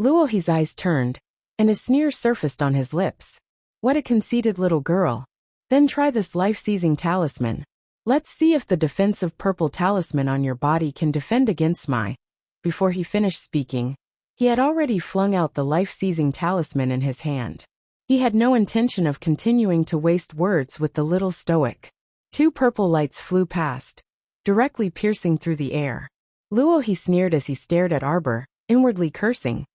Luo He's eyes turned, and a sneer surfaced on his lips. What a conceited little girl. Then try this life-seizing talisman. Let's see if the defensive purple talisman on your body can defend against my. Before he finished speaking, he had already flung out the life-seizing talisman in his hand. He had no intention of continuing to waste words with the little stoic. Two purple lights flew past, directly piercing through the air. Luo he sneered as he stared at Arbor, inwardly cursing.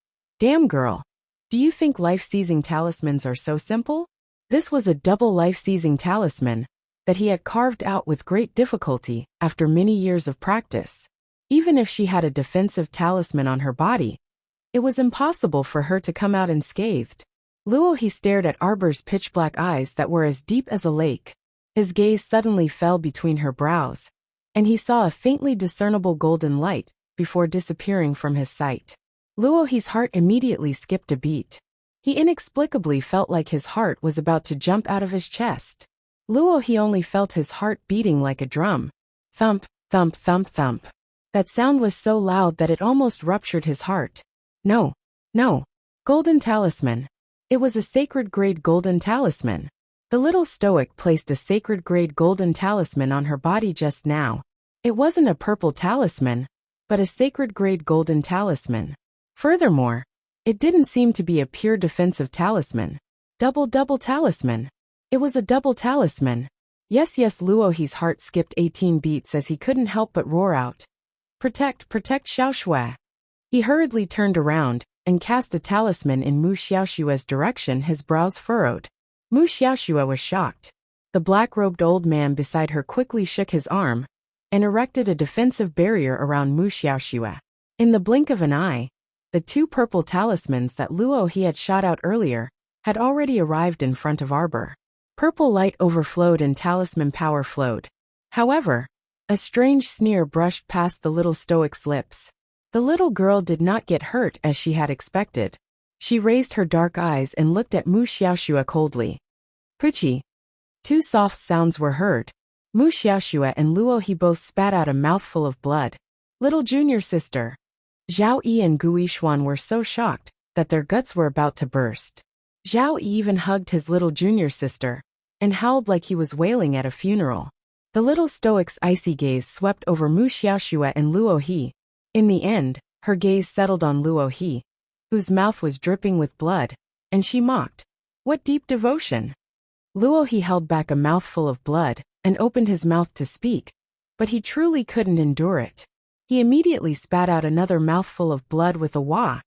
Damn girl. Do you think life-seizing talismans are so simple? This was a double life-seizing talisman that he had carved out with great difficulty after many years of practice. Even if she had a defensive talisman on her body, it was impossible for her to come out unscathed. Luo he stared at Arbor's pitch-black eyes that were as deep as a lake. His gaze suddenly fell between her brows, and he saw a faintly discernible golden light before disappearing from his sight. Luo He's heart immediately skipped a beat. He inexplicably felt like his heart was about to jump out of his chest. Luo He only felt his heart beating like a drum. Thump, thump, thump, thump. That sound was so loud that it almost ruptured his heart. No. Golden talisman. It was a sacred-grade golden talisman. The little stoic placed a sacred-grade golden talisman on her body just now. It wasn't a purple talisman, but a sacred-grade golden talisman. Furthermore, it didn't seem to be a pure defensive talisman. Double talisman. It was a double talisman. Yes, Luo He's heart skipped 18 beats as he couldn't help but roar out. Protect, Xiaoshui. He hurriedly turned around and cast a talisman in Mu Xiaoshui's direction, his brows furrowed. Mu Xiaoshui was shocked. The black-robed old man beside her quickly shook his arm and erected a defensive barrier around Mu Xiaoshui. In the blink of an eye, the two purple talismans that Luo He had shot out earlier had already arrived in front of Arbor. Purple light overflowed and talisman power flowed. However, a strange sneer brushed past the little stoic's lips. The little girl did not get hurt as she had expected. She raised her dark eyes and looked at Mu Xiaoshui coldly. Puchi. Two soft sounds were heard. Mu Xiaoshui and Luo He both spat out a mouthful of blood. Little junior sister. Zhao Yi and Gui Xuan were so shocked that their guts were about to burst. Zhao Yi even hugged his little junior sister and howled like he was wailing at a funeral. The little stoic's icy gaze swept over Mu Xiaoshui and Luo He. In the end, her gaze settled on Luo He, whose mouth was dripping with blood, and she mocked. What deep devotion! Luo He held back a mouthful of blood and opened his mouth to speak, but he truly couldn't endure it. He immediately spat out another mouthful of blood with a wah.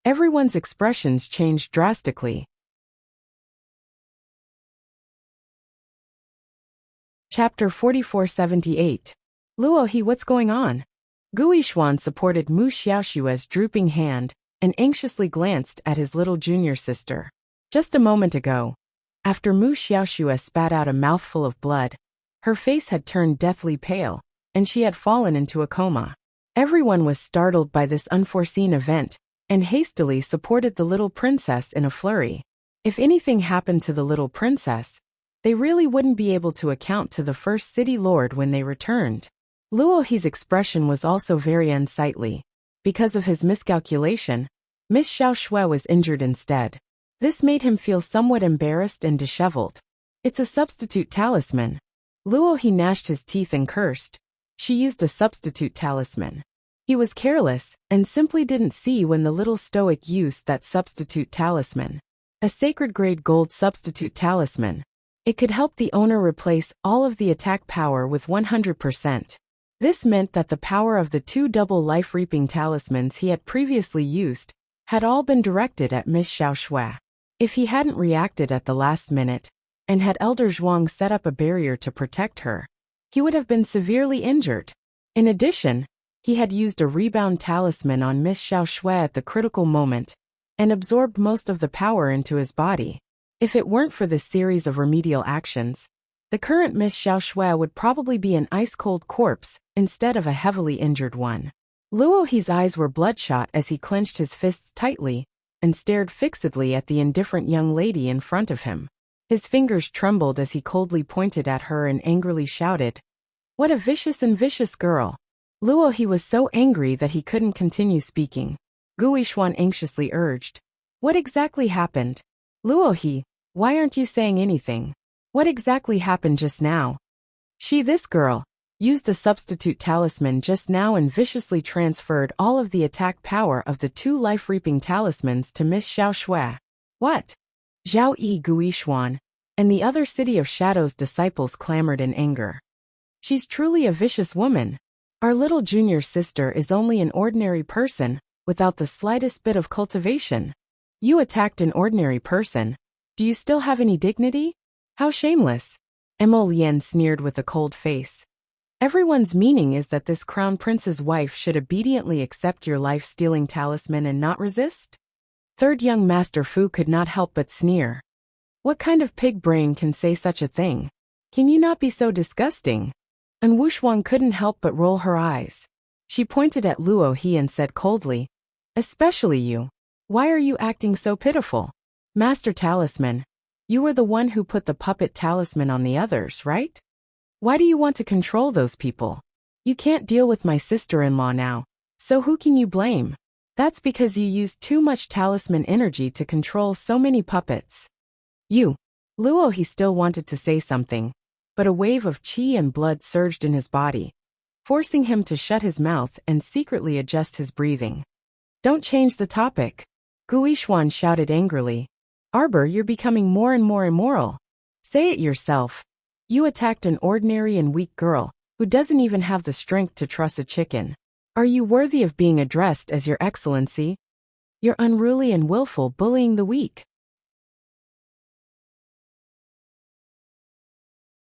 Everyone's expressions changed drastically. Chapter 4478. Luohi, what's going on? Gu Yishuan supported Mu Xiaoshua's drooping hand and anxiously glanced at his little junior sister. Just a moment ago, after Mu Xiaoshua spat out a mouthful of blood, her face had turned deathly pale, and she had fallen into a coma. Everyone was startled by this unforeseen event and hastily supported the little princess in a flurry. If anything happened to the little princess, they really wouldn't be able to account to the first city lord when they returned. Luohi's expression was also very unsightly. Because of his miscalculation, Miss Xiaoshue was injured instead. This made him feel somewhat embarrassed and disheveled. It's a substitute talisman. Luohi gnashed his teeth and cursed. She used a substitute talisman. He was careless and simply didn't see when the little stoic used that substitute talisman. A sacred-grade gold substitute talisman. It could help the owner replace all of the attack power with 100%. This meant that the power of the two double life-reaping talismans he had previously used had all been directed at Miss Xiaoshue. If he hadn't reacted at the last minute, and had Elder Zhuang set up a barrier to protect her, he would have been severely injured. In addition, he had used a rebound talisman on Miss Xiaoshue at the critical moment, and absorbed most of the power into his body. If it weren't for this series of remedial actions, the current Miss Xiaoshue would probably be an ice-cold corpse instead of a heavily injured one. Luohi's eyes were bloodshot as he clenched his fists tightly and stared fixedly at the indifferent young lady in front of him. His fingers trembled as he coldly pointed at her and angrily shouted, "What a vicious and vicious girl!" Luohi was so angry that he couldn't continue speaking. Gu Yishuan anxiously urged, "What exactly happened? Luohi, why aren't you saying anything? What exactly happened just now?" This girl, used a substitute talisman just now and viciously transferred all of the attack power of the two life-reaping talismans to Miss Xiaoshue. What? Zhao Yi, Gu Yishuan, and the other City of Shadows disciples clamored in anger. She's truly a vicious woman. Our little junior sister is only an ordinary person, without the slightest bit of cultivation. You attacked an ordinary person. Do you still have any dignity? How shameless. Emil Lien sneered with a cold face. Everyone's meaning is that this crown prince's wife should obediently accept your life-stealing talisman and not resist? Third young Master Fu could not help but sneer. What kind of pig brain can say such a thing? Can you not be so disgusting? And Wushuang couldn't help but roll her eyes. She pointed at Luohi and said coldly, "Especially you. Why are you acting so pitiful? Master Talisman, you were the one who put the puppet talisman on the others, right? Why do you want to control those people? You can't deal with my sister-in-law now, so who can you blame? That's because you used too much talisman energy to control so many puppets." Luohi still wanted to say something, but a wave of qi and blood surged in his body, forcing him to shut his mouth and secretly adjust his breathing. "Don't change the topic." Gu Yishuan shouted angrily. "Arbor, you're becoming more and more immoral. Say it yourself. You attacked an ordinary and weak girl, who doesn't even have the strength to truss a chicken. Are you worthy of being addressed as Your Excellency? You're unruly and willful, bullying the weak."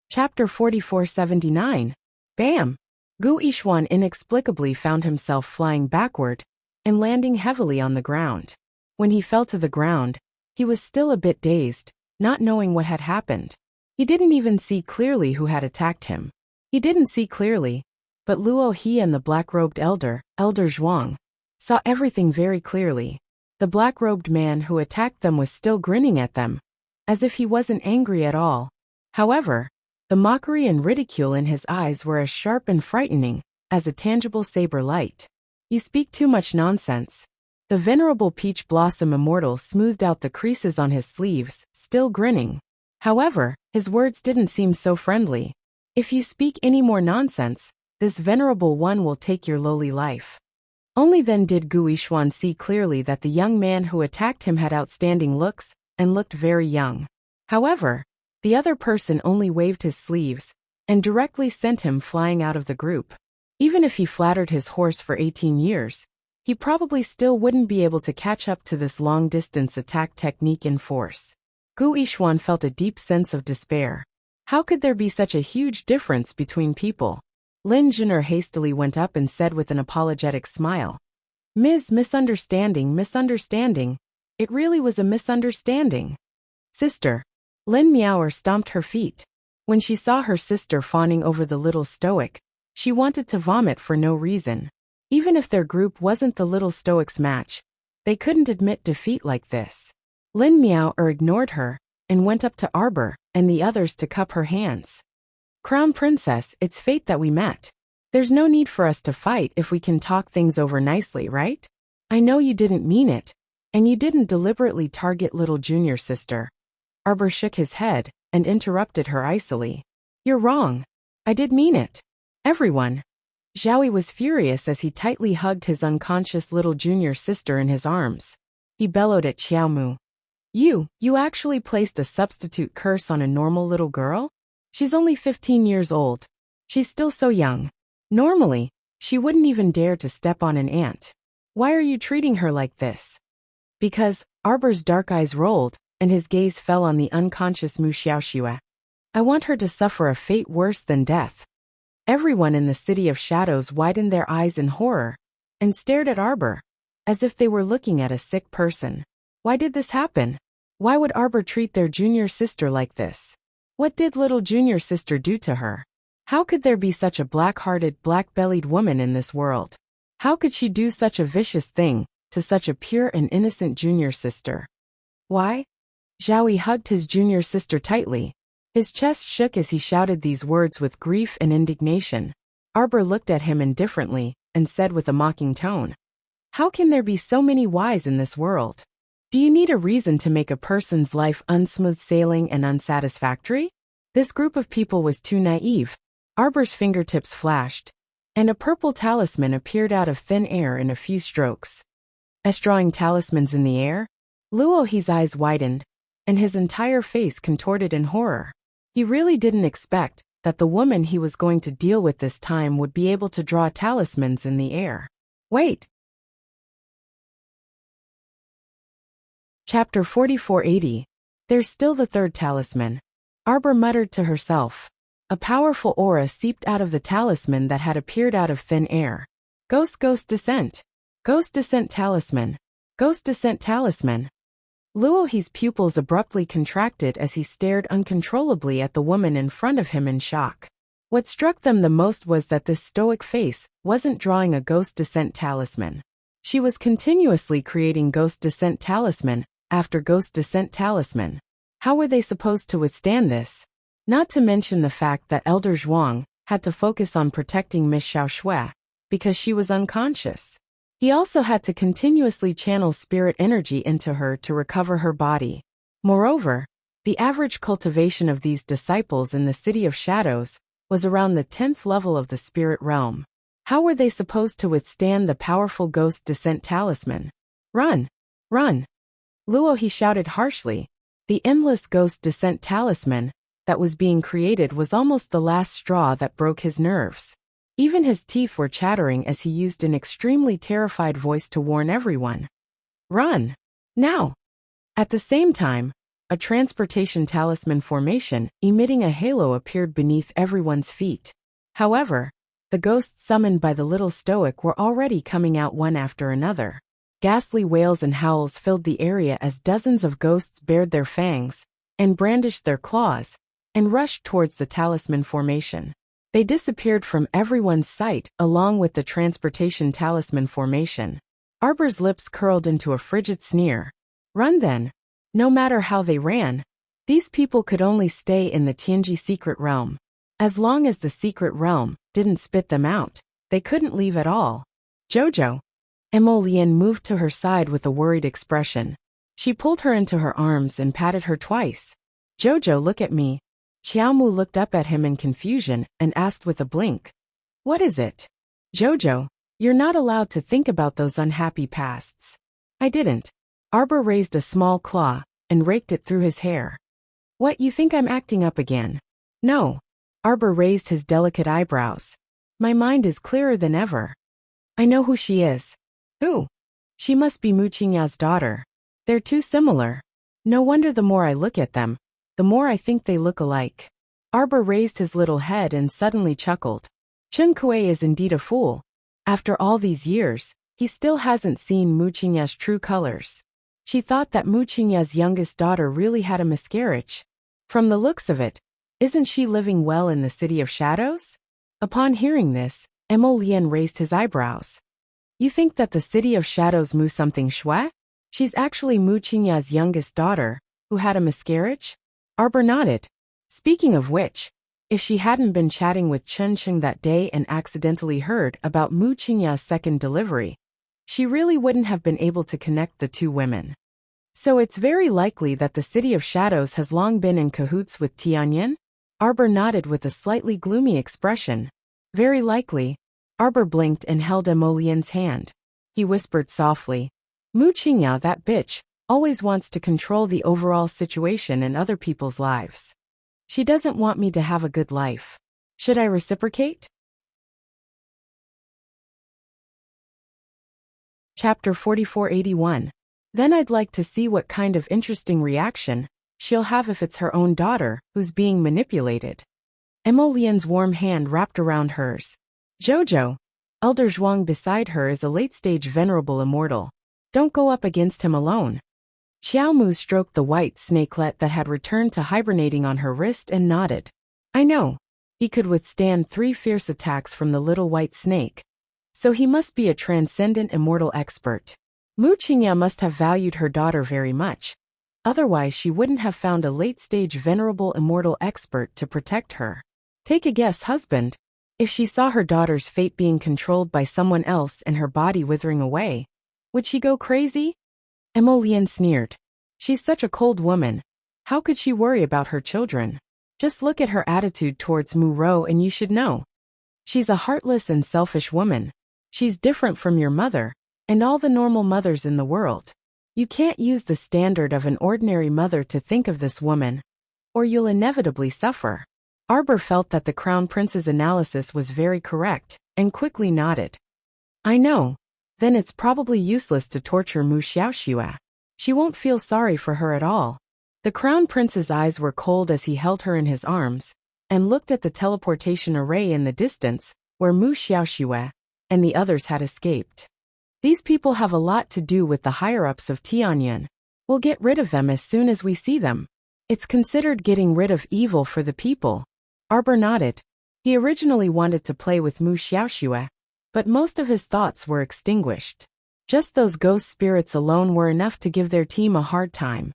Chapter 4479. Bam! Gu Yishuan inexplicably found himself flying backward and landing heavily on the ground. When he fell to the ground, he was still a bit dazed, not knowing what had happened. He didn't even see clearly who had attacked him. He didn't see clearly, but Luohi and the black-robed Elder Zhuang, saw everything very clearly. The black-robed man who attacked them was still grinning at them, as if he wasn't angry at all. However, the mockery and ridicule in his eyes were as sharp and frightening as a tangible saber light. "You speak too much nonsense." The venerable peach blossom immortal smoothed out the creases on his sleeves, still grinning. However, his words didn't seem so friendly. "If you speak any more nonsense, this venerable one will take your lowly life." Only then did Gu Yishuan see clearly that the young man who attacked him had outstanding looks and looked very young. However, the other person only waved his sleeves and directly sent him flying out of the group. Even if he flattered his horse for 18 years, he probably still wouldn't be able to catch up to this long-distance attack technique in force. Gu Yishuan felt a deep sense of despair. How could there be such a huge difference between people? Lin Junior hastily went up and said with an apologetic smile. Ms. Misunderstanding. It really was a misunderstanding. Sister. Lin Miaoer stomped her feet. When she saw her sister fawning over the little stoic, she wanted to vomit for no reason. Even if their group wasn't the little stoic's match, they couldn't admit defeat like this. Lin Miaoer ignored her and went up to Arbor and the others to cup her hands. Crown Princess, it's fate that we met. There's no need for us to fight if we can talk things over nicely, right? I know you didn't mean it, and you didn't deliberately target little junior sister. Arbor shook his head and interrupted her icily. You're wrong. I did mean it. Everyone. Zhaoyi was furious as he tightly hugged his unconscious little junior sister in his arms. He bellowed at Xiaomu. You actually placed a substitute curse on a normal little girl? She's only 15 years old. She's still so young. Normally, she wouldn't even dare to step on an ant. Why are you treating her like this? Because, Arbor's dark eyes rolled, and his gaze fell on the unconscious Mu Xiaoxue. I want her to suffer a fate worse than death. Everyone in the City of Shadows widened their eyes in horror, and stared at Arbor, as if they were looking at a sick person. Why did this happen? Why would Arbor treat their junior sister like this? What did little junior sister do to her? How could there be such a black-hearted, black-bellied woman in this world? How could she do such a vicious thing to such a pure and innocent junior sister? Why? Zhaoyi hugged his junior sister tightly. His chest shook as he shouted these words with grief and indignation. Arbor looked at him indifferently and said with a mocking tone, how can there be so many whys in this world? Do you need a reason to make a person's life unsmooth sailing and unsatisfactory? This group of people was too naive. Arbor's fingertips flashed, and a purple talisman appeared out of thin air in a few strokes. As drawing talismans in the air, Luohi's eyes widened, and his entire face contorted in horror. He really didn't expect that the woman he was going to deal with this time would be able to draw talismans in the air. Wait! Chapter 4480. There's still the third talisman. Arbor muttered to herself. A powerful aura seeped out of the talisman that had appeared out of thin air. Ghost Descent. Ghost Descent Talisman. Ghost Descent Talisman. Luohi's pupils abruptly contracted as he stared uncontrollably at the woman in front of him in shock. What struck them the most was that this stoic face wasn't drawing a Ghost Descent Talisman. She was continuously creating Ghost Descent Talisman after Ghost Descent Talisman. How were they supposed to withstand this? Not to mention the fact that Elder Zhuang had to focus on protecting Miss Xiaoshui because she was unconscious. He also had to continuously channel spirit energy into her to recover her body. Moreover, the average cultivation of these disciples in the City of Shadows was around the 10th level of the spirit realm. How were they supposed to withstand the powerful Ghost Descent Talisman? Run! Run! Luohi shouted harshly. The endless Ghost Descent Talisman that was being created was almost the last straw that broke his nerves. Even his teeth were chattering as he used an extremely terrified voice to warn everyone. Run! Now! At the same time, a transportation talisman formation emitting a halo appeared beneath everyone's feet. However, the ghosts summoned by the little stoic were already coming out one after another. Ghastly wails and howls filled the area as dozens of ghosts bared their fangs and brandished their claws and rushed towards the talisman formation. They disappeared from everyone's sight along with the transportation talisman formation. Arbor's lips curled into a frigid sneer. Run then. No matter how they ran, these people could only stay in the Tianji secret realm. As long as the secret realm didn't spit them out, they couldn't leave at all. Jojo. Emolian moved to her side with a worried expression. She pulled her into her arms and patted her twice. Jojo, look at me. Xiaomu looked up at him in confusion and asked with a blink. What is it? Jojo, you're not allowed to think about those unhappy pasts. I didn't. Arbor raised a small claw and raked it through his hair. What, you think I'm acting up again? No. Arbor raised his delicate eyebrows. My mind is clearer than ever. I know who she is. Who? She must be Mu Qingyao's daughter. They're too similar. No wonder the more I look at them, the more I think they look alike. Arbor raised his little head and suddenly chuckled. Chen Kuei is indeed a fool. After all these years, he still hasn't seen Mu Qingya's true colors. She thought that Mu Qingya's youngest daughter really had a miscarriage. From the looks of it, isn't she living well in the City of Shadows? Upon hearing this, Emo Lien raised his eyebrows. You think that the City of Shadows Mu something Shui? She's actually Mu Qingya's youngest daughter, who had a miscarriage? Arbor nodded. Speaking of which, if she hadn't been chatting with Chen Cheng that day and accidentally heard about Mu Qingya's second delivery, she really wouldn't have been able to connect the two women. So it's very likely that the City of Shadows has long been in cahoots with Tianyin? Arbor nodded with a slightly gloomy expression. Very likely. Arbor blinked and held Emolien's hand. He whispered softly, Mu Qingya, that bitch, always wants to control the overall situation in other people's lives. She doesn't want me to have a good life. Should I reciprocate? Chapter 4481. Then I'd like to see what kind of interesting reaction she'll have if it's her own daughter who's being manipulated. Emolien's warm hand wrapped around hers. Jojo. Elder Zhuang beside her is a late-stage venerable immortal. Don't go up against him alone. Xiaomu stroked the white snakelet that had returned to hibernating on her wrist and nodded. I know. He could withstand 3 fierce attacks from the little white snake. So he must be a transcendent immortal expert. Mu Qingya must have valued her daughter very much. Otherwise she wouldn't have found a late-stage venerable immortal expert to protect her. Take a guess, husband. If she saw her daughter's fate being controlled by someone else and her body withering away, would she go crazy? Emolian sneered. She's such a cold woman. How could she worry about her children? Just look at her attitude towards Mu Rou and you should know. She's a heartless and selfish woman. She's different from your mother, and all the normal mothers in the world. You can't use the standard of an ordinary mother to think of this woman, or you'll inevitably suffer. Arbor felt that the Crown Prince's analysis was very correct, and quickly nodded. I know. Then it's probably useless to torture Mu Xiaoxue. She won't feel sorry for her at all. The Crown Prince's eyes were cold as he held her in his arms, and looked at the teleportation array in the distance, where Mu Xiaoxue and the others had escaped. These people have a lot to do with the higher-ups of Tianyin. We'll get rid of them as soon as we see them. It's considered getting rid of evil for the people. Arbor nodded. He originally wanted to play with Mu Xiaoxue, but most of his thoughts were extinguished. Just those ghost spirits alone were enough to give their team a hard time.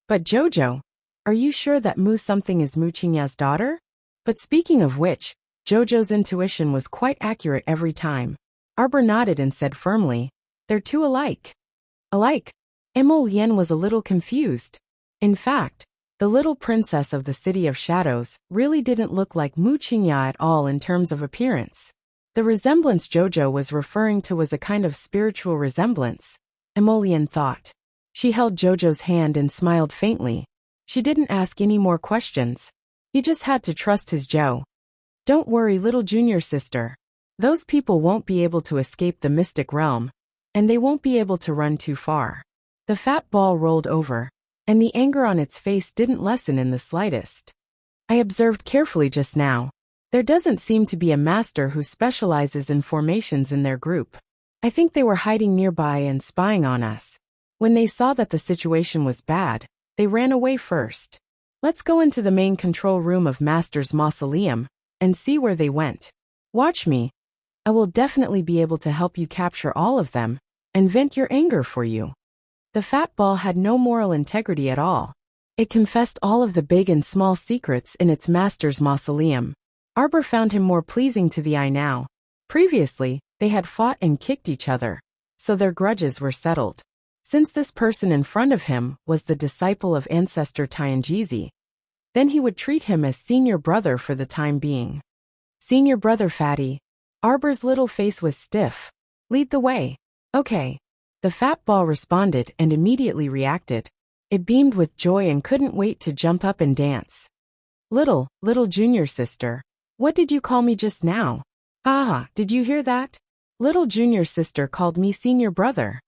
But Jojo, are you sure that Mu something is Mu Qingya's daughter? But speaking of which, Jojo's intuition was quite accurate every time. Arbor nodded and said firmly, they're too alike. Alike? Emo Lien was a little confused. In fact, the little princess of the City of Shadows really didn't look like Mu Qingya at all in terms of appearance. The resemblance Jojo was referring to was a kind of spiritual resemblance, Emolian thought. She held Jojo's hand and smiled faintly. She didn't ask any more questions. He just had to trust his Jo. Don't worry, little junior sister. Those people won't be able to escape the mystic realm, and they won't be able to run too far. The fat ball rolled over, and the anger on its face didn't lessen in the slightest. I observed carefully just now. There doesn't seem to be a master who specializes in formations in their group. I think they were hiding nearby and spying on us. When they saw that the situation was bad, they ran away first. Let's go into the main control room of Master's Mausoleum and see where they went. Watch me. I will definitely be able to help you capture all of them and vent your anger for you. The fat ball had no moral integrity at all. It confessed all of the big and small secrets in its master's mausoleum. Arbor found him more pleasing to the eye now. Previously, they had fought and kicked each other, so their grudges were settled. Since this person in front of him was the disciple of ancestor Tianjizi, then he would treat him as senior brother for the time being. Senior brother fatty. Arbor's little face was stiff. Lead the way. Okay. The fat ball responded and immediately reacted. It beamed with joy and couldn't wait to jump up and dance. Little junior sister. What did you call me just now? Haha, did you hear that? Little junior sister called me senior brother.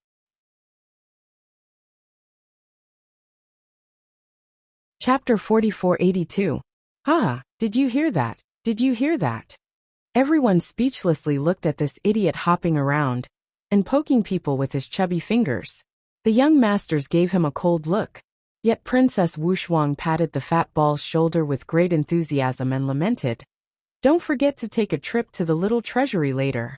Chapter 4482. Haha, did you hear that? Did you hear that? Everyone speechlessly looked at this idiot hopping around and poking people with his chubby fingers. The young masters gave him a cold look. Yet Princess Wuxia patted the fat ball's shoulder with great enthusiasm and lamented, "Don't forget to take a trip to the little treasury later."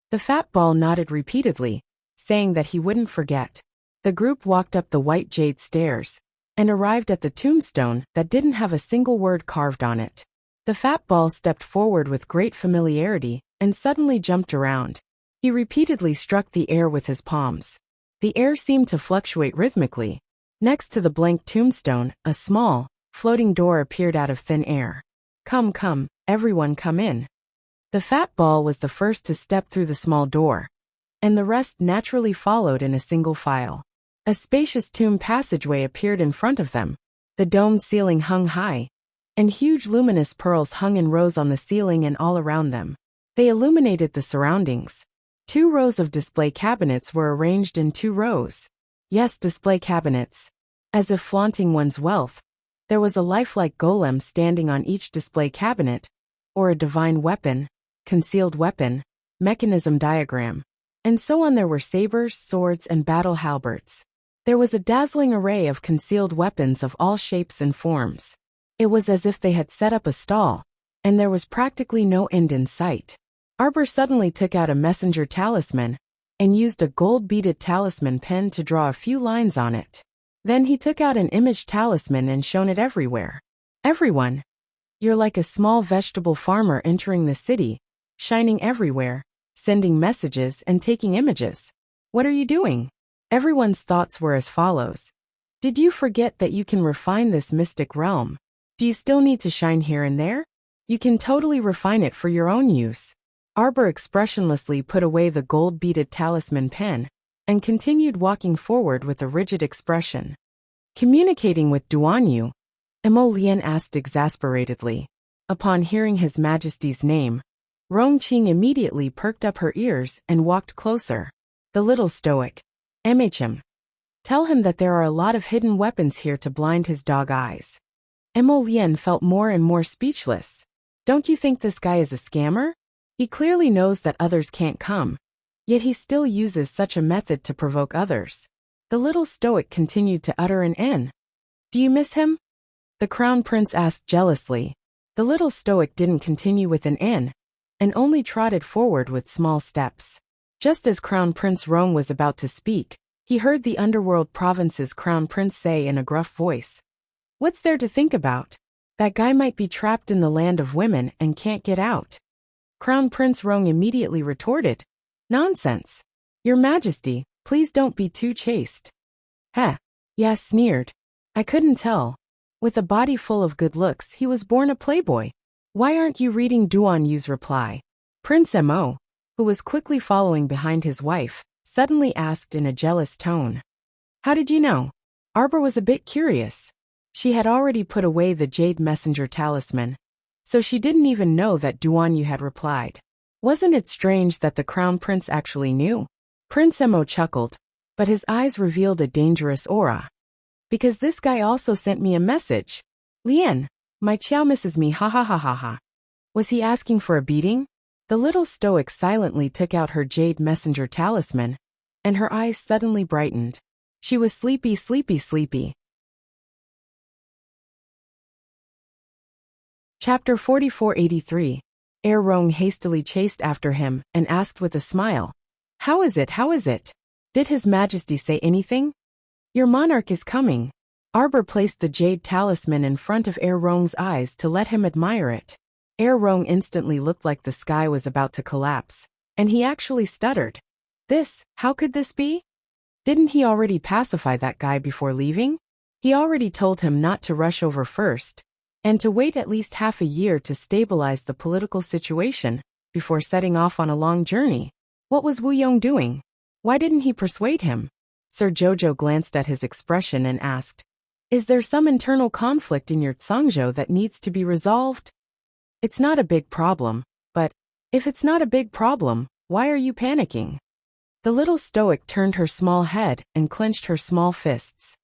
The fat ball nodded repeatedly, saying that he wouldn't forget. The group walked up the white jade stairs and arrived at the tombstone that didn't have a single word carved on it. The fat ball stepped forward with great familiarity and suddenly jumped around. He repeatedly struck the air with his palms. The air seemed to fluctuate rhythmically. Next to the blank tombstone, a small, floating door appeared out of thin air. "Come, come, everyone come in." The fat ball was the first to step through the small door, and the rest naturally followed in a single file. A spacious tomb passageway appeared in front of them. The domed ceiling hung high, and huge luminous pearls hung in rows on the ceiling and all around them. They illuminated the surroundings. 2 rows of display cabinets were arranged in 2 rows. Yes, display cabinets. As if flaunting one's wealth, there was a lifelike golem standing on each display cabinet, or a divine weapon, concealed weapon, mechanism diagram, and so on. There were sabers, swords, and battle halberds. There was a dazzling array of concealed weapons of all shapes and forms. It was as if they had set up a stall, and there was practically no end in sight. Arbor suddenly took out a messenger talisman and used a gold-beaded talisman pen to draw a few lines on it. Then he took out an image talisman and shone it everywhere. "Everyone, you're like a small vegetable farmer entering the city, shining everywhere, sending messages and taking images. What are you doing?" Everyone's thoughts were as follows. "Did you forget that you can refine this mystic realm? Do you still need to shine here and there? You can totally refine it for your own use." Arbor expressionlessly put away the gold-beaded talisman pen and continued walking forward with a rigid expression. Communicating with Duanyu, Emolian asked exasperatedly. Upon hearing His Majesty's name, Rongqing immediately perked up her ears and walked closer. The little stoic. "MHM. Tell him that there are a lot of hidden weapons here to blind his dog eyes." Emolian felt more and more speechless. "Don't you think this guy is a scammer? He clearly knows that others can't come, yet he still uses such a method to provoke others." The little stoic continued to utter an N. "Do you miss him?" the crown prince asked jealously. The little stoic didn't continue with an N, and only trotted forward with small steps. Just as Crown Prince Rong was about to speak, he heard the underworld province's crown prince say in a gruff voice, "What's there to think about? That guy might be trapped in the land of women and can't get out." Crown Prince Rong immediately retorted, "Nonsense. Your Majesty, please don't be too chaste." "Heh." Yeah, sneered. "I couldn't tell. With a body full of good looks, he was born a playboy. Why aren't you reading Duanyu's reply?" Prince Mo, who was quickly following behind his wife, suddenly asked in a jealous tone. "How did you know?" Arbor was a bit curious. She had already put away the jade messenger talisman, so she didn't even know that Duanyu had replied. Wasn't it strange that the crown prince actually knew? Prince Mo chuckled, but his eyes revealed a dangerous aura. "Because this guy also sent me a message. Lien, my chow misses me, ha ha ha ha ha." Was he asking for a beating? The little stoic silently took out her jade messenger talisman, and her eyes suddenly brightened. She was sleepy, sleepy, sleepy. Chapter 4483. Rong hastily chased after him and asked with a smile, How is it? How is it? Did His Majesty say anything?" "Your monarch is coming." Arbor placed the jade talisman in front of Rong's eyes to let him admire it. Rong instantly looked like the sky was about to collapse, and he actually stuttered. How could this be? Didn't he already pacify that guy before leaving? He already told him not to rush over first, and to wait at least half a year to stabilize the political situation before setting off on a long journey. What was Wu Yong doing? Why didn't he persuade him? Sir Jojo glanced at his expression and asked, "Is there some internal conflict in your Tsangzhou that needs to be resolved?" "It's not a big problem, but if it's not a big problem, why are you panicking?" The little stoic turned her small head and clenched her small fists.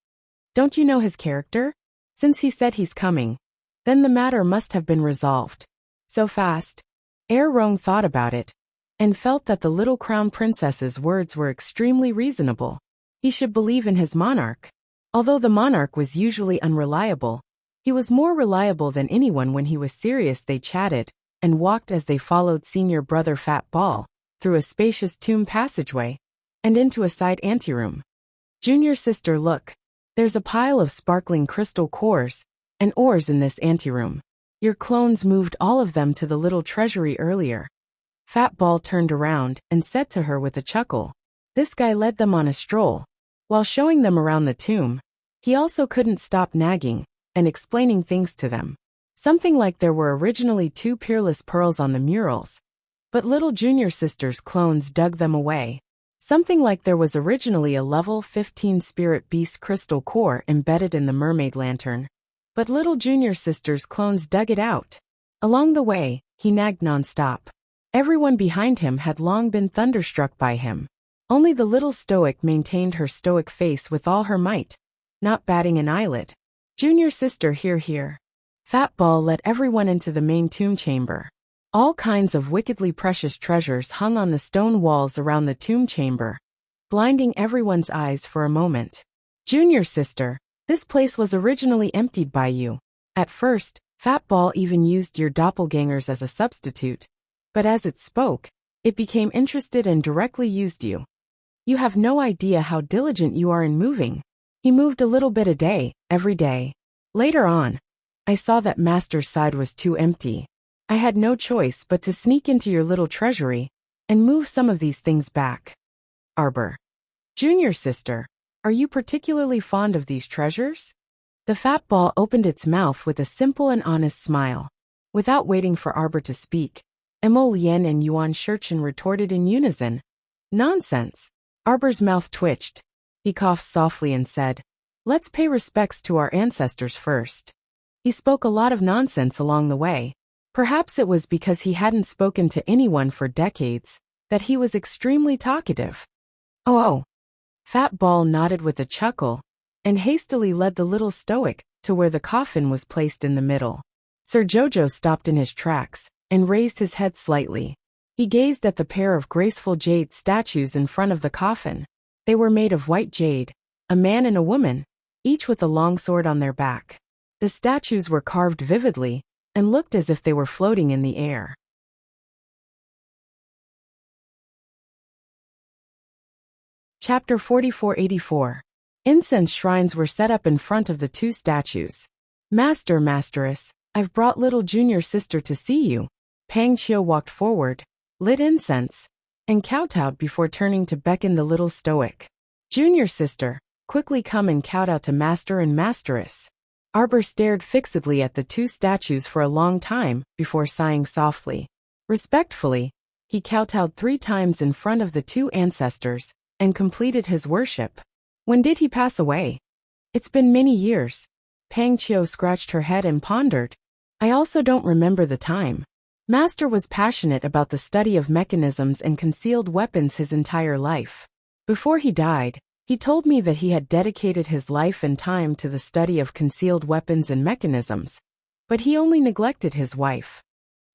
"Don't you know his character? Since he said he's coming, then the matter must have been resolved. So fast." Rong thought about it, and felt that the little crown princess's words were extremely reasonable. He should believe in his monarch. Although the monarch was usually unreliable, he was more reliable than anyone. When he was serious, they chatted and walked as they followed senior brother Fat Ball through a spacious tomb passageway and into a side anteroom. Junior sister, look. There's a pile of sparkling crystal cores and ores in this anteroom. Your clones moved all of them to the little treasury earlier. Fat Ball turned around and said to her with a chuckle. This guy led them on a stroll. While showing them around the tomb, he also couldn't stop nagging and explaining things to them. Something like there were originally 2 peerless pearls on the murals, but little junior sister's clones dug them away. Something like there was originally a level 15 spirit beast crystal core embedded in the mermaid lantern, but little junior sister's clones dug it out. Along the way, he nagged nonstop. Everyone behind him had long been thunderstruck by him. Only the little stoic maintained her stoic face with all her might, not batting an eyelid. Junior sister, here. Fat Ball led everyone into the main tomb chamber. All kinds of wickedly precious treasures hung on the stone walls around the tomb chamber, blinding everyone's eyes for a moment. Junior sister, this place was originally emptied by you. At first, Fat Ball even used your doppelgangers as a substitute, but as it spoke, it became interested and directly used you. You have no idea how diligent you are in moving. He moved a little bit a day, every day. Later on, I saw that Master's side was too empty. I had no choice but to sneak into your little treasury and move some of these things back. Arbor. Junior sister, are you particularly fond of these treasures? The Fat Ball opened its mouth with a simple and honest smile. Without waiting for Arbor to speak, Emo Lien and Yuan Shurchen retorted in unison. Nonsense. Arbor's mouth twitched. He coughed softly and said, let's pay respects to our ancestors first. He spoke a lot of nonsense along the way. Perhaps it was because he hadn't spoken to anyone for decades that he was extremely talkative. Oh. Fat Ball nodded with a chuckle and hastily led the little stoic to where the coffin was placed in the middle. Sir Jojo stopped in his tracks and raised his head slightly. He gazed at the pair of graceful jade statues in front of the coffin. They were made of white jade, a man and a woman, each with a long sword on their back. The statues were carved vividly and looked as if they were floating in the air. Chapter 4484. Incense shrines were set up in front of the 2 statues. Masteress, I've brought little junior sister to see you. Pang Chio walked forward, lit incense, and kowtowed before turning to beckon the little stoic. Junior sister, quickly come and kowtow to Master and Masteress. Arbor stared fixedly at the 2 statues for a long time before sighing softly. Respectfully, he kowtowed 3 times in front of the 2 ancestors and completed his worship. When did he pass away? It's been many years. Pang Chio scratched her head and pondered. I also don't remember the time. Master was passionate about the study of mechanisms and concealed weapons his entire life. Before he died, he told me that he had dedicated his life and time to the study of concealed weapons and mechanisms, but he only neglected his wife.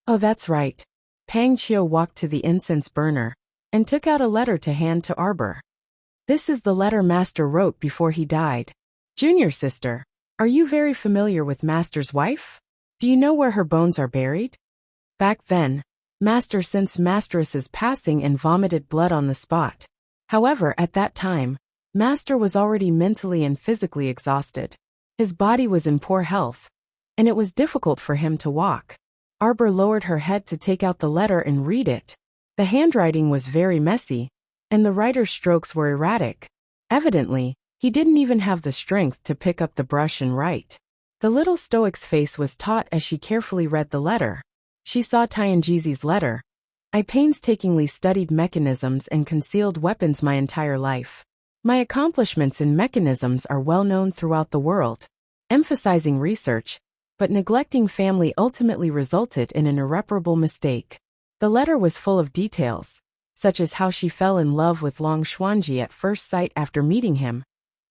Oh, that's right. Pang Chio walked to the incense burner and took out a letter to hand to Arbor. This is the letter Master wrote before he died. Junior sister, are you very familiar with Master's wife? Do you know where her bones are buried? Back then, Master sensed Masteress's passing and vomited blood on the spot. However, at that time, Master was already mentally and physically exhausted. His body was in poor health, and it was difficult for him to walk. Arbor lowered her head to take out the letter and read it. The handwriting was very messy, and the writer's strokes were erratic. Evidently, he didn't even have the strength to pick up the brush and write. The little stoic's face was taut as she carefully read the letter. She saw Tianjizi's letter. I painstakingly studied mechanisms and concealed weapons my entire life. My accomplishments in mechanisms are well known throughout the world. Emphasizing research, but neglecting family ultimately resulted in an irreparable mistake. The letter was full of details, such as how she fell in love with Long Xuanji at first sight after meeting him,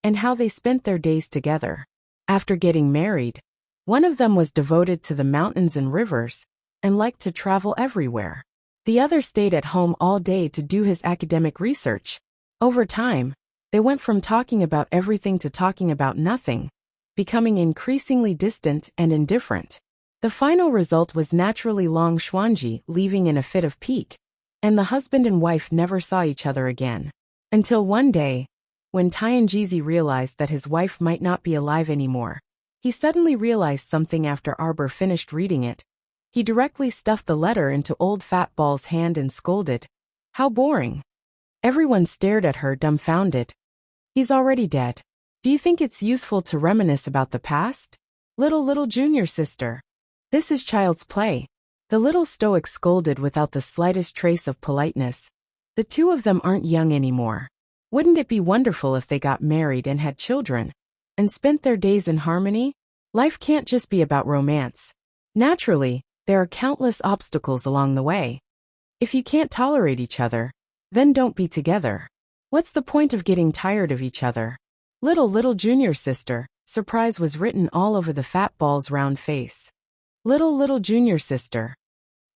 and how they spent their days together. After getting married, one of them was devoted to the mountains and rivers, and liked to travel everywhere. The other stayed at home all day to do his academic research. Over time, they went from talking about everything to talking about nothing, becoming increasingly distant and indifferent. The final result was naturally Long Xuanji leaving in a fit of pique, and the husband and wife never saw each other again. Until one day, when Tianjizi realized that his wife might not be alive anymore, he suddenly realized something after Arbor finished reading it. He directly stuffed the letter into old Fat Ball's hand and scolded, "How boring." Everyone stared at her dumbfounded. "He's already dead. Do you think it's useful to reminisce about the past? Little junior sister. This is child's play." The little stoic scolded without the slightest trace of politeness. "The two of them aren't young anymore. Wouldn't it be wonderful if they got married and had children, and spent their days in harmony? Life can't just be about romance. Naturally, there are countless obstacles along the way. If you can't tolerate each other, then don't be together. What's the point of getting tired of each other?" Little junior sister." Surprise was written all over the Fat Ball's round face. Little junior sister.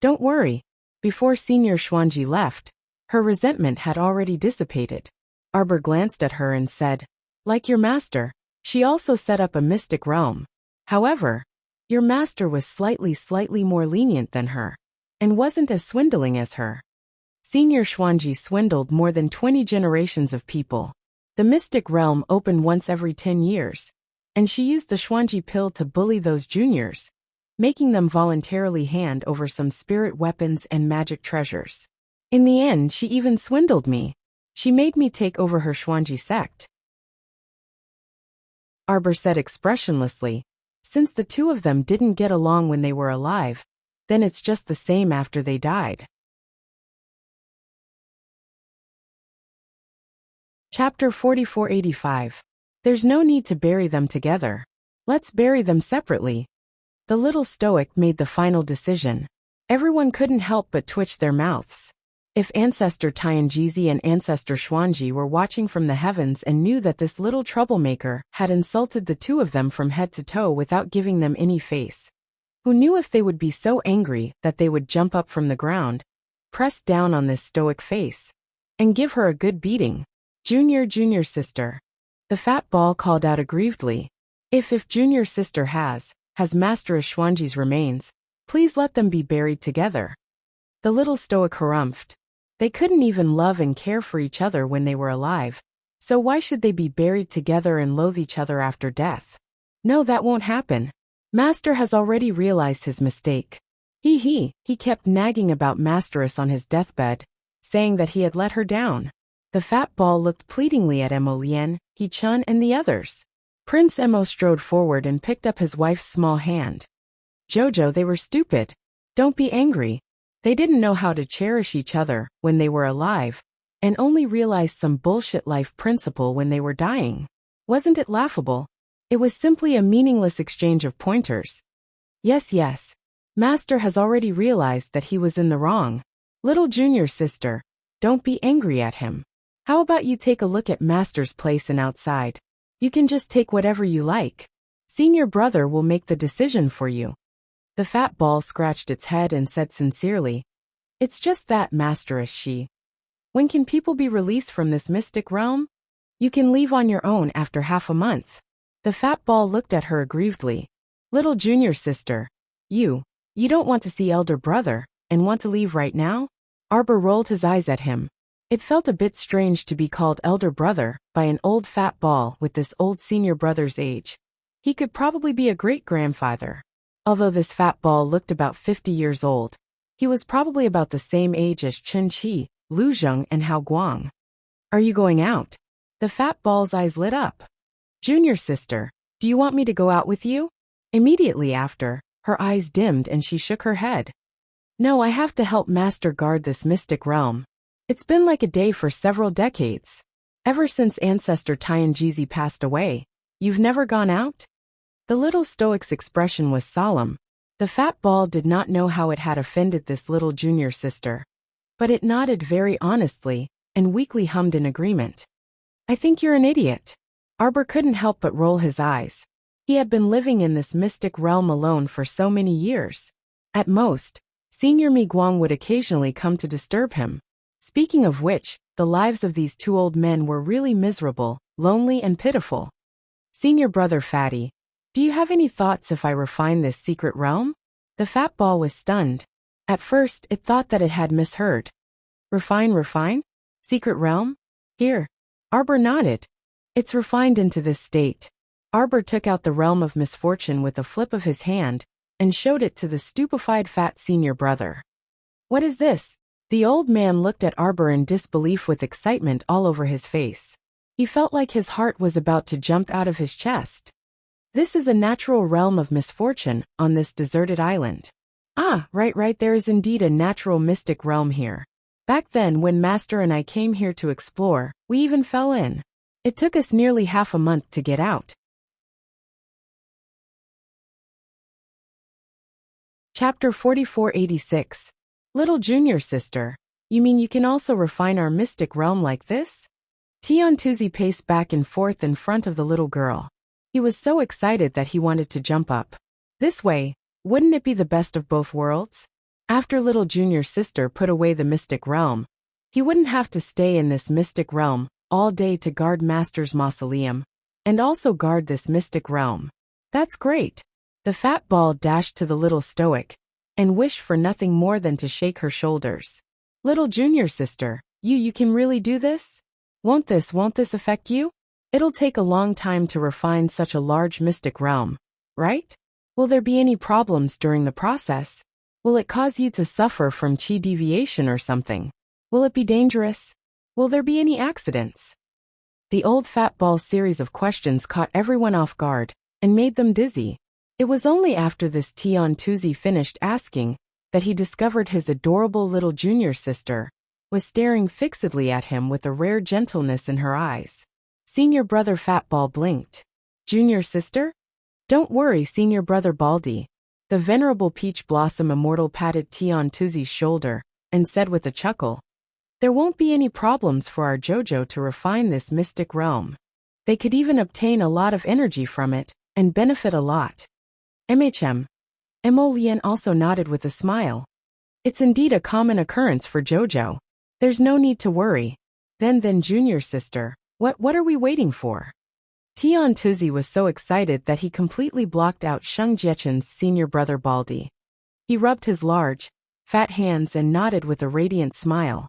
Don't worry. Before Senior Xuanji left, her resentment had already dissipated. Arbor glanced at her and said, "Like your master, she also set up a mystic realm. However, your master was slightly more lenient than her, and wasn't as swindling as her." Senior Xuanji swindled more than 20 generations of people. The mystic realm opened once every 10 years, and she used the Xuanji pill to bully those juniors, making them voluntarily hand over some spirit weapons and magic treasures. In the end, she even swindled me. She made me take over her Xuanji sect. Arbor said expressionlessly, "Since the two of them didn't get along when they were alive, then it's just the same after they died." Chapter 4485. There's no need to bury them together. Let's bury them separately. The little stoic made the final decision. Everyone couldn't help but twitch their mouths. If Ancestor Tianjizi and Ancestor Xuanji were watching from the heavens and knew that this little troublemaker had insulted the two of them from head to toe without giving them any face, who knew if they would be so angry that they would jump up from the ground, press down on this stoic face, and give her a good beating? Junior sister. The Fat Ball called out aggrievedly. If junior sister has Master Xuanji's remains, please let them be buried together." The little stoic harumphed. They couldn't even love and care for each other when they were alive, so why should they be buried together and loathe each other after death? No, that won't happen. Master has already realized his mistake. He kept nagging about Masteress on his deathbed, saying that he had let her down. The Fat Ball looked pleadingly at Emo Lien, He Chun and the others. Prince Emo strode forward and picked up his wife's small hand. "Jojo, they were stupid. Don't be angry. They didn't know how to cherish each other when they were alive, and only realized some bullshit life principle when they were dying. Wasn't it laughable? It was simply a meaningless exchange of pointers." Yes. Master has already realized that he was in the wrong. Little junior sister, don't be angry at him. How about you take a look at Master's place and outside? You can just take whatever you like. Senior brother will make the decision for you. The Fat Ball scratched its head and said sincerely, "It's just that, Masteress she. When can people be released from this mystic realm? You can leave on your own after half a month." The Fat Ball looked at her aggrievedly. "Little junior sister, you don't want to see elder brother, and want to leave right now?" Arbor rolled his eyes at him. It felt a bit strange to be called elder brother by an old Fat Ball with this old senior brother's age. He could probably be a great-grandfather. Although this Fat Ball looked about 50 years old, he was probably about the same age as Chen Qi, Lu Zheng and Hao Guang. "Are you going out?" The Fat Ball's eyes lit up. "Junior sister, do you want me to go out with you?" Immediately after, her eyes dimmed and she shook her head. "No, I have to help Master guard this mystic realm. It's been like a day for several decades. Ever since Ancestor Tianjizi passed away, you've never gone out?" The little stoic's expression was solemn. The Fat Ball did not know how it had offended this little junior sister, but it nodded very honestly and weakly hummed in agreement. "I think you're an idiot." Arbor couldn't help but roll his eyes. He had been living in this mystic realm alone for so many years. At most, Senior Miguang would occasionally come to disturb him. Speaking of which, the lives of these two old men were really miserable, lonely and pitiful. Senior brother Fatty, do you have any thoughts if I refine this secret realm? The fat ball was stunned. At first, it thought that it had misheard. Refine? Secret realm? Here. Arbor nodded. It's refined into this state. Arbor took out the realm of misfortune with a flip of his hand and showed it to the stupefied fat senior brother. What is this? The old man looked at Arbor in disbelief with excitement all over his face. He felt like his heart was about to jump out of his chest. This is a natural realm of misfortune on this deserted island. Ah, right, there is indeed a natural mystic realm here. Back then when Master and I came here to explore, we even fell in. It took us nearly half a month to get out. Chapter 4486. Little junior sister, you mean you can also refine our mystic realm like this? Tiantuzi paced back and forth in front of the little girl. He was so excited that he wanted to jump up. This way, wouldn't it be the best of both worlds? After little junior sister put away the mystic realm, he wouldn't have to stay in this mystic realm all day to guard Master's mausoleum, and also guard this mystic realm. That's great. The fat ball dashed to the little stoic, and wished for nothing more than to shake her shoulders. Little junior sister, you can really do this? Won't this affect you? It'll take a long time to refine such a large mystic realm, right? Will there be any problems during the process? Will it cause you to suffer from chi deviation or something? Will it be dangerous? Will there be any accidents? The old fat ball's series of questions caught everyone off guard and made them dizzy. It was only after this Tiantuzi finished asking that he discovered his adorable little junior sister was staring fixedly at him with a rare gentleness in her eyes. Senior brother fat ball blinked. Junior sister? Don't worry, senior brother Baldy. The venerable peach blossom immortal patted Tiantuzi's shoulder and said with a chuckle, there won't be any problems for our Jojo to refine this mystic realm. They could even obtain a lot of energy from it and benefit a lot. Mo Lian also nodded with a smile. It's indeed a common occurrence for Jojo. There's no need to worry. Then junior sister, what are we waiting for? Tiantuzi was so excited that he completely blocked out Sheng Jiechen's senior brother Baldy. He rubbed his large, fat hands and nodded with a radiant smile.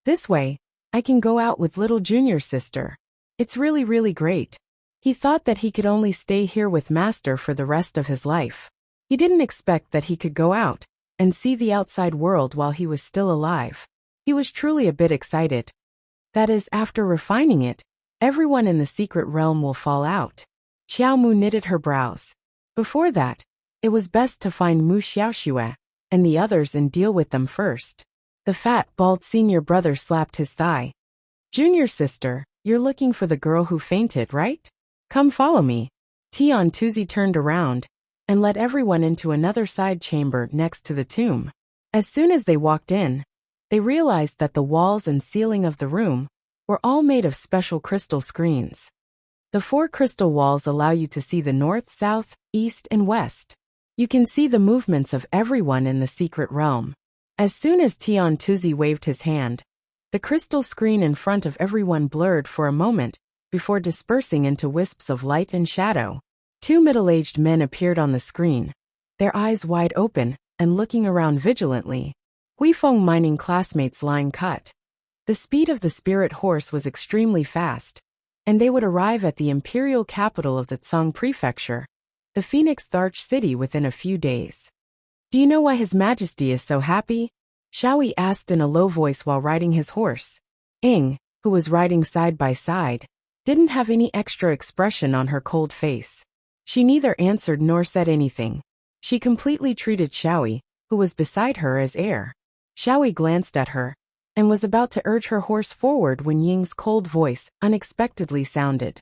This way, I can go out with little junior sister. It's really great. He thought that he could only stay here with Master for the rest of his life. He didn't expect that he could go out and see the outside world while he was still alive. He was truly a bit excited. That is, after refining it, everyone in the secret realm will fall out. Xiao Mu knitted her brows. Before that, it was best to find Mu Xiaoxue and the others and deal with them first. The fat, bald senior brother slapped his thigh. Junior sister, you're looking for the girl who fainted, right? Come follow me. Tiantuzi turned around and led everyone into another side chamber next to the tomb. As soon as they walked in, they realized that the walls and ceiling of the room were all made of special crystal screens. The 4 crystal walls allow you to see the north, south, east, and west. You can see the movements of everyone in the secret realm. As soon as Tiantuzi waved his hand, the crystal screen in front of everyone blurred for a moment before dispersing into wisps of light and shadow. 2 middle-aged men appeared on the screen, their eyes wide open and looking around vigilantly. Huifeng mining classmates line cut. The speed of the spirit horse was extremely fast, and they would arrive at the imperial capital of the Tsang Prefecture, the Phoenix Tharch city, within a few days. Do you know why His Majesty is so happy? Xiaoyi asked in a low voice while riding his horse. Ing, who was riding side by side, didn't have any extra expression on her cold face. She neither answered nor said anything. She completely treated Xiaoyi, who was beside her, as air. Xiaoyi glanced at her and was about to urge her horse forward when Ying's cold voice unexpectedly sounded.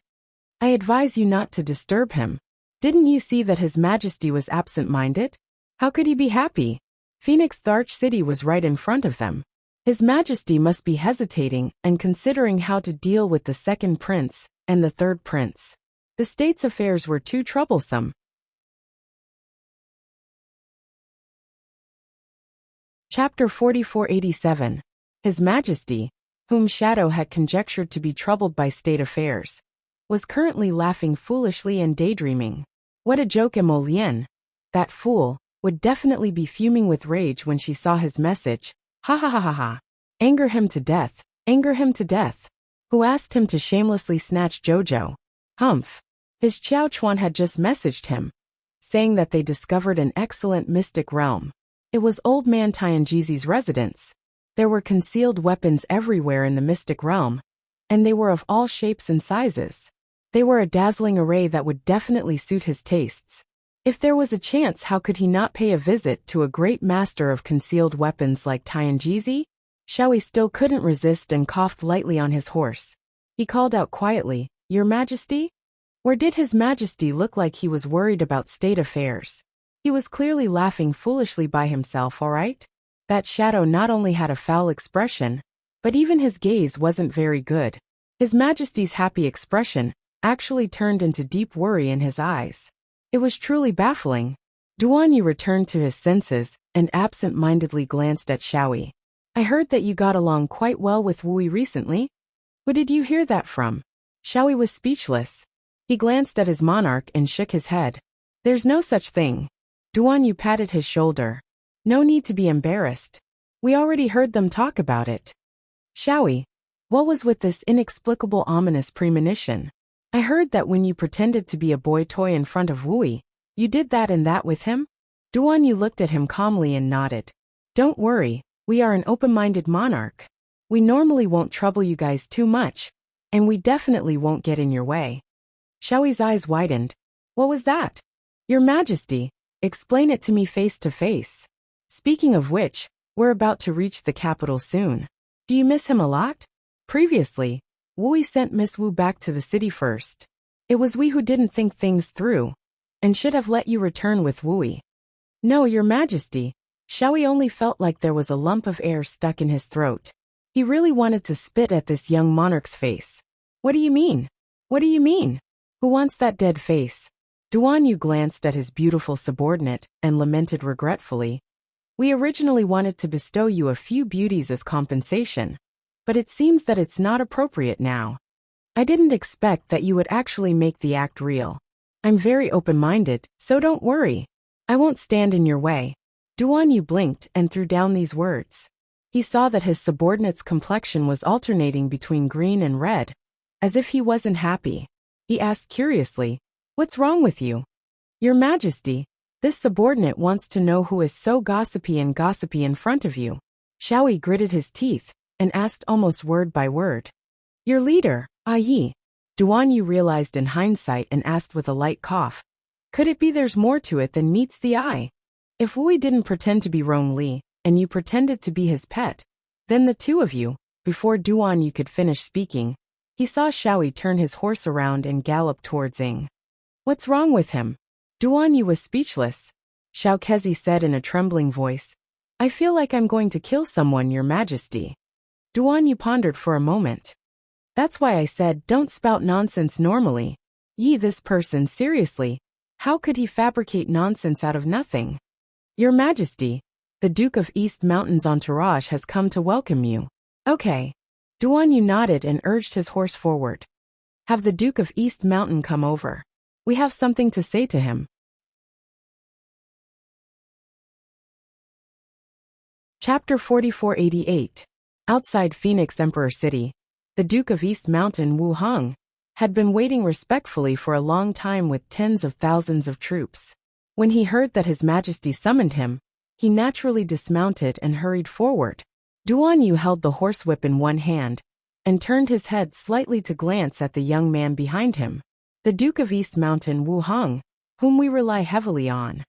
I advise you not to disturb him. Didn't you see that His Majesty was absent-minded? How could he be happy? Phoenix Tharch City was right in front of them. His Majesty must be hesitating and considering how to deal with the second prince and the third prince. The state's affairs were too troublesome. Chapter 4487. His Majesty, whom Shadow had conjectured to be troubled by state affairs, was currently laughing foolishly and daydreaming. What a joke, Emolien! That fool would definitely be fuming with rage when she saw his message. Ha ha ha ha ha. Anger him to death, anger him to death. Who asked him to shamelessly snatch Jojo? Humph. His Qiao Chuan had just messaged him, saying that they discovered an excellent mystic realm. It was old man Tianjizi's residence. There were concealed weapons everywhere in the mystic realm, and they were of all shapes and sizes. They were a dazzling array that would definitely suit his tastes. If there was a chance, how could he not pay a visit to a great master of concealed weapons like Tianjizi? Shaoyi still couldn't resist and coughed lightly on his horse. He called out quietly, "Your Majesty?" Or did His Majesty look like he was worried about state affairs? He was clearly laughing foolishly by himself, all right? That Shadow not only had a foul expression, but even his gaze wasn't very good. His Majesty's happy expression actually turned into deep worry in his eyes. It was truly baffling. Duanyu returned to his senses and absent-mindedly glanced at Shaoyi. "I heard that you got along quite well with Wui recently. Who did you hear that from?" Shaoyi was speechless. He glanced at his monarch and shook his head. "There's no such thing." Duanyu patted his shoulder. "No need to be embarrassed. We already heard them talk about it." "Shaoyi, what was with this inexplicable ominous premonition? I heard that when you pretended to be a boy toy in front of Wui, you did that and that with him?" Duanyu looked at him calmly and nodded. "Don't worry, we are an open-minded monarch. We normally won't trouble you guys too much, and we definitely won't get in your way." Shaoyi's eyes widened. "What was that?" "Your Majesty, explain it to me face to face. Speaking of which, we're about to reach the capital soon. Do you miss him a lot? Previously, Wui sent Miss Wu back to the city first. It was we who didn't think things through, and should have let you return with Wui." "No, Your Majesty." Shaoyi only felt like there was a lump of air stuck in his throat. He really wanted to spit at this young monarch's face. "What do you mean? What do you mean? Who wants that dead face?" Duanyu glanced at his beautiful subordinate and lamented regretfully. "We originally wanted to bestow you a few beauties as compensation, but it seems that it's not appropriate now. I didn't expect that you would actually make the act real. I'm very open-minded, so don't worry. I won't stand in your way." Duanyu blinked and threw down these words. He saw that his subordinate's complexion was alternating between green and red, as if he wasn't happy. He asked curiously, "What's wrong with you?" "Your Majesty, this subordinate wants to know who is so gossipy in front of you." Shaoyi gritted his teeth and asked almost word by word. "Your leader, Yi." Duanyu realized in hindsight and asked with a light cough. Could it be there's more to it than meets the eye? If Wui didn't pretend to be Rong Li, and you pretended to be his pet, then the two of you, before Duanyu could finish speaking, he saw Shaoyi turn his horse around and gallop towards Ying. "What's wrong with him?" Duanyu was speechless. Xiao Kezi said in a trembling voice, "I feel like I'm going to kill someone, Your Majesty." Duanyu pondered for a moment. "That's why I said don't spout nonsense normally. This person, seriously, how could he fabricate nonsense out of nothing?" "Your Majesty, the Duke of East Mountain's entourage has come to welcome you." "Okay." Duanyu nodded and urged his horse forward. "Have the Duke of East Mountain come over. We have something to say to him." Chapter 4488. Outside Phoenix Emperor City, the Duke of East Mountain Wu Heng had been waiting respectfully for a long time with tens of thousands of troops. When he heard that His Majesty summoned him, he naturally dismounted and hurried forward. Duanyu held the horsewhip in one hand and turned his head slightly to glance at the young man behind him. The Duke of East Mountain Wu Heng, whom we rely heavily on.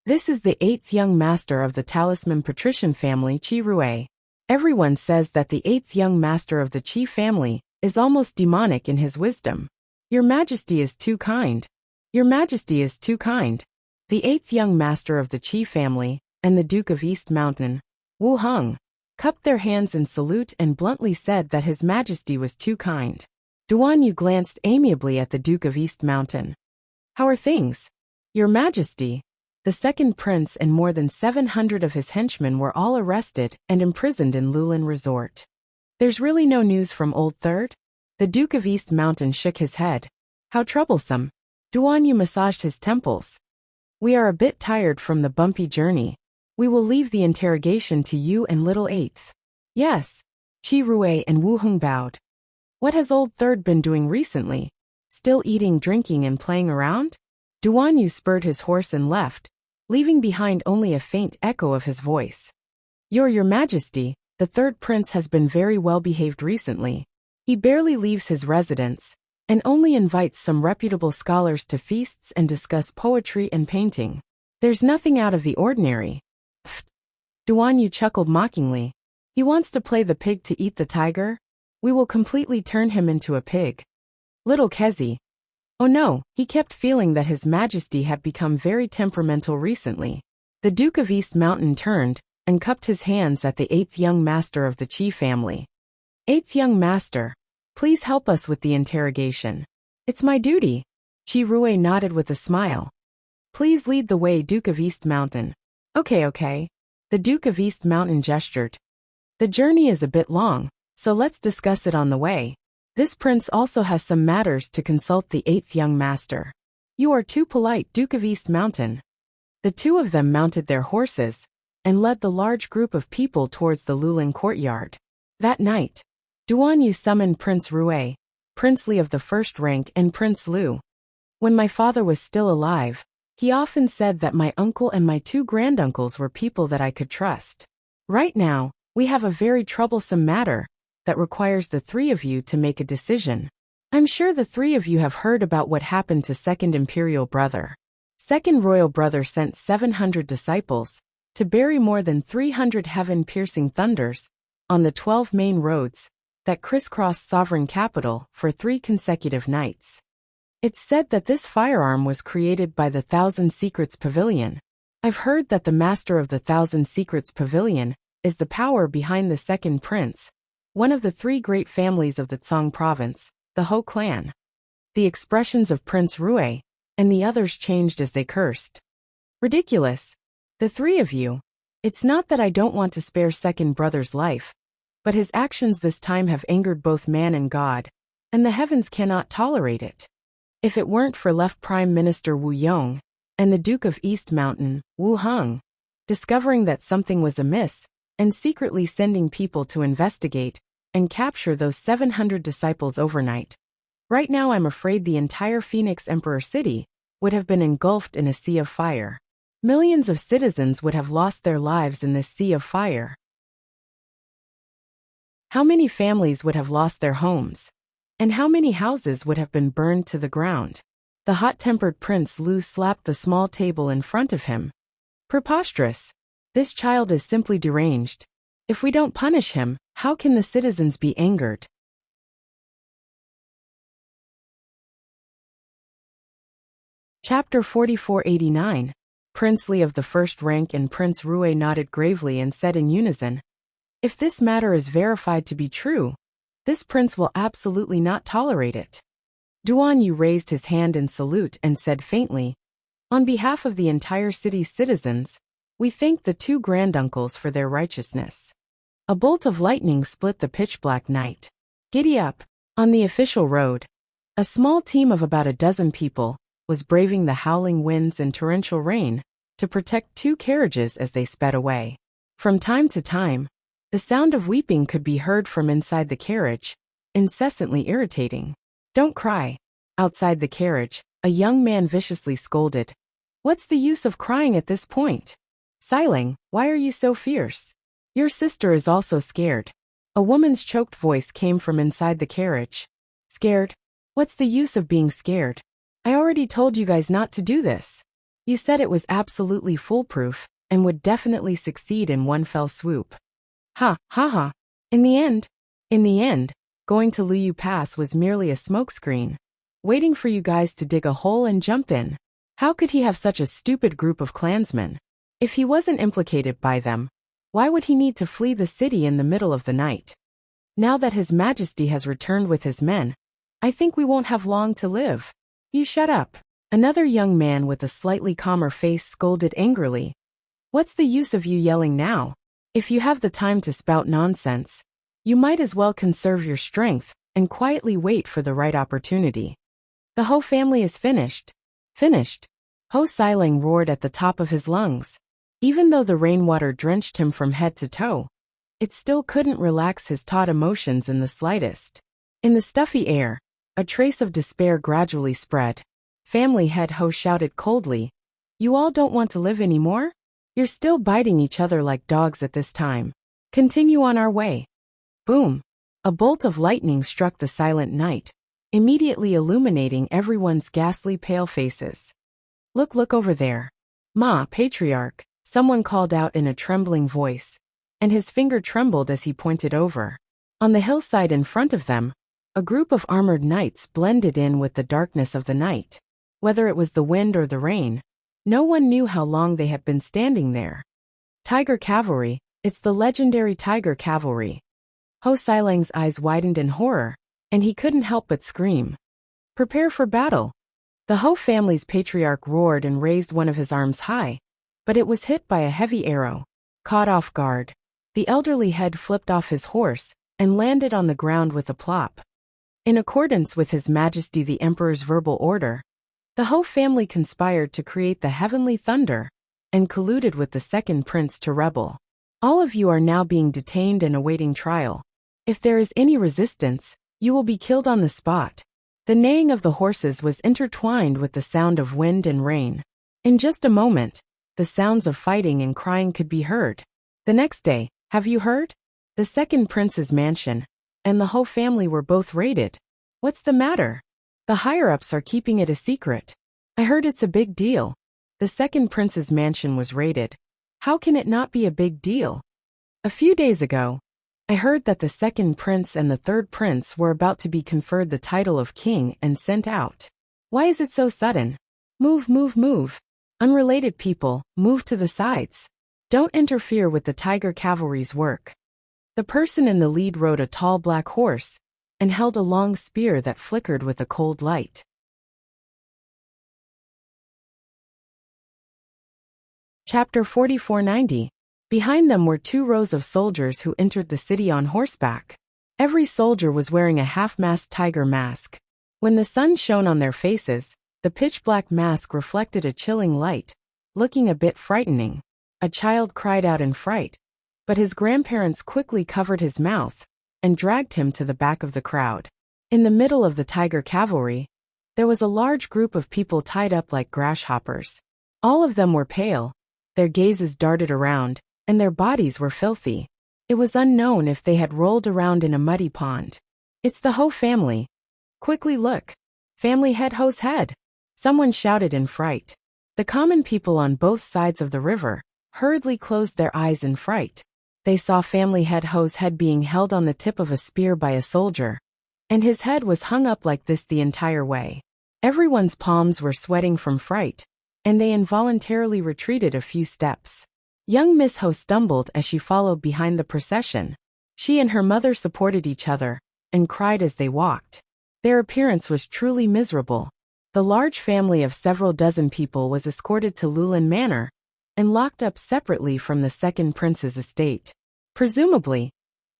This is the 8th young master of the Talisman patrician family Qi Rui. Everyone says that the 8th young master of the Qi family is almost demonic in his wisdom. Your Majesty is too kind. Your Majesty is too kind. The 8th young master of the Qi family and the Duke of East Mountain, Wu Heng, cupped their hands in salute and bluntly said that His Majesty was too kind. Duanyu glanced amiably at the Duke of East Mountain. "How are things?" "Your Majesty." The second prince and more than 700 of his henchmen were all arrested and imprisoned in Lulin Resort. There's really no news from Old Third? The Duke of East Mountain shook his head. How troublesome. Duan Yu massaged his temples. We are a bit tired from the bumpy journey. We will leave the interrogation to you and Little Eighth. Yes. Qi Rui and Wu Heng bowed. What has Old Third been doing recently? Still eating, drinking, and playing around? Duan Yu spurred his horse and left, leaving behind only a faint echo of his voice. Your Majesty, the third prince has been very well behaved recently. He barely leaves his residence, and only invites some reputable scholars to feasts and discuss poetry and painting. There's nothing out of the ordinary. Pfft. Duan Yu chuckled mockingly. He wants to play the pig to eat the tiger? We will completely turn him into a pig. Little Kezi. Oh no, he kept feeling that His Majesty had become very temperamental recently. The Duke of East Mountain turned and cupped his hands at the 8th young master of the Qi family. 8th young master, please help us with the interrogation. It's my duty. Qi Rui nodded with a smile. Please lead the way, Duke of East Mountain. Okay. The Duke of East Mountain gestured. The journey is a bit long, so let's discuss it on the way. This prince also has some matters to consult the 8th young master. You are too polite, Duke of East Mountain. The two of them mounted their horses and led the large group of people towards the Lulin courtyard. That night, Duan Yu summoned Prince Rui, Prince Li of the first rank, and Prince Lu. When my father was still alive, he often said that my uncle and my two granduncles were people that I could trust. Right now, we have a very troublesome matter that requires the three of you to make a decision. I'm sure the three of you have heard about what happened to Second Imperial Brother. Second Royal Brother sent 700 disciples to bury more than 300 heaven-piercing thunders on the 12 main roads that crisscrossed sovereign capital for 3 consecutive nights. It's said that this firearm was created by the Thousand Secrets Pavilion. I've heard that the master of the Thousand Secrets Pavilion is the power behind the second prince, one of the 3 great families of the Tsang province, the Ho clan. The expressions of Prince Rui and the others changed as they cursed. Ridiculous. The 3 of you. It's not that I don't want to spare second brother's life, but his actions this time have angered both man and God, and the heavens cannot tolerate it. If it weren't for left Prime Minister Wu Yong and the Duke of East Mountain, Wu Heng, discovering that something was amiss and secretly sending people to investigate and capture those 700 disciples overnight. Right now I'm afraid the entire Phoenix Emperor City would have been engulfed in a sea of fire. Millions of citizens would have lost their lives in this sea of fire. How many families would have lost their homes? And how many houses would have been burned to the ground? The hot-tempered Prince Lu slapped the small table in front of him. Preposterous. This child is simply deranged. If we don't punish him, how can the citizens be angered? Chapter 4489. Prince Li of the first rank and Prince Rui nodded gravely and said in unison, if this matter is verified to be true, this prince will absolutely not tolerate it. Duan Yu raised his hand in salute and said faintly, on behalf of the entire city's citizens, we thank the 2 granduncles for their righteousness. A bolt of lightning split the pitch-black night. Giddy up. On the official road, a small team of about a dozen people was braving the howling winds and torrential rain to protect 2 carriages as they sped away. From time to time, the sound of weeping could be heard from inside the carriage, incessantly irritating. Don't cry. Outside the carriage, a young man viciously scolded. What's the use of crying at this point? Xiling, why are you so fierce? Your sister is also scared. A woman's choked voice came from inside the carriage. Scared? What's the use of being scared? I already told you guys not to do this. You said it was absolutely foolproof and would definitely succeed in one fell swoop. Ha. In the end, going to Luyu Pass was merely a smokescreen, waiting for you guys to dig a hole and jump in. How could he have such a stupid group of clansmen? If he wasn't implicated by them, why would he need to flee the city in the middle of the night? Now that His Majesty has returned with his men, I think we won't have long to live. You shut up. Another young man with a slightly calmer face scolded angrily. What's the use of you yelling now? If you have the time to spout nonsense, you might as well conserve your strength and quietly wait for the right opportunity. The Ho family is finished. Finished. Ho Silang roared at the top of his lungs. Even though the rainwater drenched him from head to toe, it still couldn't relax his taut emotions in the slightest. In the stuffy air, a trace of despair gradually spread. Family head Ho shouted coldly, "You all don't want to live anymore? You're still biting each other like dogs at this time. Continue on our way." Boom! A bolt of lightning struck the silent night, immediately illuminating everyone's ghastly pale faces. Look over there. Ma, Patriarch," someone called out in a trembling voice, and his finger trembled as he pointed over. On the hillside in front of them, a group of armored knights blended in with the darkness of the night. Whether it was the wind or the rain, no one knew how long they had been standing there. Tiger Cavalry, it's the legendary Tiger Cavalry. Ho Silang's eyes widened in horror, and he couldn't help but scream. Prepare for battle. The Ho family's patriarch roared and raised one of his arms high, but it was hit by a heavy arrow. Caught off guard, the elderly head flipped off his horse and landed on the ground with a plop. In accordance with His Majesty the Emperor's verbal order, the Ho family conspired to create the heavenly thunder and colluded with the second prince to rebel. All of you are now being detained and awaiting trial. If there is any resistance, you will be killed on the spot. The neighing of the horses was intertwined with the sound of wind and rain. In just a moment, the sounds of fighting and crying could be heard. The next day, have you heard? The second prince's mansion and the Ho family were both raided. What's the matter? The higher-ups are keeping it a secret. I heard it's a big deal. The second prince's mansion was raided. How can it not be a big deal? A few days ago, I heard that the second prince and the third prince were about to be conferred the title of king and sent out. Why is it so sudden? Move, move, move. Unrelated people, move to the sides. Don't interfere with the Tiger Cavalry's work. The person in the lead rode a tall black horse and held a long spear that flickered with a cold light. Chapter 4490. Behind them were 2 rows of soldiers who entered the city on horseback. Every soldier was wearing a half-masked tiger mask. When the sun shone on their faces, the pitch-black mask reflected a chilling light, looking a bit frightening. A child cried out in fright, but his grandparents quickly covered his mouth and dragged him to the back of the crowd. In the middle of the Tiger Cavalry, there was a large group of people tied up like grasshoppers. All of them were pale, their gazes darted around, and their bodies were filthy. It was unknown if they had rolled around in a muddy pond. It's the Ho family. Quickly look. Family head Ho's head. Someone shouted in fright. The common people on both sides of the river hurriedly closed their eyes in fright. They saw family head Ho's head being held on the tip of a spear by a soldier, and his head was hung up like this the entire way. Everyone's palms were sweating from fright, and they involuntarily retreated a few steps. Young Miss Ho stumbled as she followed behind the procession. She and her mother supported each other and cried as they walked. Their appearance was truly miserable. The large family of several dozen people was escorted to Lulin Manor and locked up separately from the second prince's estate. Presumably,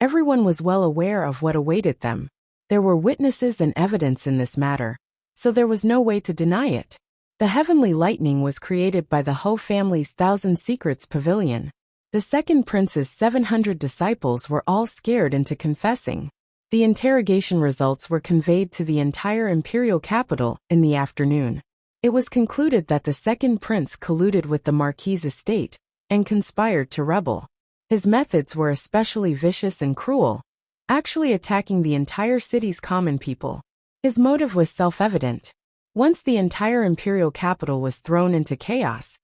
everyone was well aware of what awaited them. There were witnesses and evidence in this matter, so there was no way to deny it. The heavenly lightning was created by the Ho family's Thousand Secrets Pavilion. The second prince's 700 disciples were all scared into confessing. The interrogation results were conveyed to the entire imperial capital in the afternoon. It was concluded that the second prince colluded with the Marquis's estate and conspired to rebel. His methods were especially vicious and cruel, actually attacking the entire city's common people. His motive was self-evident. Once the entire imperial capital was thrown into chaos,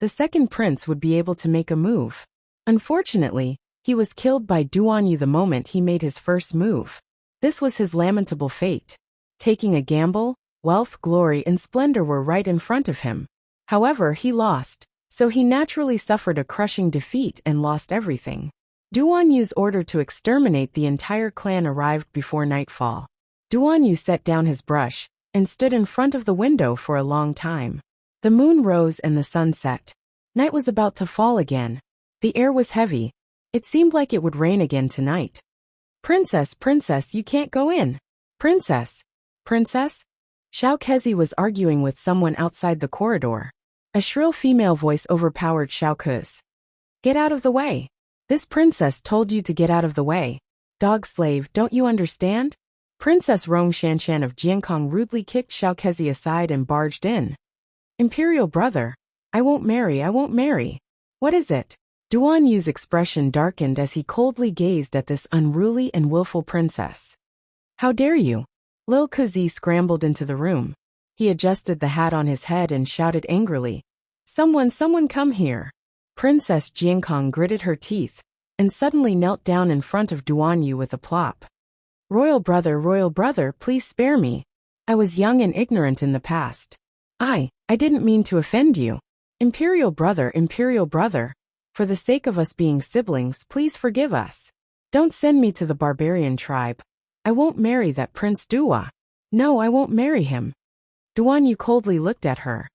the second prince would be able to make a move. Unfortunately, he was killed by Duanyu the moment he made his first move. This was his lamentable fate. Taking a gamble, wealth, glory, and splendor were right in front of him. However, he lost, so he naturally suffered a crushing defeat and lost everything. Duanyu's order to exterminate the entire clan arrived before nightfall. Duanyu set down his brush and stood in front of the window for a long time. The moon rose and the sun set. Night was about to fall again. The air was heavy. It seemed like it would rain again tonight. Princess, princess, you can't go in. Princess, princess? Xiao Kezi was arguing with someone outside the corridor. A shrill female voice overpowered Xiao Kezi. Get out of the way. This princess told you to get out of the way. Dog slave, don't you understand? Princess Rong Shanshan of Jiankong rudely kicked Xiao Kezi aside and barged in. Imperial brother, I won't marry, I won't marry. What is it? Duan Yu's expression darkened as he coldly gazed at this unruly and willful princess. How dare you? Lil Kezi scrambled into the room. He adjusted the hat on his head and shouted angrily. Someone come here. Princess Jiankong gritted her teeth and suddenly knelt down in front of Duan Yu with a plop. Royal brother, please spare me. I was young and ignorant in the past. I didn't mean to offend you. Imperial brother, for the sake of us being siblings, please forgive us. Don't send me to the barbarian tribe. I won't marry that Prince Dua. No, I won't marry him. Duan Yu coldly looked at her.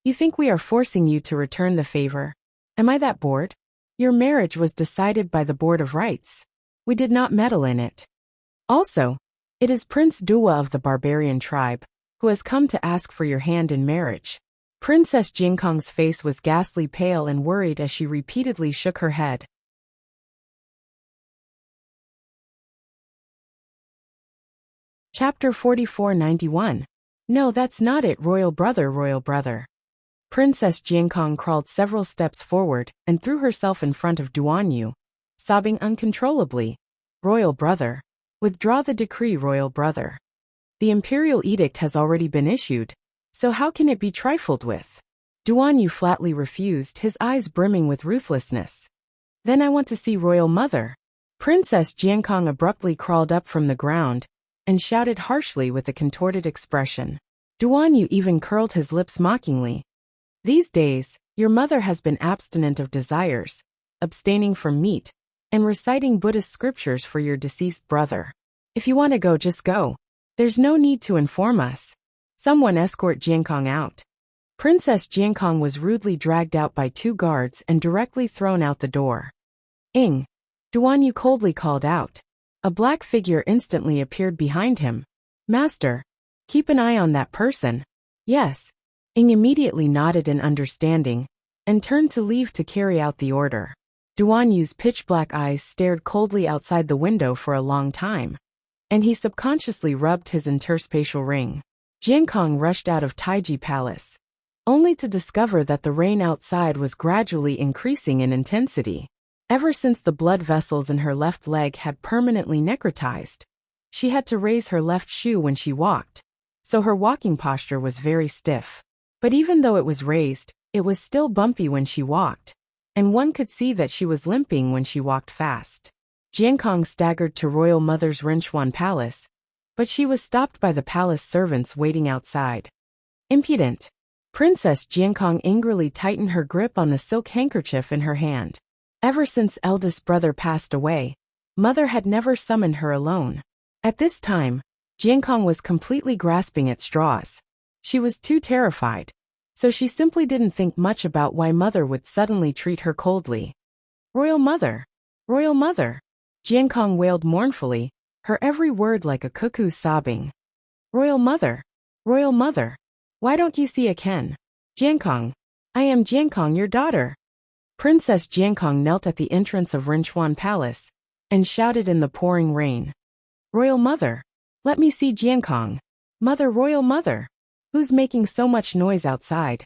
You think we are forcing you to return the favor? Am I that bored? Your marriage was decided by the Board of Rights. We did not meddle in it. Also, it is Prince Dua of the barbarian tribe who has come to ask for your hand in marriage. Princess Jiankong's face was ghastly pale and worried as she repeatedly shook her head. Chapter 4491. No, that's not it, royal brother. Princess Jiankong crawled several steps forward and threw herself in front of Duan Yu, sobbing uncontrollably. Royal brother. Withdraw the decree, royal brother. The imperial edict has already been issued, so how can it be trifled with? Duan Yu flatly refused, his eyes brimming with ruthlessness. Then I want to see royal mother. Princess Jiankong abruptly crawled up from the ground and shouted harshly with a contorted expression. Duan Yu even curled his lips mockingly. These days, your mother has been abstinent of desires, abstaining from meat, and reciting Buddhist scriptures for your deceased brother. If you want to go, just go. There's no need to inform us. Someone escort Jiankong out. Princess Jiankong was rudely dragged out by 2 guards and directly thrown out the door. Ing. Duan Yu coldly called out. A black figure instantly appeared behind him. Master, keep an eye on that person. Yes. Ing immediately nodded in understanding and turned to leave to carry out the order. Duan Yu's pitch-black eyes stared coldly outside the window for a long time, and he subconsciously rubbed his interspatial ring. Jiankong rushed out of Taiji Palace, only to discover that the rain outside was gradually increasing in intensity. Ever since the blood vessels in her left leg had permanently necrotized, she had to raise her left shoe when she walked, so her walking posture was very stiff. But even though it was raised, it was still bumpy when she walked, and one could see that she was limping when she walked fast. Jiankong staggered to Royal Mother's Rinchuan Palace, but she was stopped by the palace servants waiting outside. Impudent! Princess Jiankong angrily tightened her grip on the silk handkerchief in her hand. Ever since eldest brother passed away, mother had never summoned her alone. At this time, Jiankong was completely grasping at straws. She was too terrified, so she simply didn't think much about why mother would suddenly treat her coldly. Royal mother! Royal mother! Jiankong wailed mournfully, her every word like a cuckoo sobbing. Royal mother! Royal mother! Why don't you see a Ken? Jiankong! I am Jiankong, your daughter! Princess Jiankong knelt at the entrance of Rinchuan Palace and shouted in the pouring rain. Royal mother! Let me see Jiankong! Mother, royal mother! Who's making so much noise outside?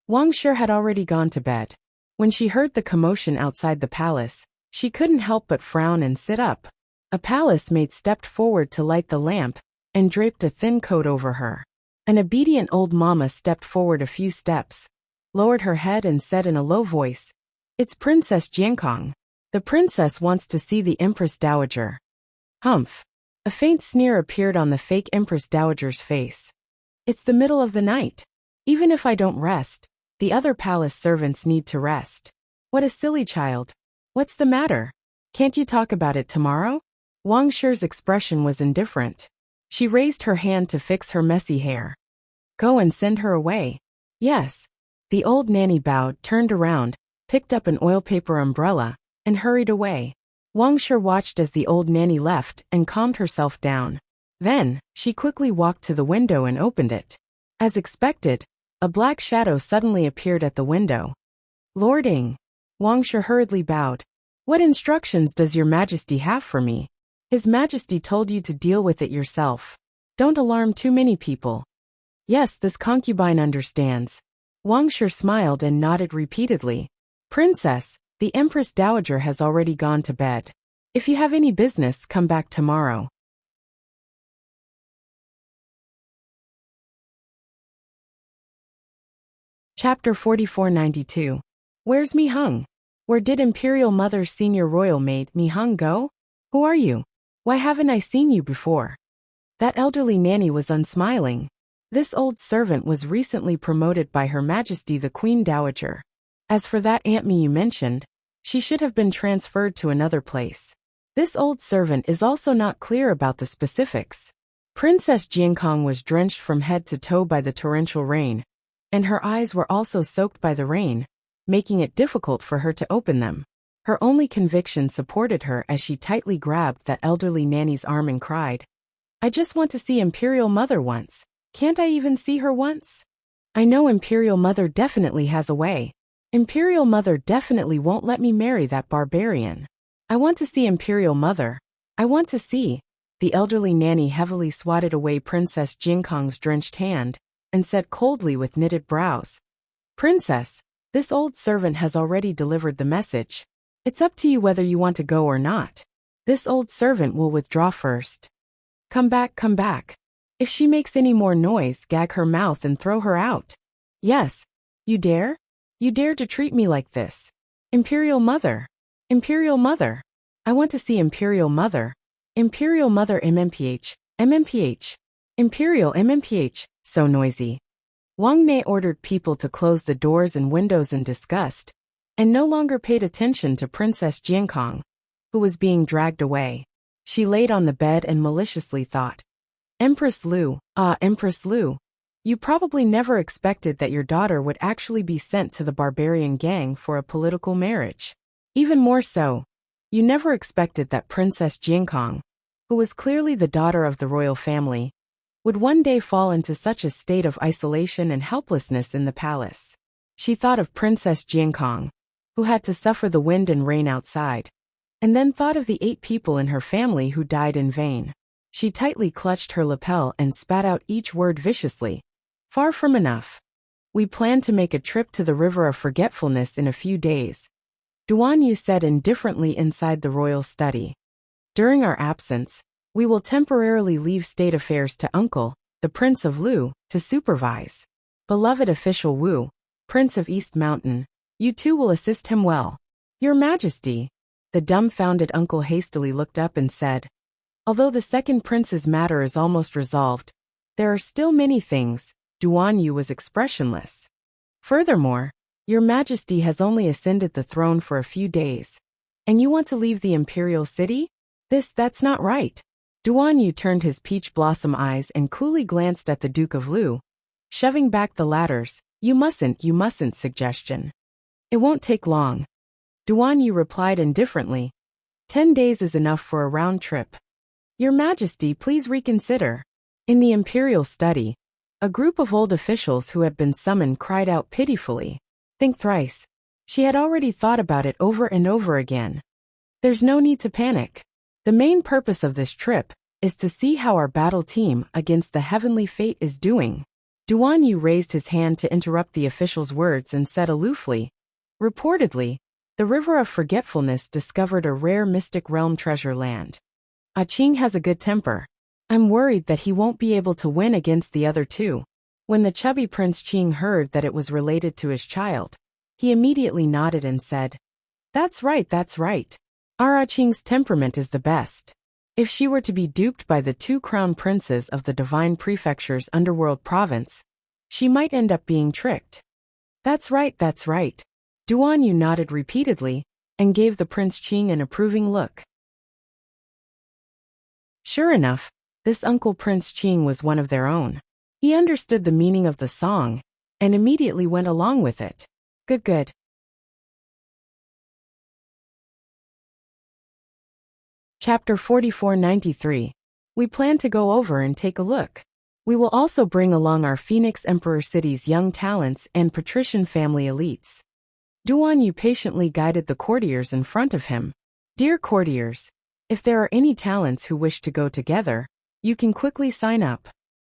Wang Shi had already gone to bed. When she heard the commotion outside the palace, she couldn't help but frown and sit up. A palace maid stepped forward to light the lamp and draped a thin coat over her. An obedient old mama stepped forward a few steps, lowered her head and said in a low voice, It's Princess Jiankong. The princess wants to see the Empress Dowager. Humph. A faint sneer appeared on the fake Empress Dowager's face. It's the middle of the night. Even if I don't rest, the other palace servants need to rest. What a silly child. What's the matter? Can't you talk about it tomorrow? Wang Shi's expression was indifferent. She raised her hand to fix her messy hair. Go and send her away. Yes. The old nanny bowed, turned around, picked up an oil paper umbrella, and hurried away. Wuxia watched as the old nanny left and calmed herself down. Then, she quickly walked to the window and opened it. As expected, a black shadow suddenly appeared at the window. Lording. Wuxia hurriedly bowed. What instructions does your majesty have for me? His majesty told you to deal with it yourself. Don't alarm too many people. Yes, this concubine understands. Wuxia smiled and nodded repeatedly. Princess, the Empress Dowager has already gone to bed. If you have any business, come back tomorrow. Chapter 4492. Where's Mi Hung? Where did Imperial Mother's senior royal maid Mi Hung go? Who are you? Why haven't I seen you before? That elderly nanny was unsmiling. This old servant was recently promoted by Her Majesty the Queen Dowager. As for that Aunt Mi you mentioned, she should have been transferred to another place. This old servant is also not clear about the specifics. Princess Jiankong was drenched from head to toe by the torrential rain, and her eyes were also soaked by the rain, making it difficult for her to open them. Her only conviction supported her as she tightly grabbed that elderly nanny's arm and cried, I just want to see Imperial Mother once. Can't I even see her once? I know Imperial Mother definitely has a way. Imperial Mother definitely won't let me marry that barbarian. I want to see Imperial Mother. I want to see. The elderly nanny heavily swatted away Princess Jiankong's drenched hand and said coldly with knitted brows, Princess, this old servant has already delivered the message. It's up to you whether you want to go or not. This old servant will withdraw first. Come back, come back. If she makes any more noise, gag her mouth and throw her out. Yes. You dare? You dare to treat me like this? Imperial Mother. Imperial Mother. I want to see Imperial Mother. Imperial Mother MMPH. MMPH. Imperial MMPH. So noisy. Wang Ne ordered people to close the doors and windows in disgust, and no longer paid attention to Princess Jiankong, who was being dragged away. She laid on the bed and maliciously thought, Empress Lu, Empress Lu, you probably never expected that your daughter would actually be sent to the barbarian gang for a political marriage. Even more so, you never expected that Princess Jiankong, who was clearly the daughter of the royal family, would one day fall into such a state of isolation and helplessness in the palace. She thought of Princess Jiankong, who had to suffer the wind and rain outside, and then thought of the 8 people in her family who died in vain. She tightly clutched her lapel and spat out each word viciously. Far from enough. We plan to make a trip to the River of Forgetfulness in a few days, Duan Yu said indifferently inside the royal study. During our absence, we will temporarily leave state affairs to Uncle, the Prince of Lu, to supervise. Beloved official Wu, Prince of East Mountain, you too will assist him well. Your Majesty. The dumbfounded uncle hastily looked up and said, although the second prince's matter is almost resolved, there are still many things. Duan Yu was expressionless. Furthermore, Your Majesty has only ascended the throne for a few days, and you want to leave the imperial city? That's not right. Duan Yu turned his peach blossom eyes and coolly glanced at the Duke of Lu, shoving back the latter's, you mustn't suggestion. It won't take long. Duan Yu replied indifferently, 10 days is enough for a round trip. Your Majesty, please reconsider. In the imperial study, a group of old officials who had been summoned cried out pitifully. Think thrice. She had already thought about it over and over again. There's no need to panic. The main purpose of this trip is to see how our battle team against the heavenly fate is doing. Duan Yu raised his hand to interrupt the official's words and said aloofly, reportedly, the River of Forgetfulness discovered a rare mystic realm treasure land. Qing has a good temper. I'm worried that he won't be able to win against the other two. When the chubby Prince Qing heard that it was related to his child, he immediately nodded and said, that's right. Our Qing's temperament is the best. If she were to be duped by the 2 crown princes of the Divine Prefecture's underworld province, she might end up being tricked. That's right. Duan Yu nodded repeatedly and gave the Prince Qing an approving look. Sure enough, This Uncle Prince Ching was one of their own. He understood the meaning of the song and immediately went along with it. Good. Chapter 4493. We plan to go over and take a look. We will also bring along our Phoenix Emperor City's young talents and patrician family elites. Duan Yu patiently guided the courtiers in front of him. Dear courtiers, if there are any talents who wish to go together, you can quickly sign up.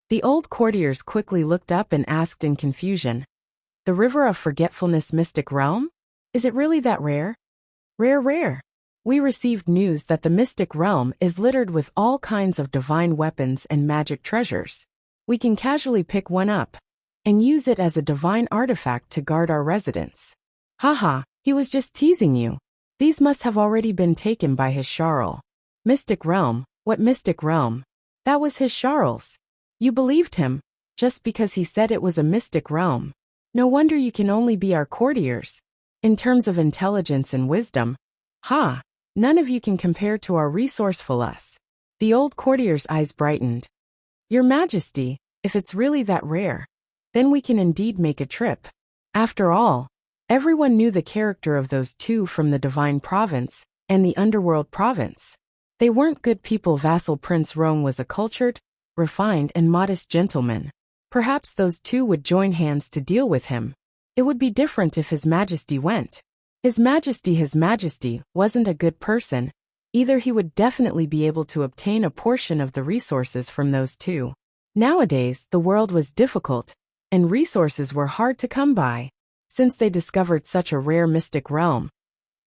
The old courtiers quickly looked up and asked in confusion. The River of Forgetfulness Mystic Realm? Is it really that rare? Rare. We received news that the Mystic Realm is littered with all kinds of divine weapons and magic treasures. We can casually pick one up and use it as a divine artifact to guard our residence. Haha, he was just teasing you. These must have already been taken by his Charles. Mystic Realm? What Mystic Realm? That was his Charles. You believed him, just because he said it was a mystic realm. No wonder you can only be our courtiers. In terms of intelligence and wisdom, none of you can compare to our resourceful us. The old courtier's eyes brightened. Your Majesty, if it's really that rare, then we can indeed make a trip. After all, everyone knew the character of those two from the Divine Province and the Underworld Province. They weren't good people. Vassal Prince Rong was a cultured, refined and modest gentleman. Perhaps those two would join hands to deal with him. It would be different if His Majesty went. His Majesty wasn't a good person. Either he would definitely be able to obtain a portion of the resources from those two. Nowadays, the world was difficult, and resources were hard to come by. Since they discovered such a rare mystic realm,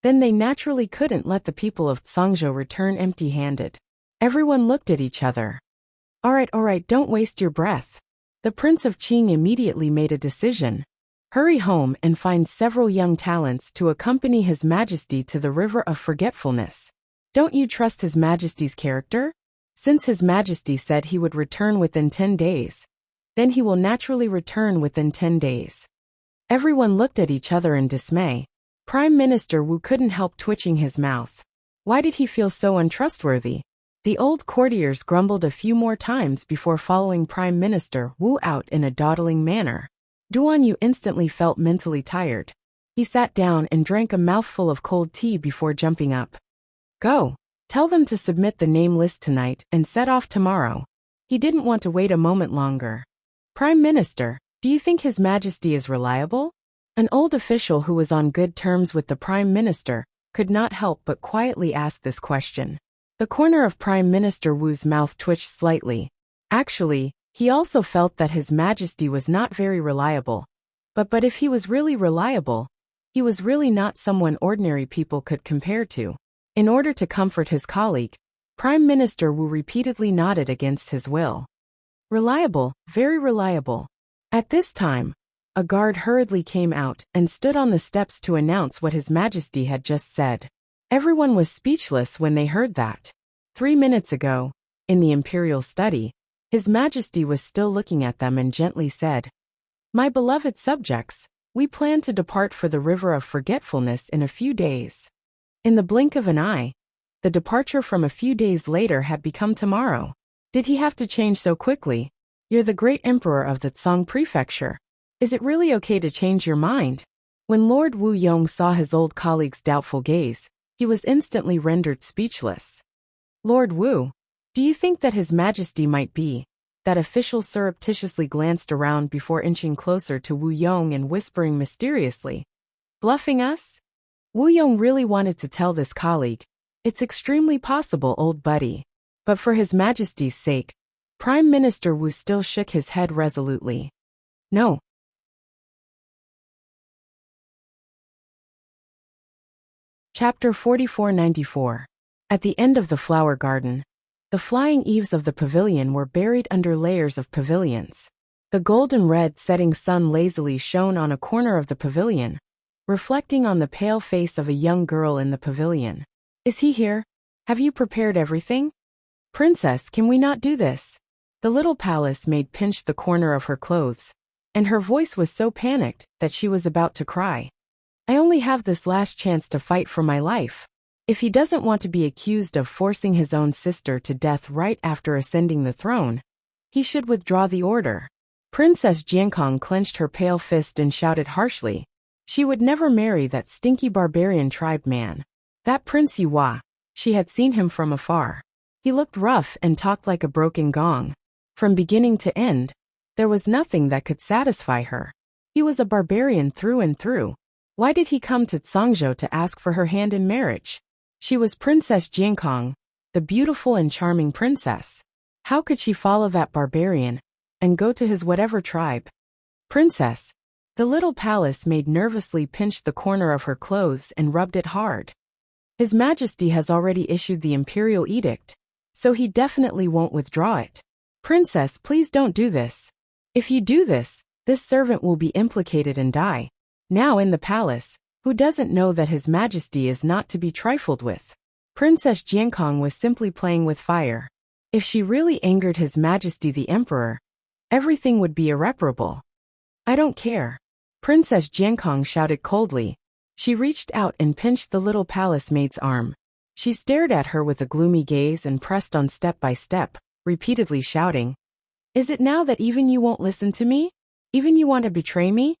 then they naturally couldn't let the people of Tsangzhou return empty-handed. Everyone looked at each other. Alright, don't waste your breath. The Prince of Qing immediately made a decision. Hurry home and find several young talents to accompany His Majesty to the River of Forgetfulness. Don't you trust His Majesty's character? Since His Majesty said he would return within 10 days, then he will naturally return within 10 days. Everyone looked at each other in dismay. Prime Minister Wu couldn't help twitching his mouth. Why did he feel so untrustworthy? The old courtiers grumbled a few more times before following Prime Minister Wu out in a dawdling manner. Duan Yu instantly felt mentally tired. He sat down and drank a mouthful of cold tea before jumping up. Go. Tell them to submit the name list tonight and set off tomorrow. He didn't want to wait a moment longer. Prime Minister, do you think His Majesty is reliable? An old official who was on good terms with the Prime Minister could not help but quietly ask this question. The corner of Prime Minister Wu's mouth twitched slightly. Actually, he also felt that His Majesty was not very reliable. But if he was really reliable, he was really not someone ordinary people could compare to. In order to comfort his colleague, Prime Minister Wu repeatedly nodded against his will. Reliable, very reliable. At this time, a guard hurriedly came out and stood on the steps to announce what His Majesty had just said. Everyone was speechless when they heard that. 3 minutes ago, in the imperial study, His Majesty was still looking at them and gently said, My beloved subjects, we plan to depart for the River of Forgetfulness in a few days. In the blink of an eye, the departure from a few days later had become tomorrow. Did he have to change so quickly? You're the great emperor of the Tsang Prefecture. Is it really okay to change your mind? When Lord Wu Yong saw his old colleague's doubtful gaze, he was instantly rendered speechless. Lord Wu, do you think that His Majesty might be? That official surreptitiously glanced around before inching closer to Wu Yong and whispering mysteriously. Bluffing us? Wu Yong really wanted to tell this colleague, it's extremely possible, old buddy. But for His Majesty's sake, Prime Minister Wu still shook his head resolutely. No. Chapter 4494. At the end of the flower garden, the flying eaves of the pavilion were buried under layers of pavilions. The golden-red setting sun lazily shone on a corner of the pavilion, reflecting on the pale face of a young girl in the pavilion. Is he here? Have you prepared everything? Princess, can we not do this? The little palace maid pinched the corner of her clothes, and her voice was so panicked that she was about to cry. I only have this last chance to fight for my life. If he doesn't want to be accused of forcing his own sister to death right after ascending the throne, he should withdraw the order. Princess Jiankong clenched her pale fist and shouted harshly. She would never marry that stinky barbarian tribe man. That Prince Yuhua, she had seen him from afar. He looked rough and talked like a broken gong. From beginning to end, there was nothing that could satisfy her. He was a barbarian through and through. Why did he come to Zhangzhou to ask for her hand in marriage? She was Princess Jiankong, the beautiful and charming princess. How could she follow that barbarian and go to his whatever tribe? Princess. The little palace maid nervously pinched the corner of her clothes and rubbed it hard. His Majesty has already issued the imperial edict, so he definitely won't withdraw it. Princess, please don't do this. If you do this servant will be implicated and die. Now in the palace, who doesn't know that His Majesty is not to be trifled with? Princess Jiankong was simply playing with fire. If she really angered His Majesty the Emperor, everything would be irreparable. I don't care. Princess Jiankong shouted coldly. She reached out and pinched the little palace maid's arm. She stared at her with a gloomy gaze and pressed on step by step, repeatedly shouting, "Is it now that even you won't listen to me? Even you want to betray me?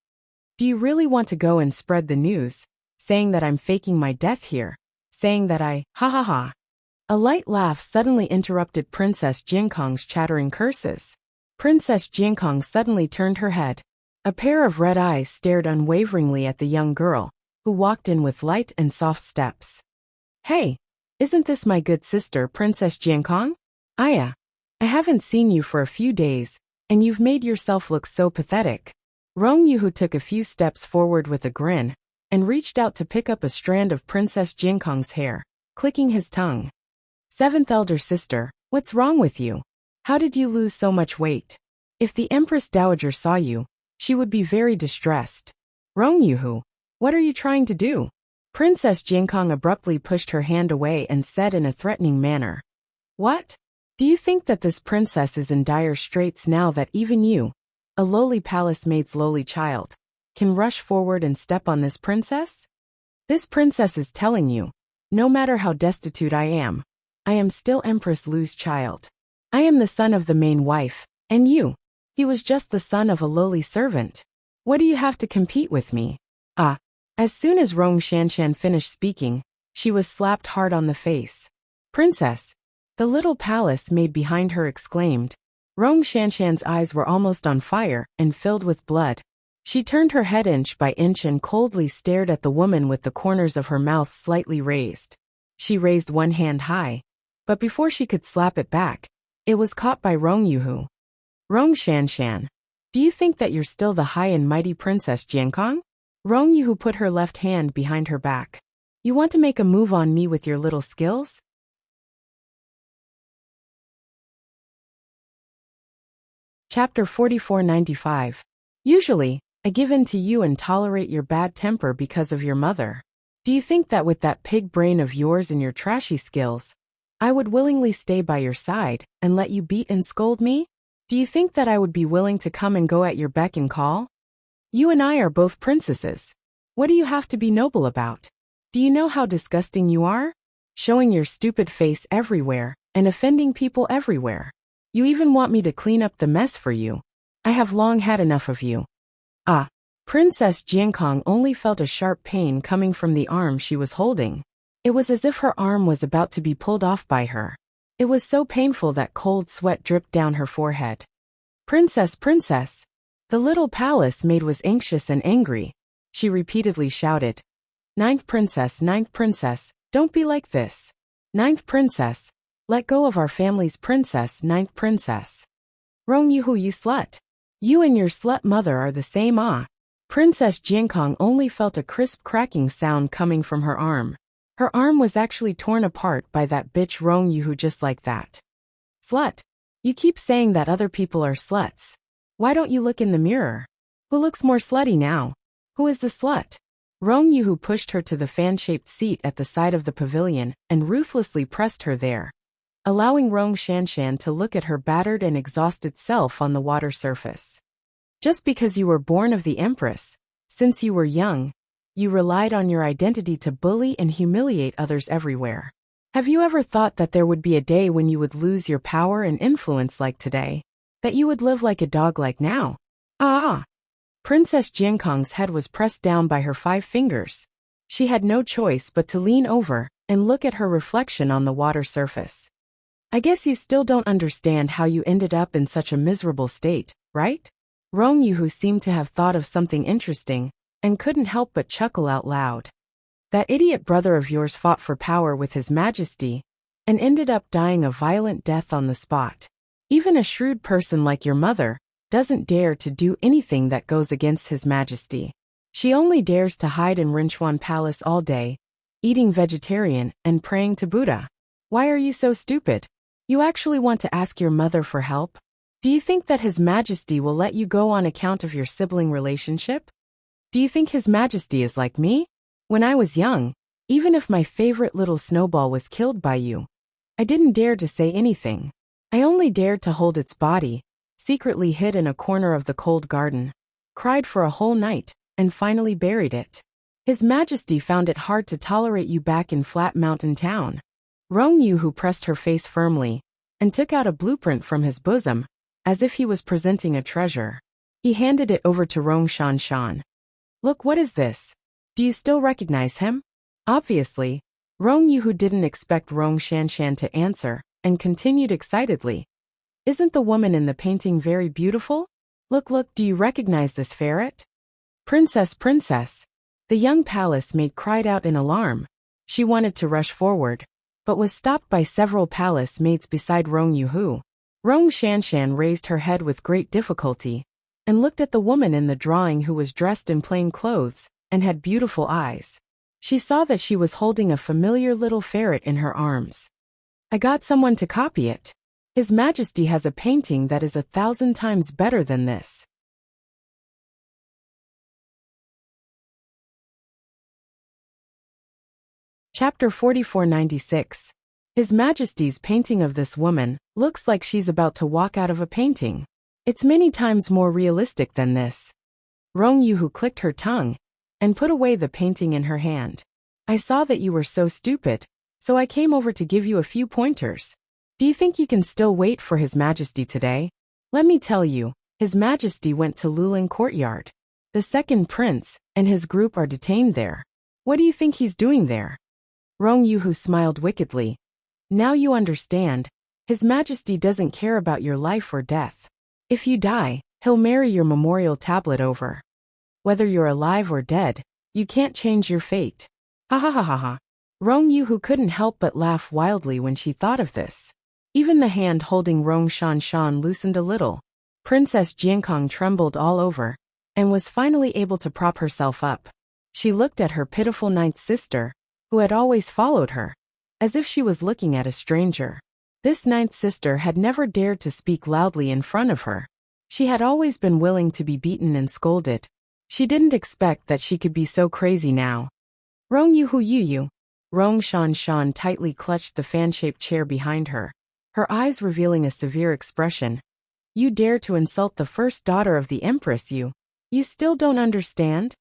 Do you really want to go and spread the news, saying that I'm faking my death here, saying that ha ha ha." A light laugh suddenly interrupted Princess Jiankong's chattering curses. Princess Jiankong suddenly turned her head. A pair of red eyes stared unwaveringly at the young girl, who walked in with light and soft steps. "Hey, isn't this my good sister Princess Jiankong? I haven't seen you for a few days, and you've made yourself look so pathetic." Rong Yuhu took a few steps forward with a grin, and reached out to pick up a strand of Princess Jiankong's hair, clicking his tongue. "Seventh elder sister, what's wrong with you? How did you lose so much weight? If the Empress Dowager saw you, she would be very distressed." "Rong Yuhu, what are you trying to do?" Princess Jiankong abruptly pushed her hand away and said in a threatening manner. "What? Do you think that this princess is in dire straits now that even you, a lowly palace maid's lowly child, can rush forward and step on this princess? This princess is telling you, no matter how destitute I am still Empress Lu's child. I am the son of the main wife, and he was just the son of a lowly servant. What do you have to compete with me?" As soon as Rong Shanshan finished speaking, she was slapped hard on the face. "Princess," the little palace maid behind her exclaimed. Rong Shanshan's eyes were almost on fire and filled with blood. She turned her head inch by inch and coldly stared at the woman with the corners of her mouth slightly raised. She raised one hand high, but before she could slap it back, it was caught by Rong Yuhu. "Rong Shanshan, do you think that you're still the high and mighty Princess Jiankong?" Rong Yuhu put her left hand behind her back. "You want to make a move on me with your little skills?" Chapter 4495. Usually, I give in to you and tolerate your bad temper because of your mother. Do you think that with that pig brain of yours and your trashy skills, I would willingly stay by your side and let you beat and scold me? Do you think that I would be willing to come and go at your beck and call? You and I are both princesses. What do you have to be noble about? Do you know how disgusting you are? Showing your stupid face everywhere and offending people everywhere. You even want me to clean up the mess for you. I have long had enough of you." Princess Jiankong only felt a sharp pain coming from the arm she was holding. It was as if her arm was about to be pulled off by her. It was so painful that cold sweat dripped down her forehead. Princess, princess." The little palace maid was anxious and angry. She repeatedly shouted, ninth princess, don't be like this. Ninth princess, let go of our family's princess, ninth princess." "Rong Yuhu, you slut. You and your slut mother are the same Princess Jiankong only felt a crisp cracking sound coming from her arm. Her arm was actually torn apart by that bitch Rong Yuhu just like that. "Slut. You keep saying that other people are sluts. Why don't you look in the mirror? Who looks more slutty now? Who is the slut?" Rong Yuhu pushed her to the fan-shaped seat at the side of the pavilion and ruthlessly pressed her there, allowing Rong Shanshan to look at her battered and exhausted self on the water surface. "Just because you were born of the Empress, since you were young, you relied on your identity to bully and humiliate others everywhere. Have you ever thought that there would be a day when you would lose your power and influence like today? That you would live like a dog like now? Ah! Princess Jiankong's head was pressed down by her 5 fingers. She had no choice but to lean over and look at her reflection on the water surface. I guess you still don't understand how you ended up in such a miserable state, right? Rong Yuhu seemed to have thought of something interesting and couldn't help but chuckle out loud. That idiot brother of yours fought for power with his majesty and ended up dying a violent death on the spot. Even a shrewd person like your mother doesn't dare to do anything that goes against his majesty. She only dares to hide in Rinchuan Palace all day, eating vegetarian and praying to Buddha. Why are you so stupid? You actually want to ask your mother for help? Do you think that His Majesty will let you go on account of your sibling relationship? Do you think His Majesty is like me? When I was young, even if my favorite little snowball was killed by you, I didn't dare to say anything. I only dared to hold its body, secretly hid in a corner of the cold garden, cried for a whole night, and finally buried it. His Majesty found it hard to tolerate you back in Flat Mountain Town. Rong Yuhu pressed her face firmly and took out a blueprint from his bosom, as if he was presenting a treasure. He handed it over to Rong Shanshan. Look, what is this? Do you still recognize him? Obviously, Rong Yuhu didn't expect Rong Shanshan to answer and continued excitedly. Isn't the woman in the painting very beautiful? Look, do you recognize this ferret? Princess! The young palace maid cried out in alarm. She wanted to rush forward, but was stopped by several palace maids beside Rong Yuhu. Rong Shanshan raised her head with great difficulty and looked at the woman in the drawing who was dressed in plain clothes and had beautiful eyes. She saw that she was holding a familiar little ferret in her arms. I got someone to copy it. His Majesty has a painting that is 1,000 times better than this. Chapter 4496. His Majesty's painting of this woman looks like she's about to walk out of a painting. It's many times more realistic than this. Rong Yuhu clicked her tongue and put away the painting in her hand. I saw that you were so stupid, so I came over to give you a few pointers. Do you think you can still wait for His Majesty today? Let me tell you, His Majesty went to Lulin Courtyard. The second prince and his group are detained there. What do you think he's doing there? Rong Yuhu smiled wickedly. Now you understand. His Majesty doesn't care about your life or death. If you die, he'll marry your memorial tablet over. Whether you're alive or dead, you can't change your fate. Ha ha ha ha ha. Rong Yuhu couldn't help but laugh wildly when she thought of this. Even the hand holding Rong Shanshan loosened a little. Princess Jiankong trembled all over and was finally able to prop herself up. She looked at her pitiful 9th sister, who had always followed her, as if she was looking at a stranger. This 9th sister had never dared to speak loudly in front of her. She had always been willing to be beaten and scolded. She didn't expect that she could be so crazy now. Rong Yuhu Yu. Rong Shanshan tightly clutched the fan-shaped chair behind her, her eyes revealing a severe expression. You dare to insult the first daughter of the Empress, you still don't understand?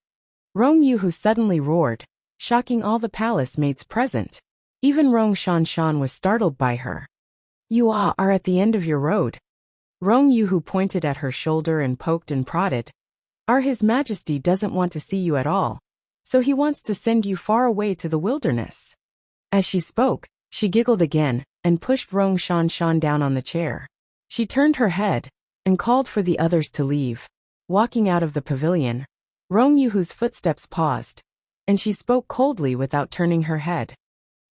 Rong Yuhu suddenly roared, shocking all the palace maids present. Even Rong Shanshan was startled by her. You are at the end of your road. Rong Yuhu pointed at her shoulder and poked and prodded. His Majesty doesn't want to see you at all, so he wants to send you far away to the wilderness. As she spoke, she giggled again and pushed Rong Shanshan down on the chair. She turned her head and called for the others to leave. Walking out of the pavilion, Rong Yuhu's footsteps paused, and she spoke coldly without turning her head.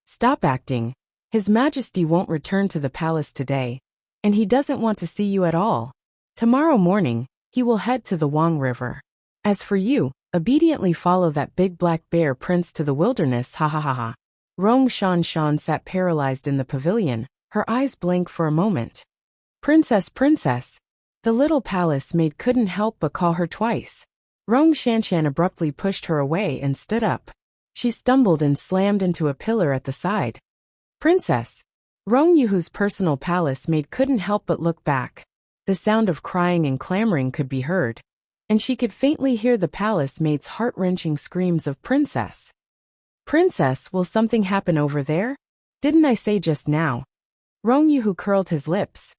Stop acting. His Majesty won't return to the palace today, and he doesn't want to see you at all. Tomorrow morning, he will head to the Wang River. As for you, obediently follow that big black bear prince to the wilderness, ha ha ha ha. Rong Shanshan sat paralyzed in the pavilion, her eyes blank for a moment. Princess! The little palace maid couldn't help but call her twice. Rong Shanshan abruptly pushed her away and stood up. She stumbled and slammed into a pillar at the side. Princess! Rong Yuhu's personal palace maid couldn't help but look back. The sound of crying and clamoring could be heard. and she could faintly hear the palace maid's heart-wrenching screams of "Princess! Princess, will something happen over there? Didn't I say just now?" Rong Yu curled his lips.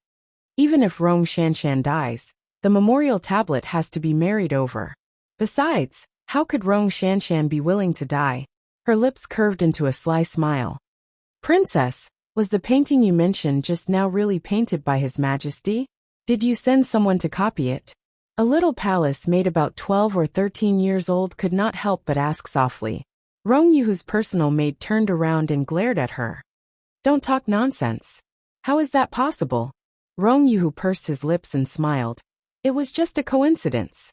Even if Rong Shanshan dies, the memorial tablet has to be married over. Besides, how could Rong Shanshan be willing to die? Her lips curved into a sly smile. "Princess, was the painting you mentioned just now really painted by His Majesty? Did you send someone to copy it?" A little palace maid about 12 or 13 years old could not help but ask softly. Rong Yu's personal maid turned around and glared at her. "Don't talk nonsense. How is that possible?" Rong Yu pursed his lips and smiled. "It was just a coincidence."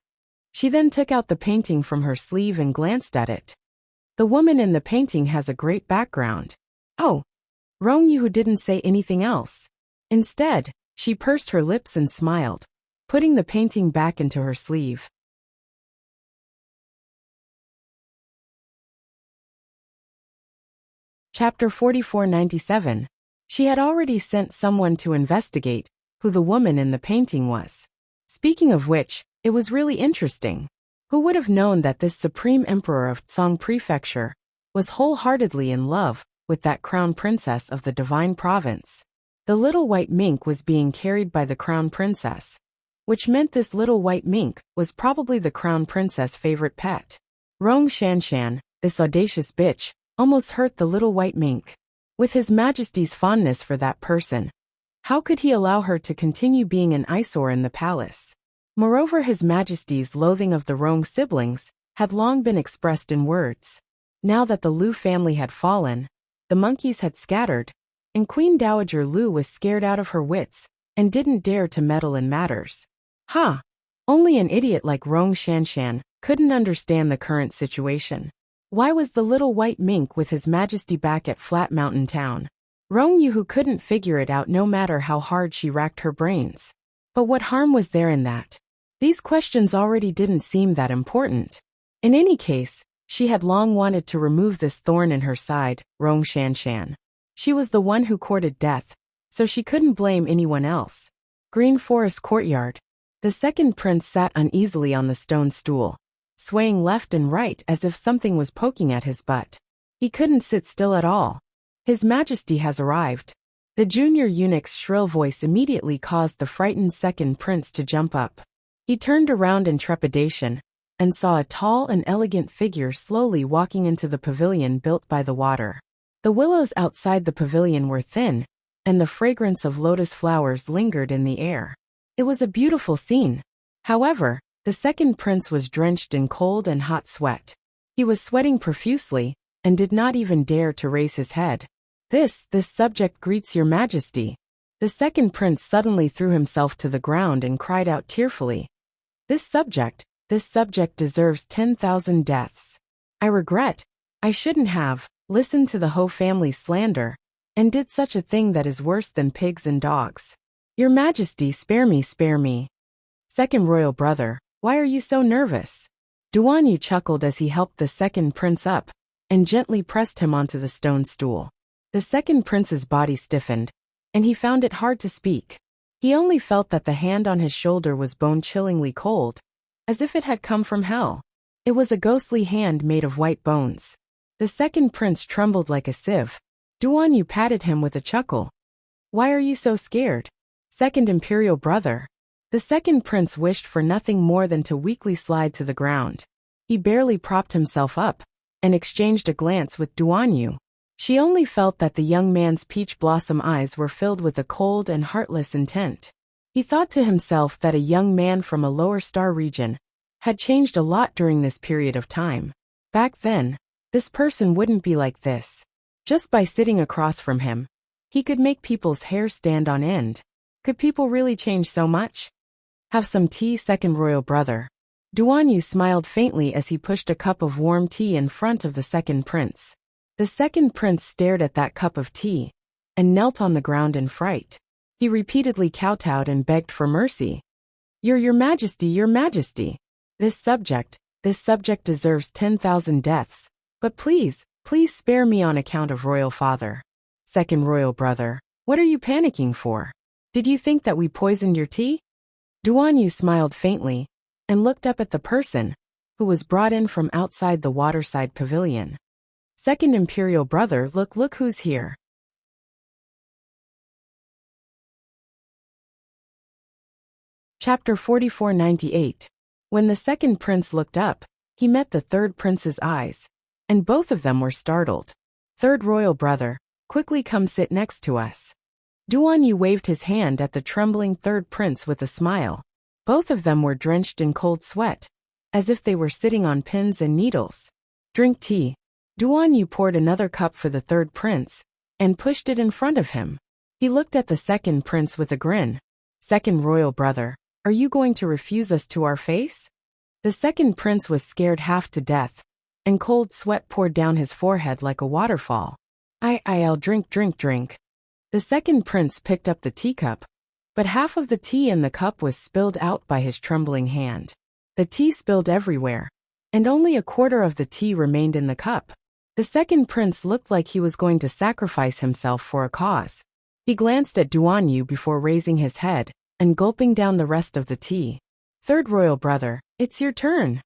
She then took out the painting from her sleeve and glanced at it. "The woman in the painting has a great background." "Oh." Rong Yu didn't say anything else. Instead, she pursed her lips and smiled, putting the painting back into her sleeve. Chapter 4497. She had already sent someone to investigate who the woman in the painting was. Speaking of which, it was really interesting. Who would have known that this supreme emperor of Tsang Prefecture was wholeheartedly in love with that crown princess of the divine province? The little white mink was being carried by the crown princess, which meant this little white mink was probably the crown princess' favorite pet. Rong Shanshan, this audacious bitch, almost hurt the little white mink. With His Majesty's fondness for that person, how could he allow her to continue being an eyesore in the palace? Moreover, His Majesty's loathing of the Rong siblings had long been expressed in words. Now that the Lu family had fallen, the monkeys had scattered, and Queen Dowager Lu was scared out of her wits and didn't dare to meddle in matters. Only an idiot like Rong Shanshan couldn't understand the current situation. Why was the little white mink with His Majesty back at Flat Mountain Town? Rong Yu couldn't figure it out no matter how hard she racked her brains. But what harm was there in that? These questions already didn't seem that important. In any case, she had long wanted to remove this thorn in her side, Rong Shanshan. She was the one who courted death, so she couldn't blame anyone else. Green Forest Courtyard. The second prince sat uneasily on the stone stool, swaying left and right as if something was poking at his butt. He couldn't sit still at all. His Majesty has arrived. The junior eunuch's shrill voice immediately caused the frightened second prince to jump up. He turned around in trepidation and saw a tall and elegant figure slowly walking into the pavilion built by the water. The willows outside the pavilion were thin, and the fragrance of lotus flowers lingered in the air. It was a beautiful scene. However, the second prince was drenched in cold and hot sweat. He was sweating profusely and did not even dare to raise his head. This subject greets your Majesty." The second prince suddenly threw himself to the ground and cried out tearfully. This subject deserves 10,000 deaths. I regret, I shouldn't have listened to the Ho family's slander and did such a thing that is worse than pigs and dogs. Your Majesty, spare me, spare me. Second royal brother, why are you so nervous? Duan Yu chuckled as he helped the second prince up and gently pressed him onto the stone stool. The second prince's body stiffened, and he found it hard to speak. He only felt that the hand on his shoulder was bone-chillingly cold, as if it had come from hell. It was a ghostly hand made of white bones. The second prince trembled like a sieve. Duan Yu patted him with a chuckle. Why are you so scared? Second imperial brother. The second prince wished for nothing more than to weakly slide to the ground. He barely propped himself up and exchanged a glance with Duan Yu. She only felt that the young man's peach blossom eyes were filled with a cold and heartless intent. He thought to himself that a young man from a lower star region had changed a lot during this period of time. Back then, this person wouldn't be like this. Just by sitting across from him, he could make people's hair stand on end. Could people really change so much? Have some tea, second royal brother. Duan Yu smiled faintly as he pushed a cup of warm tea in front of the second prince. The second prince stared at that cup of tea and knelt on the ground in fright. He repeatedly kowtowed and begged for mercy. Your Majesty, your Majesty. This subject deserves 10,000 deaths, but please spare me on account of royal father. Second royal brother, what are you panicking for? Did you think that we poisoned your tea? Duan Yu smiled faintly, and looked up at the person, who was brought in from outside the waterside pavilion. Second Imperial brother, look who's here. Chapter 4498. When the second prince looked up, he met the third prince's eyes, and both of them were startled. Third royal brother, quickly come sit next to us. Duan Yu waved his hand at the trembling third prince with a smile. Both of them were drenched in cold sweat, as if they were sitting on pins and needles. Drink tea. Duan Yu poured another cup for the third prince, and pushed it in front of him. He looked at the second prince with a grin. Second royal brother, are you going to refuse us to our face? The second prince was scared half to death, and cold sweat poured down his forehead like a waterfall. I'll drink. The second prince picked up the teacup, but half of the tea in the cup was spilled out by his trembling hand. The tea spilled everywhere, and only a quarter of the tea remained in the cup. The second prince looked like he was going to sacrifice himself for a cause. He glanced at Duan Yu before raising his head and gulping down the rest of the tea. Third royal brother, it's your turn.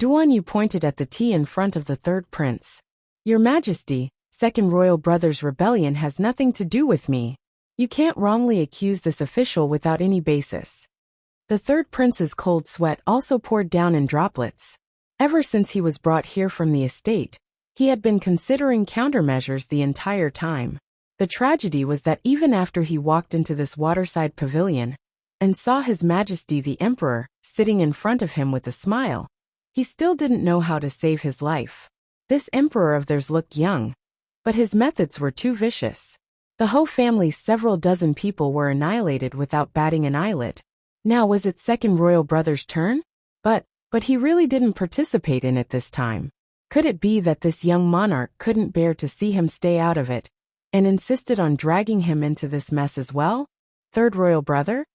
Duan Yu pointed at the tea in front of the third prince. Your Majesty, second royal brother's rebellion has nothing to do with me. You can't wrongly accuse this official without any basis. The third prince's cold sweat also poured down in droplets. Ever since he was brought here from the estate, he had been considering countermeasures the entire time. The tragedy was that even after he walked into this waterside pavilion and saw His Majesty the Emperor sitting in front of him with a smile, he still didn't know how to save his life. This emperor of theirs looked young, but his methods were too vicious. The Ho family's several dozen people were annihilated without batting an eyelid. Now was it second royal brother's turn? But he really didn't participate in it this time. Could it be that this young monarch couldn't bear to see him stay out of it, and insisted on dragging him into this mess as well? Third royal brother?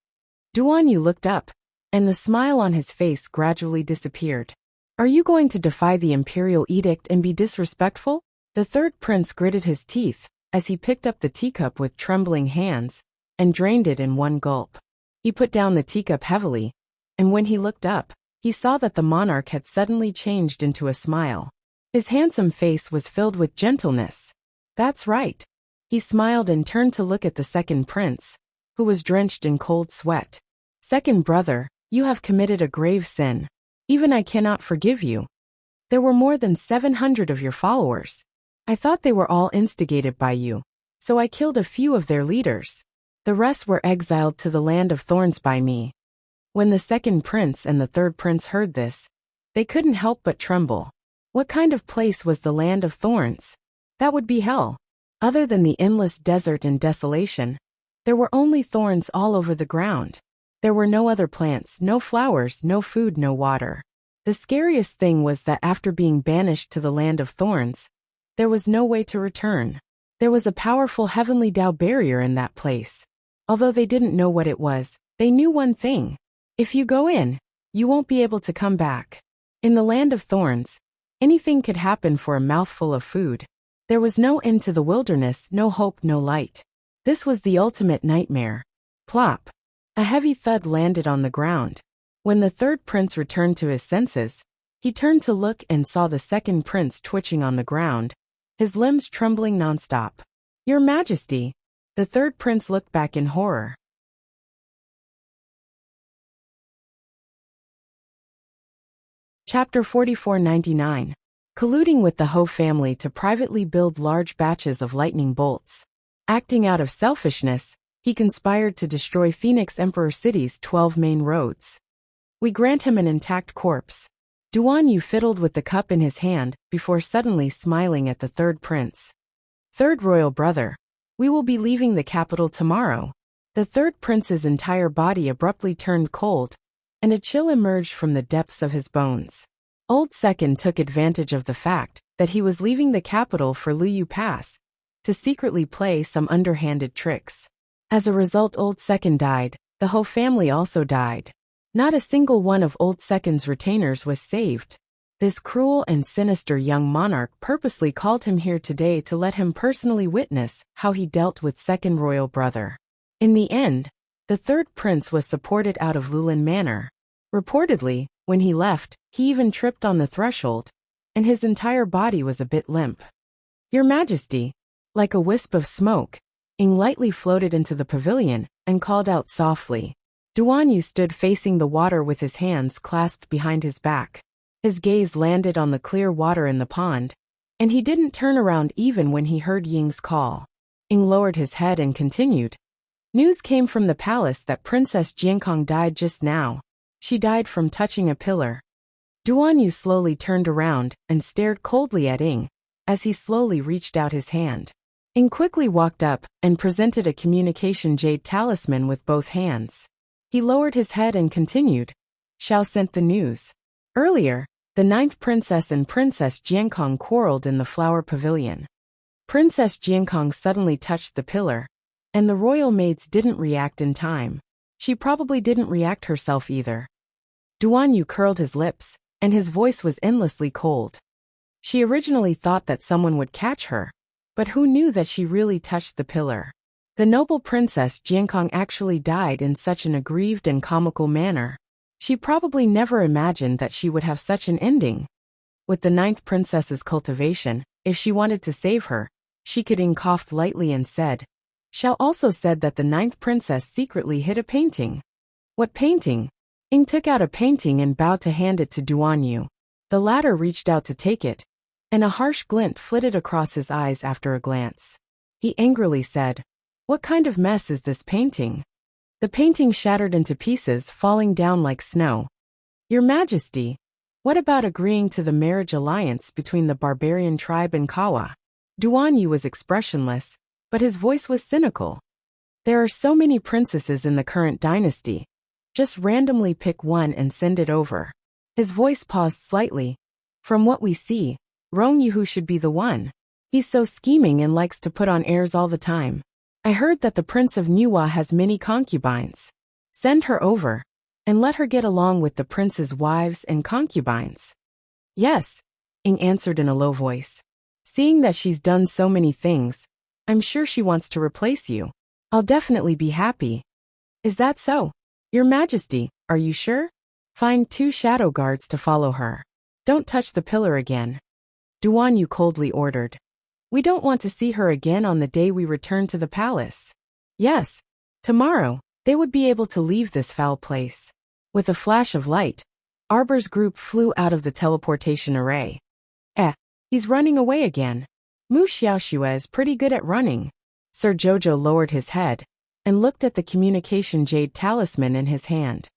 Duan Yu looked up, and the smile on his face gradually disappeared. Are you going to defy the imperial edict and be disrespectful? The third prince gritted his teeth as he picked up the teacup with trembling hands and drained it in one gulp. He put down the teacup heavily, and when he looked up, he saw that the monarch had suddenly changed into a smile. His handsome face was filled with gentleness. That's right. He smiled and turned to look at the second prince, who was drenched in cold sweat. Second brother, you have committed a grave sin. Even I cannot forgive you. There were more than 700 of your followers. I thought they were all instigated by you, so I killed a few of their leaders. The rest were exiled to the land of thorns by me. When the second prince and the third prince heard this, they couldn't help but tremble. What kind of place was the land of thorns? That would be hell. Other than the endless desert and desolation, there were only thorns all over the ground. There were no other plants, no flowers, no food, no water. The scariest thing was that after being banished to the land of thorns, there was no way to return. There was a powerful heavenly Tao barrier in that place. Although they didn't know what it was, they knew one thing. If you go in, you won't be able to come back. In the land of thorns, anything could happen for a mouthful of food. There was no end to the wilderness, no hope, no light. This was the ultimate nightmare. Plop. A heavy thud landed on the ground. When the third prince returned to his senses, he turned to look and saw the second prince twitching on the ground, his limbs trembling nonstop. Your Majesty! The third prince looked back in horror. Chapter 4499. Colluding with the Ho family to privately build large batches of lightning bolts. Acting out of selfishness, he conspired to destroy Phoenix Emperor City's 12 main roads. We grant him an intact corpse. Duan Yu fiddled with the cup in his hand before suddenly smiling at the third prince. Third royal brother, we will be leaving the capital tomorrow. The third prince's entire body abruptly turned cold, and a chill emerged from the depths of his bones. Old Second took advantage of the fact that he was leaving the capital for Luyu Pass to secretly play some underhanded tricks. As a result, Old Second died. The Ho family also died. Not a single one of Old Second's retainers was saved. This cruel and sinister young monarch purposely called him here today to let him personally witness how he dealt with second royal brother. In the end, the third prince was supported out of Lulin Manor. Reportedly, when he left, he even tripped on the threshold, and his entire body was a bit limp. Your Majesty, like a wisp of smoke, Ying lightly floated into the pavilion and called out softly. Duan Yu stood facing the water with his hands clasped behind his back. His gaze landed on the clear water in the pond, and he didn't turn around even when he heard Ying's call. Ying lowered his head and continued. News came from the palace that Princess Jiankong died just now. She died from touching a pillar. Duan Yu slowly turned around and stared coldly at Ying as he slowly reached out his hand. Ying quickly walked up and presented a communication jade talisman with both hands. He lowered his head and continued. Xiao sent the news. Earlier, the 9th princess and Princess Jiankong quarreled in the flower pavilion. Princess Jiankong suddenly touched the pillar, and the royal maids didn't react in time. She probably didn't react herself either. Duan Yu curled his lips, and his voice was endlessly cold. She originally thought that someone would catch her, but who knew that she really touched the pillar? The noble Princess Jiankong actually died in such an aggrieved and comical manner. She probably never imagined that she would have such an ending. With the 9th princess's cultivation, if she wanted to save her, she could. Ying coughed lightly and said. Xiao also said that the 9th princess secretly hid a painting. What painting? Ying took out a painting and bowed to hand it to Duan Yu. The latter reached out to take it, and a harsh glint flitted across his eyes after a glance. He angrily said, What kind of mess is this painting? The painting shattered into pieces, falling down like snow. Your Majesty, what about agreeing to the marriage alliance between the barbarian tribe and Kawa? Duan Yu was expressionless, but his voice was cynical. There are so many princesses in the current dynasty. Just randomly pick one and send it over. His voice paused slightly. From what we see, Rong Yuhu should be the one. He's so scheming and likes to put on airs all the time. I heard that the Prince of Nuwa has many concubines. Send her over, and let her get along with the prince's wives and concubines. Yes, Ying answered in a low voice. Seeing that she's done so many things, I'm sure she wants to replace you. I'll definitely be happy. Is that so? Your Majesty, are you sure? Find 2 shadow guards to follow her. Don't touch the pillar again. Duan Yu coldly ordered. We don't want to see her again on the day we return to the palace. Yes, tomorrow, they would be able to leave this foul place. With a flash of light, Arbor's group flew out of the teleportation array. He's running away again. Mu Xiaoxue is pretty good at running. Sir Jojo lowered his head and looked at the communication jade talisman in his hand.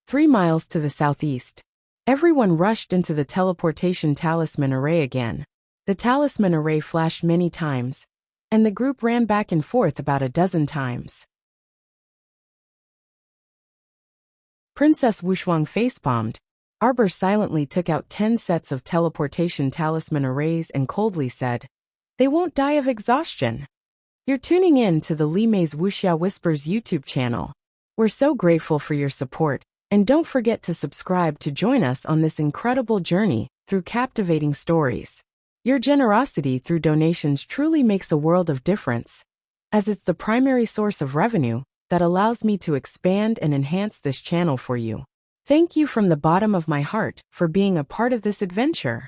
3 miles to the southeast. Everyone rushed into the teleportation talisman array again. The talisman array flashed many times, and the group ran back and forth about a dozen times. Princess Wushuang facepalmed. Arbor silently took out 10 sets of teleportation talisman arrays and coldly said, They won't die of exhaustion. You're tuning in to the Li Mei's Wuxia Whispers YouTube channel. We're so grateful for your support, and don't forget to subscribe to join us on this incredible journey through captivating stories. Your generosity through donations truly makes a world of difference, as it's the primary source of revenue that allows me to expand and enhance this channel for you. Thank you from the bottom of my heart for being a part of this adventure.